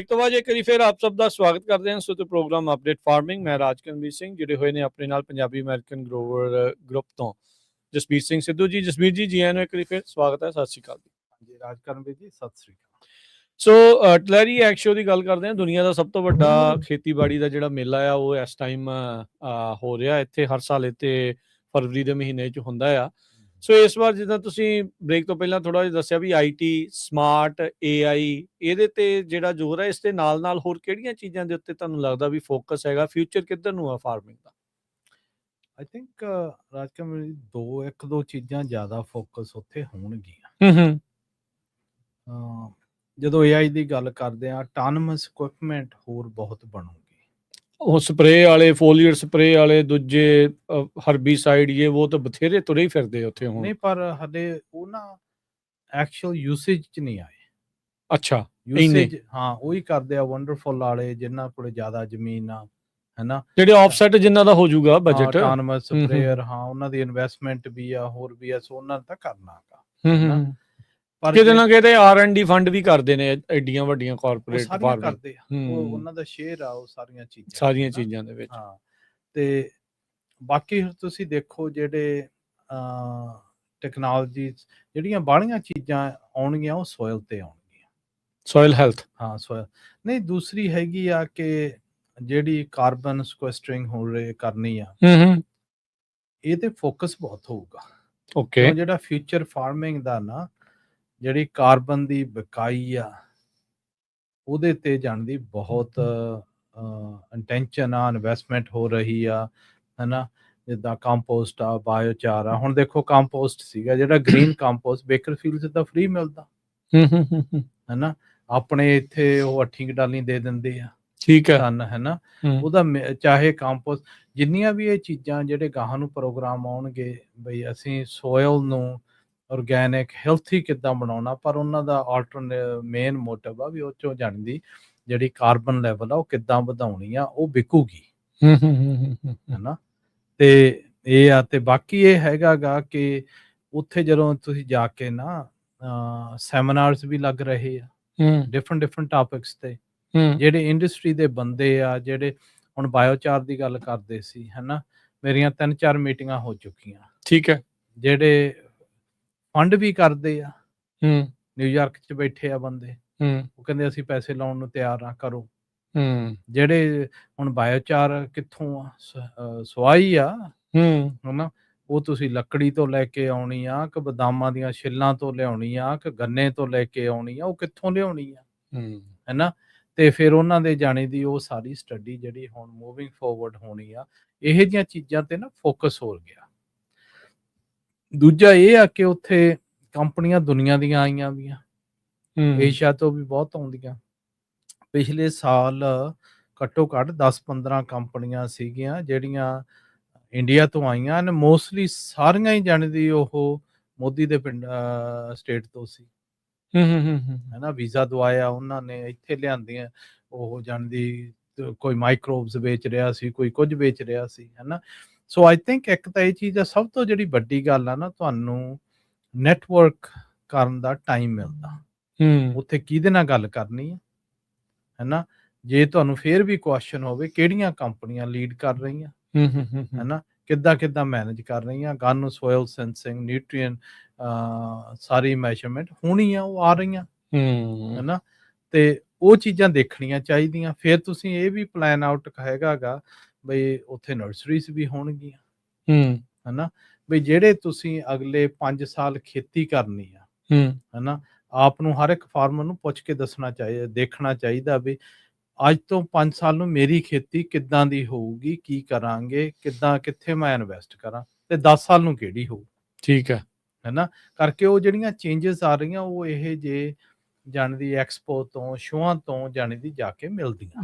ਤੋਂ ਬਾਅਦ ਇੱਕ ਵਾਰੀ ਫਿਰ ਆਪ ਸਭ ਦਾ ਸਵਾਗਤ ਕਰਦੇ ਹਾਂ ਸੋ ਤੇ ਪ੍ਰੋਗਰਾਮ ਅਪਡੇਟ ਫਾਰਮਿੰਗ। ਮੈਂ ਰਾਜਕਰਮਵੀਰ ਸਿੰਘ, ਜੁੜੇ ਹੋਏ ਨੇ ਆਪਣੇ ਨਾਲ ਪੰਜਾਬੀ ਅਮਰੀਕਨ ਗਰੋਵਰ ਗਰੁੱਪ ਤੋਂ ਜਸਬੀਰ ਸਿੰਘ ਸਿੱਧੂ ਜੀ। ਜਸਬੀਰ ਜੀ, ਜੀ ਆਇਆਂ ਨੂੰ ਇੱਕ ਵਾਰੀ ਫਿਰ ਸਵਾਗਤ ਹੈ। ਸਤਿ ਸ਼੍ਰੀ ਅਕਾਲ ਜੀ। ਹਾਂਜੀ ਰਾਜਕਰਮਵੀਰ ਜੀ, ਸਤਿ ਸ੍ਰੀ ਅਕਾਲ। ਸੋ ਟਲੈਰੀ ਐਕਸਪੋ ਦੀ ਗੱਲ ਕਰਦੇ ਹਾਂ। ਦੁਨੀਆ ਦਾ ਸਭ ਤੋਂ ਵੱਡਾ ਖੇਤੀਬਾੜੀ ਦਾ ਜਿਹੜਾ ਮੇਲਾ ਆ ਉਹ ਇਸ ਟਾਈਮ ਹੋ ਰਿਹਾ ਇੱਥੇ। ਹਰ ਸਾਲ ਇੱਥੇ ਫਰਵਰੀ ਦੇ ਮਹੀਨੇ 'ਚ ਹੁੰਦਾ ਆ। ਸੋ ਇਸ ਵਾਰ ਜਿੱਦਾਂ ਤੁਸੀਂ ਬ੍ਰੇਕ ਤੋਂ ਪਹਿਲਾਂ ਥੋੜਾ ਜਿਹਾ ਦੱਸਿਆ ਵੀ IT, ਸਮਾਰਟ, AI ਇਹਦੇ ਤੇ ਜਿਹੜਾ ਜ਼ੋਰ ਹੈ, ਇਸ ਦੇ ਨਾਲ ਨਾਲ ਹੋਰ ਕਿਹੜੀਆਂ ਚੀਜ਼ਾਂ ਦੇ ਉੱਤੇ ਤੁਹਾਨੂੰ ਲੱਗਦਾ ਵੀ ਫੋਕਸ ਹੈਗਾ? ਫਿਊਚਰ ਕਿੱਧਰ ਨੂੰ ਆ ਫਾਰਮਿੰਗ ਦਾ? ਆਈ ਥਿੰਕ ਰਾਜਕਰਮਵੀਰ ਜੀ, ਇੱਕ ਦੋ ਚੀਜ਼ਾਂ ਜ਼ਿਆਦਾ ਫੋਕਸ ਉੱਥੇ ਹੋਣਗੀਆਂ। ਜਦੋਂ AI ਦੀ ਗੱਲ ਕਰਦੇ ਆ, ਆਟੋਨਮਸ ਇਕੁਇਪਮੈਂਟ ਹੋਰ ਬਹੁਤ ਬਣੂਗੀ। ਉਹ ਸਪਰੇਅ ਵਾਲੇ, ਫੋਲੀਅਰ ਸਪਰੇਅ ਵਾਲੇ, ਦੂਜੇ ਹਰਬੀਸਾਈਡ ਇਹ ਉਹ ਤਾਂ ਬਥੇਰੇ ਤੁਰੇ ਹੀ ਫਿਰਦੇ ਉੱਥੇ ਹੁਣ। ਨਹੀਂ, ਪਰ ਹਲੇ ਉਹ ਨਾ ਐਕਚੁਅਲ ਯੂਸੇਜ 'ਚ ਨਹੀਂ ਆਏ। ਅੱਛਾ, ਯੂਸੇਜ ਹਾਂ ਉਹੀ ਕਰਦੇ ਆ ਵੰਡਰਫੁਲ ਵਾਲੇ, ਜਿਨ੍ਹਾਂ ਕੋਲੇ ਜ਼ਿਆਦਾ ਜ਼ਮੀਨ ਆ, ਹੈਨਾ, ਜਿਹੜੇ ਆਫਸੈਟ ਜਿਨ੍ਹਾਂ ਦਾ ਹੋ ਜਾਊਗਾ ਬਜਟ। ਆਟੋਨਮਸ ਸਪਰੇਅਰ, ਹਾਂ ਉਹਨਾਂ ਦੀ ਇਨਵੈਸਟਮੈਂਟ ਵੀ ਆ, ਹੋਰ ਵੀ ਆ, ਸੋ ਉਹਨਾਂ ਨੇ ਤਾਂ ਕਰਨਾ ਗਾ। ਪਰ ਕਿਤੇ ਨਾ ਕਿਤੇ R&D ਫੰਡ ਵੀ ਕਰਦੇ ਨੇ ਐਡੀਆਂ ਵੱਡੀਆਂ ਕਾਰਪੋਰੇਟ ਸਾਰੀਆਂ ਕਰਦੇ ਆ, ਉਹ ਉਹਨਾਂ ਦਾ ਸ਼ੇਅਰ ਆ ਉਹ ਸਾਰੀਆਂ ਚੀਜ਼ਾਂ ਦੇ ਵਿੱਚ। ਹਾਂ, ਤੇ ਬਾਕੀ ਤੁਸੀਂ ਦੇਖੋ ਜਿਹੜੇ ਟੈਕਨੋਲੋਜੀ ਜਿਹੜੀਆਂ ਬਾਹਲੀਆਂ ਚੀਜ਼ਾਂ ਆਉਣਗੀਆਂ ਉਹ ਸੋਇਲ ਤੇ ਆਉਣਗੀਆਂ। ਸੋਇਲ ਹੈਲਥ, ਹਾਂ ਸੋਇਲ ਨਹੀਂ, ਦੂਸਰੀ ਹੈਗੀ ਆ ਕਿ ਜਿਹੜੀ ਕਾਰਬਨ ਸਿਕੁਐਸਟਰਿੰਗ ਹੋ ਰਹੀ ਕਰਨੀ ਆ, ਇਹ ਤੇ ਫੋਕਸ ਬਹੁਤ ਹੋਊਗਾ। ਓਕੇ, ਜਿਹੜਾ ਫਿਊਚਰ ਫਾਰਮਿੰਗ ਦਾ ਨਾ, ਜਿਹੜੀ ਕਾਰਬਨ ਦੀ ਬਕਾਈ ਆ ਉਹਦੇ ਤੇ ਜਾਣ ਦੀ ਬਹੁਤ ਇੰਟੈਂਸ਼ਨ ਆ, ਇਨਵੈਸਟਮੈਂਟ ਹੋ ਰਹੀ ਆ, ਹੈਨਾ। ਜਿੱਦਾਂ ਕੰਪੋਸਟ ਆ, ਬਾਇਓਚਾਰ ਆ। ਹੁਣ ਦੇਖੋ ਕੰਪੋਸਟ ਸੀਗਾ ਜਿਹੜਾ ਗ੍ਰੀਨ ਕੰਪੋਸਟ ਬੇਕਰਫੀਲਡ 'ਚ ਤਾਂ ਫ੍ਰੀ ਮਿਲਦਾ, ਹੈਨਾ। ਆਪਣੇ ਇੱਥੇ ਉਹ 8 ਡਾਲੀ ਦੇ ਦਿੰਦੇ ਆ, ਠੀਕ ਹੈ ਟਨ, ਹੈਨਾ। ਉਹਦਾ ਚਾਹੇ ਕੰਪੋਸਟ, ਜਿੰਨੀਆਂ ਵੀ ਇਹ ਚੀਜ਼ਾਂ ਜਿਹੜੇ ਗਾਹਾਂ ਨੂੰ ਪ੍ਰੋਗਰਾਮ ਆਉਣਗੇ ਬਈ ਅਸੀਂ ਸੋਇਲ ਨੂੰ ਆਰਗੈਨਿਕ ਹੈਲਥੀ ਕਿੱਦਾਂ ਬਣਾਉਣਾ, ਪਰ ਉਹਨਾਂ ਦਾ ਮੇਨ ਮੋਟਿਵ ਆ ਵੀ ਉਹ ਚੋਂ ਜਾਣਦੀ ਜਿਹੜੀ ਕਾਰਬਨ ਲੈਵਲ ਆ ਉਹ ਕਿੱਦਾਂ ਵਧਾਉਣੀ ਆ, ਉਹ ਵਿਕੂਗੀ, ਹੈਨਾ। ਤੇ ਇਹ ਆ, ਤੇ ਬਾਕੀ ਇਹ ਹੈਗਾ ਗਾ ਕਿ ਉੱਥੇ ਜਦੋਂ ਤੁਸੀਂ ਜਾ ਕੇ ਨਾ ਸੈਮੀਨਾਰਸ ਵੀ ਲੱਗ ਰਹੇ ਆ ਡਿਫਰੈਂਟ ਟਾਪਿਕਸ ਤੇ। ਜਿਹੜੇ ਇੰਡਸਟਰੀ ਦੇ ਬੰਦੇ ਆ, ਜਿਹੜੇ ਹੁਣ ਬਾਇਓਚਾਰ ਦੀ ਗੱਲ ਕਰਦੇ ਸੀ, ਹੈਨਾ, ਮੇਰੀਆਂ 3-4 ਮੀਟਿੰਗਾਂ ਹੋ ਚੁੱਕੀਆਂ। ਠੀਕ ਹੈ, ਜਿਹੜੇ ਫੰਡ ਵੀ ਕਰਦੇ ਆ, ਨਿਊਯਾਰਕ 'ਚ ਬੈਠੇ ਆ ਬੰਦੇ, ਉਹ ਕਹਿੰਦੇ ਅਸੀਂ ਪੈਸੇ ਲਾਉਣ ਨੂੰ ਤਿਆਰ ਆ, ਕਰੋ। ਜਿਹੜੇ ਹੁਣ ਬਾਇਓਚਾਰ ਕਿੱਥੋਂ ਆ, ਸਵਾਈ ਆ, ਹਨਾ, ਉਹ ਤੁਸੀਂ ਲੱਕੜੀ ਤੋਂ ਲੈ ਕੇ ਆਉਣੀ ਆ ਕਿ ਬਦਾਮਾਂ ਦੀਆਂ ਛਿੱਲਾਂ ਤੋਂ ਲਿਆਉਣੀ ਆ ਕਿ ਗੰਨੇ ਤੋਂ ਲੈ ਕੇ ਆਉਣੀ ਆ, ਉਹ ਕਿੱਥੋਂ ਲਿਆਉਣੀ ਆ, ਹੈਨਾ। ਤੇ ਫਿਰ ਉਹਨਾਂ ਦੇ ਜਾਣੇ ਦੀ ਉਹ ਸਾਰੀ ਸਟੱਡੀ ਜਿਹੜੀ ਹੁਣ ਮੂਵਿੰਗ ਫੋਰਵਰਡ ਹੋਣੀ ਆ, ਇਹੋ ਜਿਹੀਆਂ ਚੀਜ਼ਾਂ ਤੇ ਨਾ ਫੋਕਸ ਹੋ ਗਿਆ। ਦੂਜਾ ਇਹ ਆ ਕਿ ਉੱਥੇ ਕੰਪਨੀਆਂ ਦੁਨੀਆ ਦੀਆਂ ਆਈਆਂ ਵੀਆਂ, ਏਸ਼ੀਆ ਤੋਂ ਵੀ ਬਹੁਤ ਆਉਂਦੀਆਂ। ਪਿਛਲੇ ਸਾਲ ਘੱਟੋ ਘੱਟ 10-15 ਕੰਪਨੀਆਂ ਸੀਗੀਆਂ ਜਿਹੜੀਆਂ ਇੰਡੀਆ ਤੋਂ ਆਈਆਂ ਨੇ। ਮੋਸਟਲੀ ਸਾਰੀਆਂ ਹੀ ਜਾਣਦੀ ਉਹ ਮੋਦੀ ਦੇ ਪਿੰਡ ਸਟੇਟ ਤੋਂ ਸੀ, ਹੈਨਾ। ਵੀਜ਼ਾ ਦਵਾਇਆ ਉਹਨਾਂ ਨੇ, ਇੱਥੇ ਲਿਆਂਦੀਆਂ ਉਹ ਜਾਣਦੀ, ਕੋਈ ਮਾਈਕਰੋਬਸ ਵੇਚ ਰਿਹਾ ਸੀ, ਕੋਈ ਕੁਝ ਵੇਚ ਰਿਹਾ ਸੀ, ਹੈਨਾ। ਸੋ ਆਈ ਥਿੰਕ ਇੱਕ ਤਾਂ ਇਹ ਚੀਜ਼ ਆ, ਸਭ ਤੋਂ ਜਿਹੜੀ ਵੱਡੀ ਗੱਲ ਆ ਨਾ, ਤੁਹਾਨੂੰ ਨੈਟਵਰਕ ਕਰਨ ਦਾ ਟਾਈਮ ਮਿਲਦਾ। ਉੱਥੇ ਕਿਹਦੇ ਨਾਲ ਗੱਲ ਕਰਨੀ ਆ, ਹੈਨਾ। ਜੇ ਤੁਹਾਨੂੰ ਫੇਰ ਵੀ ਕੁਐਸਚਨ ਹੋਵੇ ਕਿਹੜੀਆਂ ਕੰਪਨੀਆਂ ਲੀਡ ਕਰ ਰਹੀਆਂ, ਹੈਨਾ, ਕਿੱਦਾਂ ਮੈਨੇਜ ਕਰ ਰਹੀਆਂ, ਗਨ ਸੋਇਲ ਸੈਂਸਿੰਗ, ਨਿਊਟ੍ਰੀਐਂਟ, ਸਾਰੀ ਮੈਜ਼ਰਮੈਂਟ ਹੋਣੀ ਆ, ਉਹ ਆ ਰਹੀਆਂ, ਹੈਨਾ। ਤੇ ਉਹ ਚੀਜ਼ਾਂ ਦੇਖਣੀਆਂ ਚਾਹੀਦੀਆਂ। ਫਿਰ ਤੁਸੀਂ ਇਹ ਵੀ ਪਲਾਨ ਆਊਟ ਹੈਗਾ ਗਾ ਬਈ ਉੱਥੇ ਨਰਸਰੀਜ਼ ਵੀ ਹੋਣਗੀਆਂ, ਹੈਨਾ, ਬਈ ਜਿਹੜੇ ਤੁਸੀਂ ਅਗਲੇ 5 ਸਾਲ ਖੇਤੀ ਕਰਨੀ ਆ, ਹੈਨਾ। ਆਪ ਨੂੰ ਹਰ ਇੱਕ ਫਾਰਮਰ ਨੂੰ ਪੁੱਛ ਕੇ ਦੱਸਣਾ ਚਾਹੀਦਾ, ਦੇਖਣਾ ਚਾਹੀਦਾ ਵੀ ਅੱਜ ਤੋਂ 5 ਸਾਲ ਨੂੰ ਮੇਰੀ ਖੇਤੀ ਕਿੱਦਾਂ ਦੀ ਹੋਊਗੀ, ਕੀ ਕਰਾਂਗੇ, ਕਿੱਦਾਂ, ਕਿੱਥੇ ਮੈਂ ਇਨਵੈਸਟ ਕਰਾਂ, ਤੇ 10 ਸਾਲ ਨੂੰ ਕਿਹੜੀ ਹੋਊ, ਠੀਕ ਹੈ, ਹੈਨਾ। ਕਰਕੇ ਉਹ ਜਿਹੜੀਆਂ ਚੇਂਜਸ ਆ ਰਹੀਆਂ ਉਹ ਇਹ ਜੇ ਜਾਣਦੀ ਐਕਸਪੋ ਤੋਂ, ਸ਼ੋਆਂ ਤੋਂ ਜਾਣਦੀ ਜਾ ਕੇ ਮਿਲਦੀਆਂ।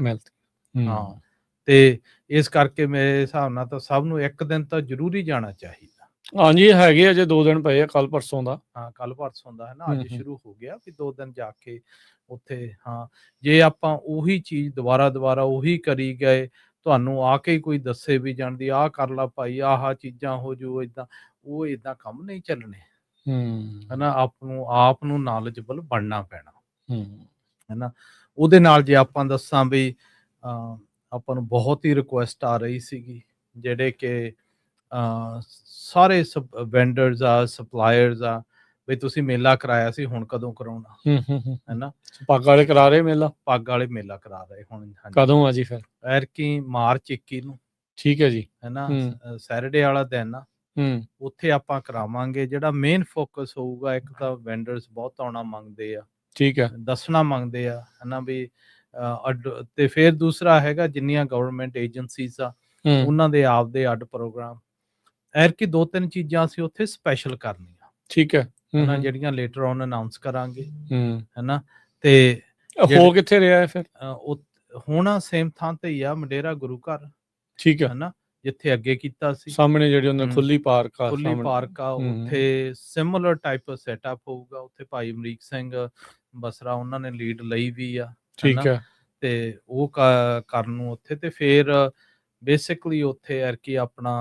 ਹਾਂ, ਤੇ ਇਸ ਕਰਕੇ ਮੇਰੇ ਹਿਸਾਬ ਨਾਲ ਤਾਂ ਸਭ ਨੂੰ ਇੱਕ ਦਿਨ ਤਾਂ ਜ਼ਰੂਰੀ ਜਾਣਾ ਚਾਹੀਦਾ। ਹਾਂਜੀ ਹੈਗੇ ਅਜੇ 2 ਦਿਨ ਪਏ ਆ, ਕੱਲ ਪਰਸੋਂ ਦਾ। ਹਾਂ ਕੱਲ ਪਰਸੋਂ ਦਾ ਹੈ ਨਾ, ਹੂੰ, ਅੱਜ ਹੂੰ। ਸ਼ੁਰੂ ਹੋ ਗਿਆ ਵੀ 2 ਦਿਨ ਜਾ ਕੇ ਉੱਥੇ। ਹਾਂ ਜੇ ਆਪਾਂ ਉਹੀ ਚੀਜ਼ ਦੁਬਾਰਾ ਉਹੀ ਕਰੀ ਗਏ, ਤੁਹਾਨੂੰ ਆ ਕੇ ਹੀ ਕੋਈ ਦੱਸੇ ਵੀ ਜਾਂਦੀ ਆਹ ਕਰ ਲਾ ਭਾਈ, ਆਹ ਚੀਜ਼ਾਂ ਹੋ ਜੂ ਏਦਾਂ, ਉਹ ਏਦਾਂ ਕੰਮ ਨਹੀਂ ਚੱਲਣੇ, ਹੂੰ, ਹਨਾ। ਆਪ ਨੂੰ ਨੌਲੇਜਬਲ ਬਣਨਾ ਪੈਣਾ, ਹੂੰ, ਹਨਾ। ਉਹਦੇ ਨਾਲ ਜੇ ਆਪਾਂ ਦੱਸਾਂ ਵੀ ਆਪਾਂ ਨੂੰ ਬਹੁਤ ਹੀ ਰਿਕੁਐਸਟ ਆ ਰਹੀ ਸੀਗੀ, ਜਿਹੜੇ ਕਿ ਸਾਰੇ ਵੈਂਡਰਸ ਆ, ਸਪਲਾਇਰਸ ਆ, ਵੀ ਤੁਸੀਂ ਮੇਲਾ ਕਰਾਇਆ ਸੀ, ਹੁਣ ਕਦੋਂ ਕਰਾਉਣਾ, ਹੂੰ, ਹੂੰ, ਹੂੰ। ਹਨਾ। ਪੱਗ ਵਾਲੇ ਕਰਾ ਰਹੇ ਮੇਲਾ? ਪੱਗ ਵਾਲੇ ਮੇਲਾ ਕਰਾ ਰਹੇ ਹੁਣ, ਹਾਂਜੀ। ਕਦੋਂ ਆ ਜੀ ਫਿਰ? ਐਤਕੀ ਮਾਰਚ 21 ਨੂੰ, ਠੀਕ ਹੈ ਜੀ। ਹਨਾ। ਹੂੰ, ਸੈਟਰਡੇ ਵਾਲਾ ਦਿਨ ਆ, ਹੂੰ, ਉੱਥੇ ਆਪਾਂ ਕਰਾਵਾਂਗੇ। ਜਿਹੜਾ ਮੇਨ ਫੋਕਸ ਹੋਊਗਾ, ਇੱਕ ਤਾਂ ਵੈਂਡਰਸ ਬਹੁਤ ਆਉਣਾ ਮੰਗਦੇ ਆ, ਠੀਕ ਹੈ। ਦੱਸਣਾ ਮੰਗਦੇ ਆ, ਹਨਾ ਵੀ ਤੇ ਫਿਰ ਦੂਸਰਾ ਹੈਗਾ ਜਿੰਨੀਆਂ ਗਵਰਨਮੈਂਟ ਏਜੰਸੀਜ਼ ਆ, ਹੂੰ, ਉਹਨਾਂ ਦੇ ਆਪਦੇ ਅੱਡ ਪ੍ਰੋਗਰਾਮ। ਐਤਕੀ 2-3 ਚੀਜ਼ਾਂ ਅਸੀਂ ਉੱਥੇ ਸਪੈਸ਼ਲ ਕਰਨੀਆਂ, ਠੀਕ ਹੈ। ਹੂੰ, ਹਨਾ, ਹੂੰ, ਜਿਹੜੀਆਂ ਲੇਟਰ ਔਨ ਅਨਾਉਂਸ ਕਰਾਂਗੇ, ਹੂੰ। ਹਨਾ। ਤੇ ਹੋ ਕਿੱਥੇ ਰਿਹਾ ਹੈ ਫਿਰ? ਹੁਣ ਸੇਮ ਥਾਂ ਤੇ ਹੀ ਆ, ਮੰਡੇਰਾ ਗੁਰੂ ਘਰ, ਠੀਕ ਹੈ। ਹਨਾ, ਜਿੱਥੇ ਅੱਗੇ ਕੀਤਾ ਸੀ। ਸਾਹਮਣੇ ਜਿਹੜੀ ਉਹਨੇ ਖੁੱਲੀ ਪਾਰਕ ਆ ਖੁੱਲੀ ਸਾਹਮਣੇ। ਪਾਰਕ ਆ, ਹੂੰ, ਉੱਥੇ ਸਿਮਿਲਰ ਟਾਈਪ ਸੈਟਅਪ ਹੋਊਗਾ। ਉੱਥੇ ਭਾਈ ਅਮਰੀਕ ਸਿੰਘ ਬਸਰਾ ਉਹਨਾਂ ਨੇ ਲੀਡ ਲਈ ਵੀ ਆ, ਠੀਕ ਹਨਾ। ਹੈ। ਤੇ ਉਹ ਕਰਨ ਨੂੰ ਉੱਥੇ, ਤੇ ਫਿਰ ਬੇਸਿਕਲੀ ਉੱਥੇ ਐਤਕੀ ਆਪਣਾ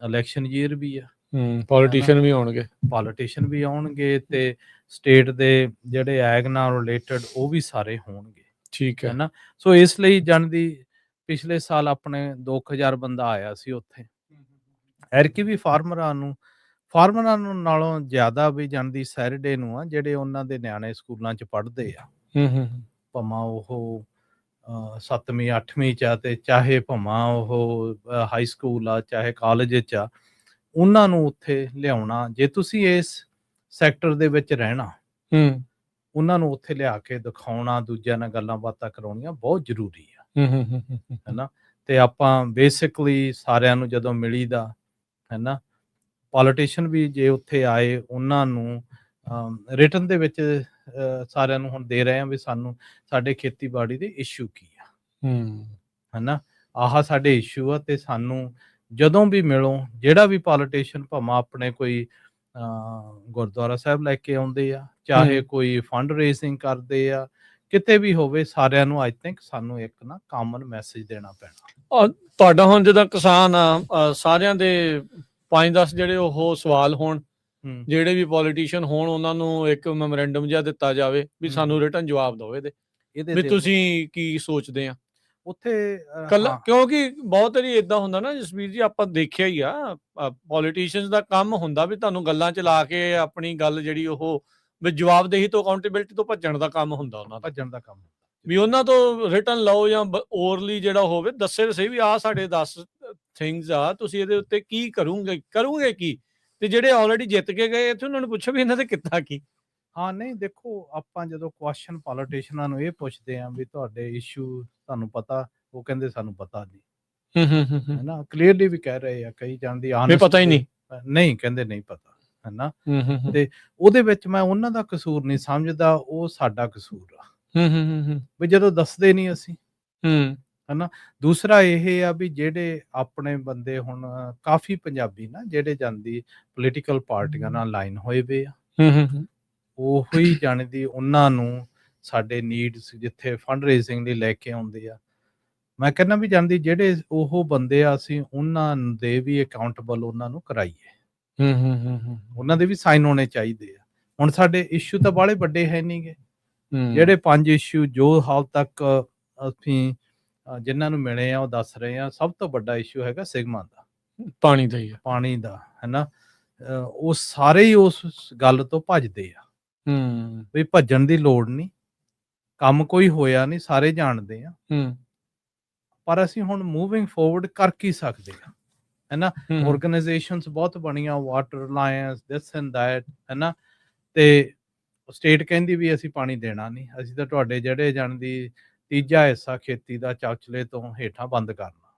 ਇਲੈਕਸ਼ਨ ਈਅਰ ਵੀ ਆ, ਹੂੰ, ਪੋਲੀਟੀਸ਼ੀਅਨ ਵੀ ਹੋਣਗੇ। ਪੋਲੀਟੀਸ਼ੀਅਨ ਵੀ ਆਉਣਗੇ, ਤੇ ਸਟੇਟ ਦੇ ਜਿਹੜੇ ਐਗ ਨਾਲ ਰਿਲੇਟਡ ਉਹ ਵੀ ਸਾਰੇ ਹੋਣਗੇ, ਠੀਕ ਹੈ। ਹਨਾ। ਸੋ ਇਸ ਲਈ ਜਾਣਦੀ ਪਿਛਲੇ ਸਾਲ ਆਪਣੇ 2000 ਬੰਦਾ ਆਇਆ ਸੀ ਉੱਥੇ, ਐਤਕੀ ਵੀ ਫਾਰਮਰਾਂ ਨੂੰ ਨਾਲੋਂ ਜ਼ਿਆਦਾ ਵੀ ਜਾਣਦੀ ਸੈਟਰਡੇ ਨੂੰ ਆ, ਜਿਹੜੇ ਉਹਨਾਂ ਦੇ ਨਿਆਣੇ ਸਕੂਲਾਂ 'ਚ ਪੜ੍ਹਦੇ ਆ, ਹੂੰ, ਹੂੰ, ਭਾਵੇਂ ਉਹ 7ਵੀਂ 8ਵੀਂ 'ਚ ਆ, ਤੇ ਚਾਹੇ ਭਾਵੇਂ ਉਹ ਹਾਈ ਸਕੂਲ ਆ, ਚਾਹੇ ਕਾਲਜ 'ਚ ਆ, ਉਹਨਾਂ ਨੂੰ ਉੱਥੇ ਲਿਆਉਣਾ। ਜੇ ਤੁਸੀਂ ਇਸ ਸੈਕਟਰ ਦੇ ਵਿੱਚ ਰਹਿਣਾ, ਹੂੰ, ਉਹਨਾਂ ਨੂੰ ਉੱਥੇ ਲਿਆ ਕੇ ਦਿਖਾਉਣਾ, ਦੂਜਿਆਂ ਨਾਲ ਗੱਲਾਂ ਬਾਤਾਂ ਕਰਾਉਣੀਆਂ ਬਹੁਤ ਜ਼ਰੂਰੀ ਆ, ਹੂੰ, ਹੂੰ, ਹੂੰ, ਹੂੰ। ਹਨਾ। ਤੇ ਆਪਾਂ ਬੇਸਿਕਲੀ ਸਾਰਿਆਂ ਨੂੰ ਜਦੋਂ ਮਿਲੀਦਾ, ਹਨਾ, ਪੋਲੀਟੀਸ਼ੀਅਨ ਵੀ ਜੇ ਉੱਥੇ ਆਏ, ਉਹਨਾਂ ਨੂੰ ਰਿਟਨ ਦੇ ਵਿੱਚ ਸਾਰਿਆਂ ਨੂੰ ਹੁਣ ਦੇ ਰਹੇ ਆ ਵੀ ਸਾਨੂੰ ਸਾਡੇ ਖੇਤੀਬਾੜੀ ਦੇ ਇਸ਼ੂ ਕੀ ਆ, ਹੂੰ, ਹਨਾ। ਆਹ ਸਾਡੇ ਇਸ਼ੂ ਆ, ਤੇ ਸਾਨੂੰ ਜਦੋਂ ਵੀ ਮਿਲੋ, ਜਿਹੜਾ ਵੀ ਪੋਲੀਟੀਸ਼ੀਅਨ, ਭਾਵੇਂ ਆਪਣੇ ਕੋਈ ਗੁਰਦੁਆਰਾ ਸਾਹਿਬ ਲੈ ਕੇ ਆਉਂਦੇ ਆ, ਚਾਹੇ ਕੋਈ ਫੰਡ ਰੇਜ਼ਿੰਗ ਕਰਦੇ ਆ, ਕਿਤੇ ਵੀ ਹੋਵੇ, ਸਾਰਿਆਂ ਨੂੰ ਆਈ ਥਿੰਕ ਸਾਨੂੰ ਇੱਕ ਨਾ ਕਾਮਨ ਮੈਸੇਜ ਦੇਣਾ ਪੈਣਾ। ਤੁਹਾਡਾ ਹੁਣ ਜਦੋਂ ਕਿਸਾਨ ਆ, ਸਾਰਿਆਂ ਦੇ 5-10 ਜਿਹੜੇ ਉਹ ਸਵਾਲ ਹੋਣ, ਜਿਹੜੇ ਵੀ ਪੋਲੀਟੀਸ਼ੀਅਨ ਹੋਣ, ਉਹਨਾਂ ਨੂੰ ਇੱਕ ਮੈਮੋਰੈਂਡਮ ਜਿਹਾ ਦਿੱਤਾ ਜਾਵੇ ਵੀ ਸਾਨੂੰ ਰਿਟਨ ਜਵਾਬ ਦਿਓ ਇਹਦੇ ਵੀ ਤੁਸੀਂ ਕੀ ਸੋਚਦੇ ਆ ਉੱਥੇ। ਕਿਉਂਕਿ ਬਹੁਤ ਵਾਰੀ ਏਦਾਂ ਹੁੰਦਾ ਨਾ ਜਸਵੀਰ ਜੀ, ਆਪਾਂ ਦੇਖਿਆ ਹੀ ਆ, ਪੋਲੀਟੀਸ਼ੀਅਨਸ ਦਾ ਕੰਮ ਹੁੰਦਾ ਵੀ ਤੁਹਾਨੂੰ ਗੱਲਾਂ ਚ ਲਾ ਕੇ ਆਪਣੀ ਗੱਲ ਜਿਹੜੀ ਉਹ ਵੀ ਜਵਾਬਦੇਹੀ ਤੋਂ, ਅਕਾਊਂਟੇਬਿਲਟੀ ਤੋਂ ਭੱਜਣ ਦਾ ਕੰਮ ਹੁੰਦਾ ਉਹਨਾਂ ਦਾ, ਭੱਜਣ ਦਾ ਕੰਮ ਵੀ ਉਹਨਾਂ ਤੋਂ ਰਿਟਨ ਲਓ ਜਾਂ ਓਰਲੀ ਜਿਹੜਾ ਹੋਵੇ, ਦੱਸੇ ਸਹੀ ਵੀ ਆਹ ਸਾਡੇ 10 ਥਿੰਗਸ ਆ, ਤੁਸੀਂ ਇਹਦੇ ਉੱਤੇ ਕੀ ਕਰੋਗੇ ਕੀ, ਤੇ ਜਿਹੜੇ ਆਲਰੇਡੀ ਜਿੱਤ ਕੇ ਗਏ ਇੱਥੇ ਉਹਨਾਂ ਨੂੰ ਪੁੱਛੋ ਵੀ ਇਹਨਾਂ ਤੇ ਕੀਤਾ ਕੀ। ਹਾਂ ਨਹੀਂ ਦੇਖੋ, ਆਪਾਂ ਜਦੋਂ ਕੁਐਸਚਨ ਪੋਲੀਟੀਸ਼ੀਅਨਾਂ ਨੂੰ ਇਹ ਪੁੱਛਦੇ ਆ ਵੀ ਤੁਹਾਡੇ ਇਸ਼ੂ ਤੁਹਾਨੂੰ ਪਤਾ, ਉਹ ਕਹਿੰਦੇ ਸਾਨੂੰ ਪਤਾ ਨਹੀਂ, ਹੈਨਾ। ਕਲੀਅਰਲੀ ਵੀ ਕਹਿ ਰਹੇ ਆ, ਕਈ ਜਾਣਦੀ ਪਤਾ ਹੀ ਨਹੀਂ ਕਹਿੰਦੇ ਨਹੀਂ ਪਤਾ, ਹੈਨਾ। ਹੂੰ, ਤੇ ਉਹਦੇ ਵਿੱਚ ਮੈਂ ਉਹਨਾਂ ਦਾ ਕਸੂਰ ਨਹੀਂ ਸਮਝਦਾ, ਉਹ ਸਾਡਾ ਕਸੂਰ ਆ, ਵੀ ਜਦੋਂ ਦੱਸਦੇ ਨਹੀਂ ਅਸੀਂ, ਹਨਾ। ਦੂਸਰਾ ਇਹ ਆ ਵੀ ਜਿਹੜੇ ਆਪਣੇ ਬੰਦੇ ਹੁਣ ਕਾਫੀ ਪੰਜਾਬੀ ਨਾ, ਜਿਹੜੇ ਜਾਂਦੀ ਪੋਲੀਟੀਕਲ ਪਾਰਟੀਆਂ ਨਾਲ ਲਾਈਨ ਹੋਏ ਵੇ ਆ, ਉਹੀ ਜਾਣਦੀ ਉਹਨਾਂ ਨੂੰ ਸਾਡੇ ਨੀਡਸ ਜਿੱਥੇ ਫੰਡ ਰੇਜ਼ਿੰਗ ਲਈ ਲੈ ਕੇ ਆਉਂਦੇ ਆ, ਮੈਂ ਕਹਿੰਦਾ ਵੀ ਜਾਂਦੀ ਜਿਹੜੇ ਉਹ ਬੰਦੇ ਆ, ਅਸੀਂ ਉਹਨਾਂ ਦੇ ਵੀ ਅਕਾਊਂਟੇਬਲ ਉਹਨਾਂ ਨੂੰ ਕਰਾਈਏ, ਉਹਨਾਂ ਦੇ ਵੀ ਸਾਈਨ ਹੋਣੇ ਚਾਹੀਦੇ ਆ। ਹੁਣ ਸਾਡੇ ਇਸ਼ੂ ਤਾਂ ਬਾਹਲੇ ਵੱਡੇ ਹੈ ਨਹੀਂਗੇ, ਜਿਹੜੇ 5 ਇਸ਼ੂ ਜੋ ਹਾਲ ਤੱਕ ਅਸੀਂ ਜਿਨ੍ਹਾਂ ਨੂੰ ਮਿਲੇ ਆ ਉਹ ਦੱਸ ਰਹੇ ਆ, ਸਭ ਤੋਂ ਵੱਡਾ ਇਸ਼ੂ ਹੈਗਾ ਸਿਗਮਾ ਦਾ, ਪਾਣੀ ਦਾ, ਹੈਨਾ। ਉਹ ਸਾਰੇ ਹੀ ਉਸ ਗੱਲ ਤੋਂ ਭੱਜਦੇ ਆ, ਵੀ ਭੱਜਣ ਦੀ ਲੋੜ ਨਹੀਂ, ਕੰਮ ਕੋਈ ਹੋਇਆ ਨਹੀਂ, ਸਾਰੇ ਜਾਣਦੇ ਆ, ਪਰ ਅਸੀਂ ਹੁਣ ਮੂਵਿੰਗ ਫੋਰਵਰਡ ਕਰ ਕੀ ਸਕਦੇ ਆ, ਹੈਨਾ। ਆਰਗੇਨਾਈਜੇਸ਼ਨਸ ਬਹੁਤ ਬਣੀਆਂ, water alliance, this and that, ਹੈਨਾ। ਤੇ ਸਟੇਟ ਕਹਿੰਦੀ ਵੀ ਅਸੀਂ ਪਾਣੀ ਦੇਣਾ ਨਹੀਂ, ਅਸੀਂ ਤਾਂ ਤੁਹਾਡੇ ਜਿਹੜੇ ਜਾਣਦੀ ਤੀਜਾ ਹਿੱਸਾ ਖੇਤੀ ਦਾ ਚਾਚਲੇ ਤੋਂ ਹੇਠਾਂ ਬੰਦ ਕਰਨਾ,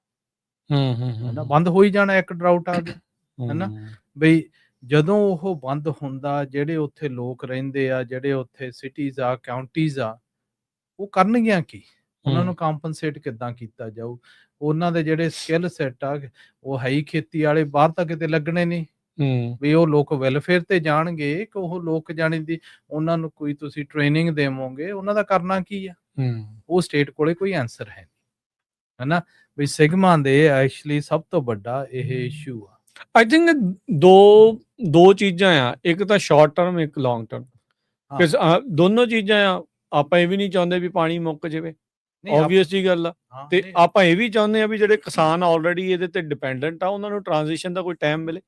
ਹੈਨਾ। ਬੰਦ ਹੋਈ ਜਾਣਾ, ਇੱਕ ਡਰਾਊਟ ਆ ਗਿਆ, ਹੈਨਾ। ਬਈ ਜਦੋਂ ਉਹ ਬੰਦ ਹੁੰਦਾ, ਜਿਹੜੇ ਉੱਥੇ ਲੋਕ ਰਹਿੰਦੇ ਆ, ਜਿਹੜੇ ਉੱਥੇ ਸਿਟੀਜ਼ ਆ, ਕਾਉਂਟੀਜ਼ ਆ, ਉਹ ਕਰਨਗੀਆਂ ਕੀ, ਉਹਨਾਂ ਨੂੰ ਕੰਪਨਸੇਟ ਕਿੱਦਾਂ ਕੀਤਾ ਜਾਊ, ਉਹਨਾਂ ਦੇ ਜਿਹੜੇ ਸਕਿੱਲ ਸੈੱਟ ਆ ਉਹ ਹੈ ਹੀ ਖੇਤੀ ਵਾਲੇ, ਬਾਹਰ ਤਾਂ ਕਿਤੇ ਲੱਗਣੇ ਨਹੀਂ, ਵੀ ਉਹ ਲੋਕ ਵੈਲਫੇਅਰ ਤੇ ਜਾਣਗੇ ਕਿ ਉਹ ਲੋਕ ਜਾਣੀ ਦੀ ਉਹਨਾਂ ਨੂੰ ਕੋਈ ਤੁਸੀਂ ਟ੍ਰੇਨਿੰਗ ਦੇਵੋਗੇ, ਉਹਨਾਂ ਦਾ ਕਰਨਾ ਕੀ ਆ? ਉਹ ਸਟੇਟ ਕੋਲੇ ਕੋਈ ਆਨਸਰ ਹੈ ਨਹੀਂ, ਹਨਾ? ਵੀ ਸਿਗਮਾ ਦੇ ਐਕਚੁਅਲੀ ਸਭ ਤੋਂ ਵੱਡਾ ਇਹ ਇਸ਼ੂ ਆ। ਆਈ ਥਿੰਕ ਦੋ ਚੀਜ਼ਾਂ ਆ, ਇੱਕ ਤਾਂ ਸ਼ਾਰਟ ਟਰਮ, ਇੱਕ ਲੌਂਗ ਟਰਮ। ਦੋਨੋਂ ਚੀਜ਼ਾਂ ਆ। ਆਪਾਂ ਇਹ ਵੀ ਨਹੀਂ ਚਾਹੁੰਦੇ ਵੀ ਪਾਣੀ ਮੁੱਕ ਜਾਵੇ, ਆਬਵੀਅਸ ਜੀ ਗੱਲ ਆ। ਤੇ ਆਪਾਂ ਇਹ ਵੀ ਚਾਹੁੰਦੇ ਆ ਵੀ ਜਿਹੜੇ ਕਿਸਾਨ ਆਲਰੇਡੀ ਇਹਦੇ ਤੇ ਡਿਪੈਂਡੈਂਟ ਆ, ਉਹਨਾਂ ਨੂੰ ਟ੍ਰਾਂਜੀਸ਼ਨ ਦਾ ਕੋਈ ਟਾਈਮ ਮਿਲੇ।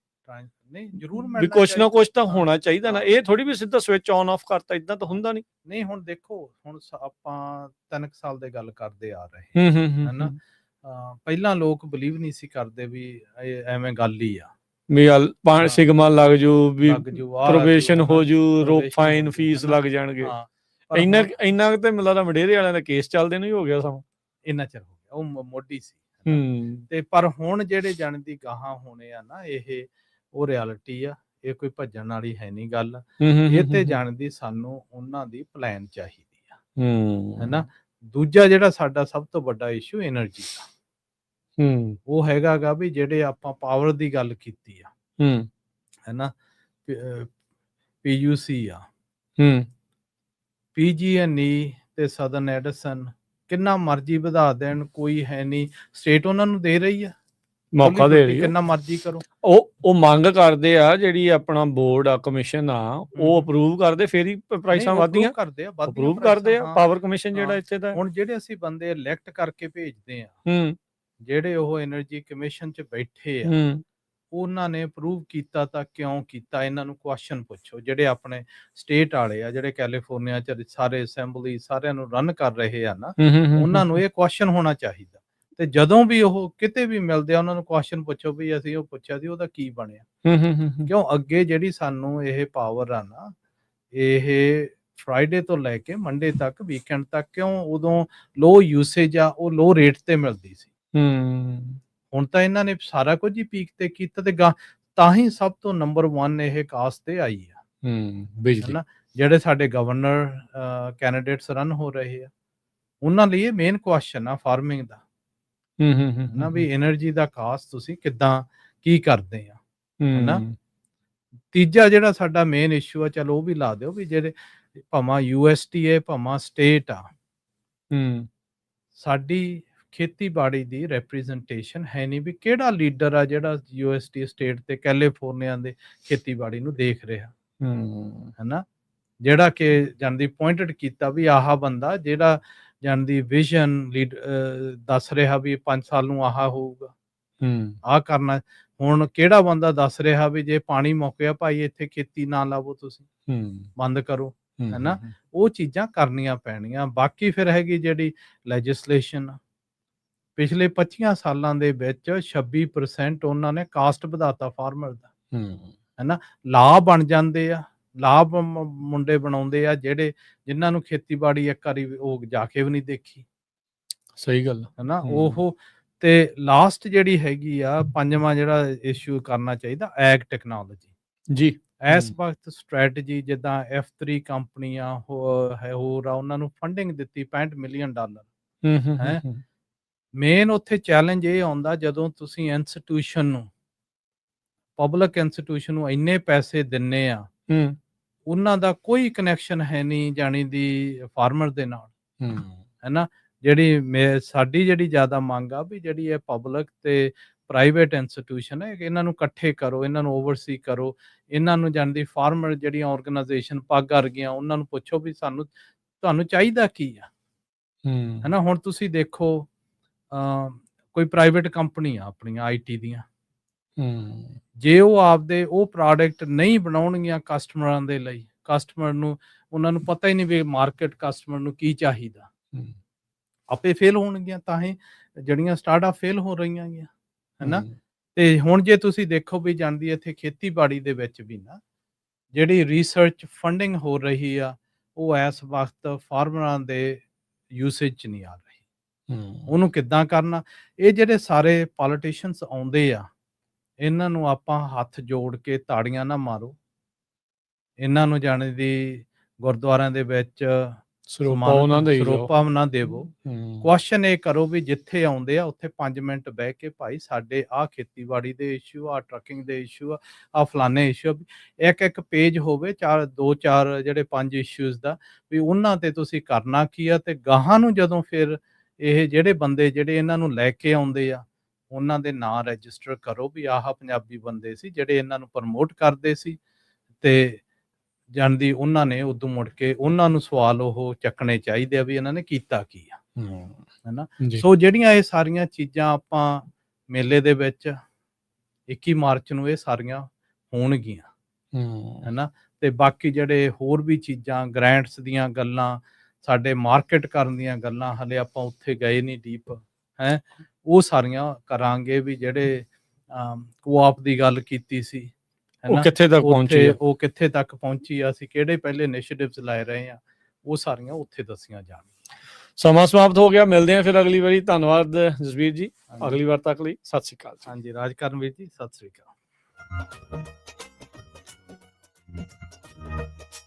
ਨਹੀਂ, ਜ਼ਰੂਰ ਵੀ ਕੁਛ ਨਾ ਕੁਛ ਤਾਂ ਹੋਣਾ ਚਾਹੀਦਾ ਨਾ। ਇਹ ਥੋੜੀ ਵੀ ਸਿੱਧਾ ਸਵਿਚ ਆਨ ਆਫ ਕਰਤਾ, ਇਦਾਂ ਤਾਂ ਹੁੰਦਾ ਨਹੀਂ। ਨਹੀਂ, ਹੁਣ ਦੇਖੋ, ਹੁਣ ਆਪਾਂ 3 ਸਾਲ ਦੇ ਗੱਲ ਕਰਦੇ ਆ ਰਹੇ ਹਨਾ। ਪਹਿਲਾਂ ਲੋਕ ਬਲੀਵ ਨਹੀਂ ਸੀ ਕਰਦੇ ਵੀ ਐਵੇਂ ਗੱਲ ਹੀ ਆ, ਵੀ ਸਿਗਮਾ ਲੱਗ ਜੂ, ਵੀ ਪ੍ਰੋਬੇਸ਼ਨ ਹੋ ਜੂ, ਫਾਈਨ ਫੀਸ ਲੱਗ ਜਾਣਗੇ। ਇੰਨਾ ਤੇ ਮੈਨੂੰ ਲੱਗਦਾ ਵਡੇਰੇ ਵਾਲਿਆਂ ਦਾ ਕੇਸ ਚੱਲਦੇ ਨੂੰ ਹੀ ਹੋ ਗਿਆ ਸਮਾਂ, ਇੰਨਾ ਚਿਰ ਹੋ ਗਿਆ। ਉਹ ਮੋਢੀ ਸੀ ਤੇ ਪਰ ਹੁਣ ਜਿਹੜੇ ਜਾਣ ਦੀ ਗਾਹਾਂ ਹੋਣੇ ਆ ਨਾ, ਇਹ ਉਹ ਰਿਐਲਿਟੀ ਆ। ਇਹ ਕੋਈ ਭੱਜਣ ਵਾਲੀ ਹੈ ਨਹੀਂ ਗੱਲ। ਇਹ ਤੇ ਜਾਣ ਦੀ ਸਾਨੂੰ ਉਹਨਾਂ ਦੀ ਪਲਾਨ ਚਾਹੀਦੀ ਆ, ਹੈਨਾ। ਦੂਜਾ ਜਿਹੜਾ ਸਾਡਾ ਸਭ ਤੋਂ ਵੱਡਾ ਇਸ਼ੂ ਐਨਰਜੀ ਦਾ, ਉਹ ਹੈਗਾ ਗਾ ਵੀ ਜਿਹੜੇ ਆਪਾਂ ਪਾਵਰ ਦੀ ਗੱਲ ਕੀਤੀ ਆ, ਹੈਨਾ। PUC ਆ, PG&E ਤੇ ਸਦਰਨ ਐਡੀਸਨ ਕਿੰਨਾ ਮਰਜ਼ੀ ਵਧਾ ਦੇਣ, ਕੋਈ ਹੈ ਨਹੀਂ। ਸਟੇਟ ਉਹਨਾਂ ਨੂੰ ਦੇ ਰਹੀ ਆ, ਮੌਕਾ ਦੇ ਰਹੀ, ਕਿੰਨਾ ਮਰਜ਼ੀ ਕਰੋ। ਉਹ ਮੰਗ ਕਰਦੇ ਆ, ਜਿਹੜੀ ਆਪਣਾ ਬੋਰਡ ਆ, ਕਮਿਸ਼ਨ ਆ, ਉਹ ਅਪਰੂਵ ਕਰਦੇ, ਫੇਰ ਹੀ ਪ੍ਰਾਈਸਾਂ ਵਧਦੀਆਂ ਕਰਦੇ ਆ, ਅਪਰੂਵ ਕਰਦੇ ਆ। ਪਾਵਰ ਕਮਿਸ਼ਨ ਜਿਹੜਾ ਇੱਥੇ ਦਾ, ਹੁਣ ਜਿਹੜੇ ਅਸੀਂ ਬੰਦੇ ਇਲੈਕਟ ਕਰਕੇ ਭੇਜਦੇ ਆ, ਜਿਹੜੇ ਉਹ ਐਨਰਜੀ ਕਮਿਸ਼ਨ 'ਚ ਬੈਠੇ ਆ, ਉਹਨਾਂ ਨੇ ਅਪਰੂਵ ਕੀਤਾ ਤਾਂ ਕਿਉਂ ਕੀਤਾ? ਇਹਨਾਂ ਨੂੰ ਕੁਐਸਚਨ ਪੁੱਛੋ। ਜਿਹੜੇ ਆਪਣੇ ਸਟੇਟ ਵਾਲੇ ਆ, ਜਿਹੜੇ ਕੈਲੀਫੋਰਨੀਆ 'ਚ ਸਾਰੇ ਅਸੈਂਬਲੀ ਸਾਰਿਆਂ ਨੂੰ ਰਨ ਕਰ ਰਹੇ ਆ ਨਾ, ਉਹਨਾਂ ਨੂੰ ਇਹ ਕੁਐਸਚਨ ਹੋਣਾ ਚਾਹੀਦਾ। ਤੇ ਜਦੋਂ ਵੀ ਉਹ ਕਿਤੇ ਵੀ ਮਿਲਦੇ ਆ, ਉਹਨਾਂ ਨੂੰ ਕੁਐਸਚਨ ਪੁੱਛੋ ਵੀ ਅਸੀਂ ਉਹ ਪੁੱਛਿਆ ਸੀ, ਉਹਦਾ ਕੀ ਬਣਿਆ? ਕਿਉਂ ਅੱਗੇ ਜਿਹੜੀ ਸਾਨੂੰ ਇਹ ਪਾਵਰ ਆ ਨਾ, ਇਹ ਫਰਾਈਡੇ ਤੋਂ ਲੈ ਕੇ ਮੰਡੇ ਤੱਕ, ਵੀਕਐਂਡ ਤੱਕ, ਕਿਉਂ ਉਦੋਂ ਲੋ ਯੂਸੇਜ ਆ, ਉਹ ਲੋ ਰੇਟ ਤੇ ਮਿਲਦੀ ਸੀ। ਹੁਣ ਤਾਂ ਇਹਨਾਂ ਨੇ ਸਾਰਾ ਕੁਝ ਹੀ ਪੀਕ ਤੇ ਕੀਤਾ, ਤੇ ਤਾਂ ਹੀ ਸਭ ਤੋਂ ਨੰਬਰ 1 ਇਹ ਕਾਸਟ ਤੇ ਆਈ ਆ, ਬਿਜਲੀ। ਜਿਹੜੇ ਸਾਡੇ ਗਵਰਨਰ ਕੈਂਡੀਡੇਟਸ ਰਨ ਹੋ ਰਹੇ ਆ, ਉਹਨਾਂ ਲਈ ਇਹ ਮੇਨ ਕੁਐਸਚਨ ਆ ਫਾਰਮਿੰਗ ਦਾ, ਨਾ ਵੀ એનર્ਜੀ ਦਾ ਕਾਸਟ ਤੁਸੀਂ ਕਿੱਦਾਂ ਕੀ ਕਰਦੇ ਆ, ਹਨਾ। ਤੀਜਾ ਜਿਹੜਾ ਸਾਡਾ ਮੇਨ ਇਸ਼ੂ ਆ, ਚਲੋ ਉਹ ਵੀ ਲਾ ਦਿਓ, ਵੀ ਜਿਹੜੇ ਭਾਵੇਂ UST ਭਾਵੇਂ ਸਟੇਟ ਆ, ਸਾਡੀ ਖੇਤੀਬਾੜੀ ਦੀ ਰਿਪਰੈਜ਼ੈਂਟੇਸ਼ਨ ਹੈ ਨਹੀਂ। ਵੀ ਕਿਹੜਾ ਲੀਡਰ ਆ ਜਿਹੜਾ UST ਸਟੇਟ ਤੇ ਕੈਲੀਫੋਰਨੀਆ ਦੇ ਖੇਤੀਬਾੜੀ ਨੂੰ ਦੇਖ ਰਿਹਾ, ਹਨਾ, ਜਿਹੜਾ ਕਿ ਜਾਣਦੀ ਪੁਆਇੰਟਡ ਕੀਤਾ ਵੀ ਆਹ ਬੰਦਾ ਜਿਹੜਾ ਜਾਣਦੀ ਵਿਜ਼ਨ ਦੱਸ ਰਿਹਾ ਵੀ 5 ਸਾਲ ਨੂੰ ਆਹ ਹੋਊਗਾ, ਆਹ ਕਰਨਾ। ਹੁਣ ਕਿਹੜਾ ਬੰਦਾ ਦੱਸ ਰਿਹਾ ਵੀ ਜੇ ਪਾਣੀ ਮੁੱਕ ਗਿਆ ਭਾਈ, ਇੱਥੇ ਖੇਤੀ ਨਾ ਲਾਵੋ, ਤੁਸੀਂ ਬੰਦ ਕਰੋ, ਹਨਾ। ਉਹ ਚੀਜ਼ਾਂ ਕਰਨੀਆਂ ਪੈਣੀਆਂ। ਬਾਕੀ ਫਿਰ ਹੈਗੀ ਜਿਹੜੀ ਲੈਜਿਸਲੇਸ਼ਨ, ਪਿਛਲੇ 25 ਸਾਲਾਂ ਦੇ ਵਿੱਚ 26% ਉਹਨਾਂ ਨੇ ਕਾਸਟ ਵਧਾਤਾ ਫਾਰਮਰ ਦਾ, ਹਨਾ। ਲਾਭ ਬਣ ਜਾਂਦੇ ਆ, ਲਾਭ ਮੁੰਡੇ ਬਣਾਉਂਦੇ ਆ, ਜਿਨ੍ਹਾਂ ਨੂੰ ਖੇਤੀਬਾੜੀ ਇੱਕ ਵਾਰੀ ਉਹ ਜਾ ਕੇ ਵੀ ਨਹੀਂ ਦੇਖੀ। ਸਹੀ ਗੱਲ, ਹਨਾ। ਉਹ ਤੇ ਲਾਸਟ ਜਿਹੜੀ ਹੈਗੀ ਆ, 5ਵਾਂ ਜਿਹੜਾ ਇਸ਼ੂ ਕਰਨਾ ਚਾਹੀਦਾ, ਐਗ ਟੈਕਨੋਲੋਜੀ ਜੀ। ਇਸ ਵਕਤ ਸਟ੍ਰੈਟਜੀ ਜਿੱਦਾਂ F3 ਕੰਪਨੀਆਂ ਹੋਰ ਆ, ਉਹਨਾਂ ਨੂੰ ਫੰਡਿੰਗ ਦਿੱਤੀ $65 ਮਿਲੀਅਨ ਹੈ। ਮੇਨ ਉੱਥੇ ਚੈਲੰਜ ਇਹ ਆਉਂਦਾ, ਜਦੋਂ ਤੁਸੀਂ ਇੰਸਟੀਟਿਊਸ਼ਨ ਨੂੰ, ਪਬਲਿਕ ਇੰਸਟੀਟਿਊਸ਼ਨ ਨੂੰ ਇੰਨੇ ਪੈਸੇ ਦਿੰਨੇ ਆ, ਉਹਨਾਂ ਦਾ ਕੋਈ ਕਨੈਕਸ਼ਨ ਹੈ ਨਹੀਂ ਜਾਣੀ ਦੀ ਫਾਰਮਰ ਦੇ ਨਾਲ, ਹੈਨਾ। ਸਾਡੀ ਜਿਹੜੀ ਜ਼ਿਆਦਾ ਮੰਗ ਆ ਵੀ ਜਿਹੜੀ ਇਹ ਪਬਲਿਕ ਤੇ ਪ੍ਰਾਈਵੇਟ ਇੰਸਟੀਟਿਊਸ਼ਨ ਹੈ, ਇਹਨਾਂ ਨੂੰ ਇਕੱਠੇ ਕਰੋ, ਇਹਨਾਂ ਨੂੰ ਓਵਰਸੀ ਕਰੋ, ਇਹਨਾਂ ਨੂੰ ਜਾਣਦੀ ਫਾਰਮਰ ਜਿਹੜੀਆਂ ਆਰਗੇਨਾਈਜੇਸ਼ਨ ਪੱਗ ਕਰ ਗਈਆਂ, ਉਹਨਾਂ ਨੂੰ ਪੁੱਛੋ ਵੀ ਤੁਹਾਨੂੰ ਚਾਹੀਦਾ ਕੀ ਆ, ਹੈਨਾ। ਹੁਣ ਤੁਸੀਂ ਦੇਖੋ, ਕੋਈ ਪ੍ਰਾਈਵੇਟ ਕੰਪਨੀ ਆ ਆਪਣੀਆਂ IT ਦੀਆਂ, ਜੇ ਉਹ ਆਪਦੇ ਉਹ ਪ੍ਰੋਡਕਟ ਨਹੀਂ ਬਣਾਉਣਗੀਆਂ ਕਸਟਮਰਾਂ ਦੇ ਲਈ, ਕਸਟਮਰ ਨੂੰ ਉਹਨਾਂ ਨੂੰ ਪਤਾ ਹੀ ਨਹੀਂ ਵੀ ਮਾਰਕੀਟ ਕਸਟਮਰ ਨੂੰ ਕੀ ਚਾਹੀਦਾ, ਆਪੇ ਫੇਲ ਹੋਣਗੀਆਂ। ਤਾਂ ਹੀ ਜਿਹੜੀਆਂ ਸਟਾਰਟਅਪ ਫੇਲ ਹੋ ਰਹੀਆਂ ਗੀਆਂ, ਹੈਨਾ। ਤੇ ਹੁਣ ਜੇ ਤੁਸੀਂ ਦੇਖੋ ਵੀ ਜਾਂਦੀ ਇੱਥੇ ਖੇਤੀਬਾੜੀ ਦੇ ਵਿੱਚ ਵੀ ਨਾ, ਜਿਹੜੀ ਰਿਸਰਚ ਫੰਡਿੰਗ ਹੋ ਰਹੀ ਆ, ਉਹ ਇਸ ਵਕਤ ਫਾਰਮਰਾਂ ਦੇ ਯੂਸੇਜ 'ਚ ਨਹੀਂ ਆ ਰਹੀ। ਉਹਨੂੰ ਕਿੱਦਾਂ ਕਰਨਾ? ਇਹ ਜਿਹੜੇ ਸਾਰੇ ਪੋਲੀਟੀਸ਼ੀਅਨਸ ਆਉਂਦੇ ਆ, ਇਹਨਾਂ ਨੂੰ ਆਪਾਂ ਹੱਥ ਜੋੜ ਕੇ ਤਾੜੀਆਂ ਨਾ ਮਾਰੋ, ਇਹਨਾਂ ਨੂੰ ਜਾਣੇ ਦੀ ਗੁਰਦੁਆਰਿਆਂ ਦੇ ਵਿੱਚ ਸਰੋਪਾ ਉਹਨਾਂ ਦਾ ਹੀ ਜਾਓ। ਸਰੋਪਾ ਨਾ ਦੇਵੋ। ਕੁਐਸਚਨ ਇਹ ਕਰੋ ਵੀ ਜਿੱਥੇ ਆਉਂਦੇ ਆ ਉੱਥੇ 5 ਮਿੰਟ ਬਹਿ ਕੇ ਭਾਈ ਸਾਡੇ ਆਹ ਖੇਤੀਬਾੜੀ ਦੇ ਇਸ਼ੂ ਆ, ਟਰੱਕਿੰਗ ਦੇ ਇਸ਼ੂ ਆ ਫਲਾਣੇ ਇਸ਼ੂ, ਇੱਕ ਪੇਜ ਹੋਵੇ 2-4 ਜਿਹੜੇ 5 ਇਸ਼ੂਜ਼ ਦਾ, ਵੀ ਉਹਨਾਂ ਤੇ ਤੁਸੀਂ ਕਰਨਾ ਕੀ ਆ, ਤੇ ਗਾਹਾਂ ਨੂੰ ਜਦੋਂ ਫਿਰ ਇਹ ਜਿਹੜੇ ਬੰਦੇ ਜਿਹੜੇ ਇਹਨਾਂ ਨੂੰ ਲੈ ਕੇ ਆਉਂਦੇ ਆ ਉਹਨਾਂ ਦੇ ਨਾਂ ਰਜਿਸਟਰ ਕਰੋ ਵੀ ਆਹ ਪੰਜਾਬੀ ਬੰਦੇ ਸੀ ਜਿਹੜੇ ਇਹਨਾਂ ਨੂੰ ਪ੍ਰਮੋਟ ਕਰਦੇ ਸੀ, ਤੇ ਜਾਣਦੀ ਉਹਨਾਂ ਨੇ ਉਦੋਂ ਮੁੜ ਕੇ ਉਹਨਾਂ ਨੂੰ ਸਵਾਲ ਉਹ ਚੱਕਣੇ ਚਾਹੀਦੇ ਆ ਵੀ ਇਹਨਾਂ ਨੇ ਕੀਤਾ ਕੀ ਆ, ਹੈਨਾ। ਸੋ ਜਿਹੜੀਆਂ ਇਹ ਸਾਰੀਆਂ ਚੀਜ਼ਾਂ ਆਪਾਂ ਮੇਲੇ ਦੇ ਵਿੱਚ 21 ਮਾਰਚ ਨੂੰ ਇਹ ਸਾਰੀਆਂ ਹੋਣਗੀਆਂ, ਹੈਨਾ। ਤੇ ਬਾਕੀ ਜਿਹੜੇ ਹੋਰ ਵੀ ਚੀਜ਼ਾਂ, ਗ੍ਰਾਂਟਸ ਦੀਆਂ ਗੱਲਾਂ, ਸਾਡੇ ਮਾਰਕੀਟ ਕਰਨ ਦੀਆਂ ਗੱਲਾਂ, ਹਲੇ ਆਪਾਂ ਉੱਥੇ ਗਏ ਨਹੀਂ ਡੀਪ, ਹੈ ਉਹ ਸਾਰੀਆਂ ਕਰਾਂਗੇ। ਵੀ ਜਿਹੜੇ ਕੋਆਪ ਦੀ ਗੱਲ ਕੀਤੀ ਸੀ, ਉਹ ਕਿੱਥੇ ਤੱਕ ਪਹੁੰਚੀ, ਉਹ ਕਿੱਥੇ ਤੱਕ ਪਹੁੰਚੀ ਆ, ਅਸੀਂ ਕਿਹੜੇ ਪਹਿਲੇ ਇਨੀਸ਼ੀਏਟਿਵਸ ਲੈ ਰਹੇ ਆ, ਉਹ ਸਾਰੀਆਂ ਉੱਥੇ ਦੱਸੀਆਂ ਜਾਣਗੀਆਂ। ਸਮਾਂ ਸਮਾਪਤ ਹੋ ਗਿਆ, ਮਿਲਦੇ ਆ ਫਿਰ ਅਗਲੀ ਵਾਰੀ। ਧੰਨਵਾਦ ਜਸਵੀਰ ਜੀ, ਅਗਲੀ ਵਾਰ ਤੱਕ ਲਈ ਸਤਿ ਸ਼੍ਰੀ ਅਕਾਲ। ਹਾਂਜੀ ਰਾਜਕਰਨ ਵੀਰ ਜੀ, ਸਤਿ ਸ਼੍ਰੀ ਅਕਾਲ।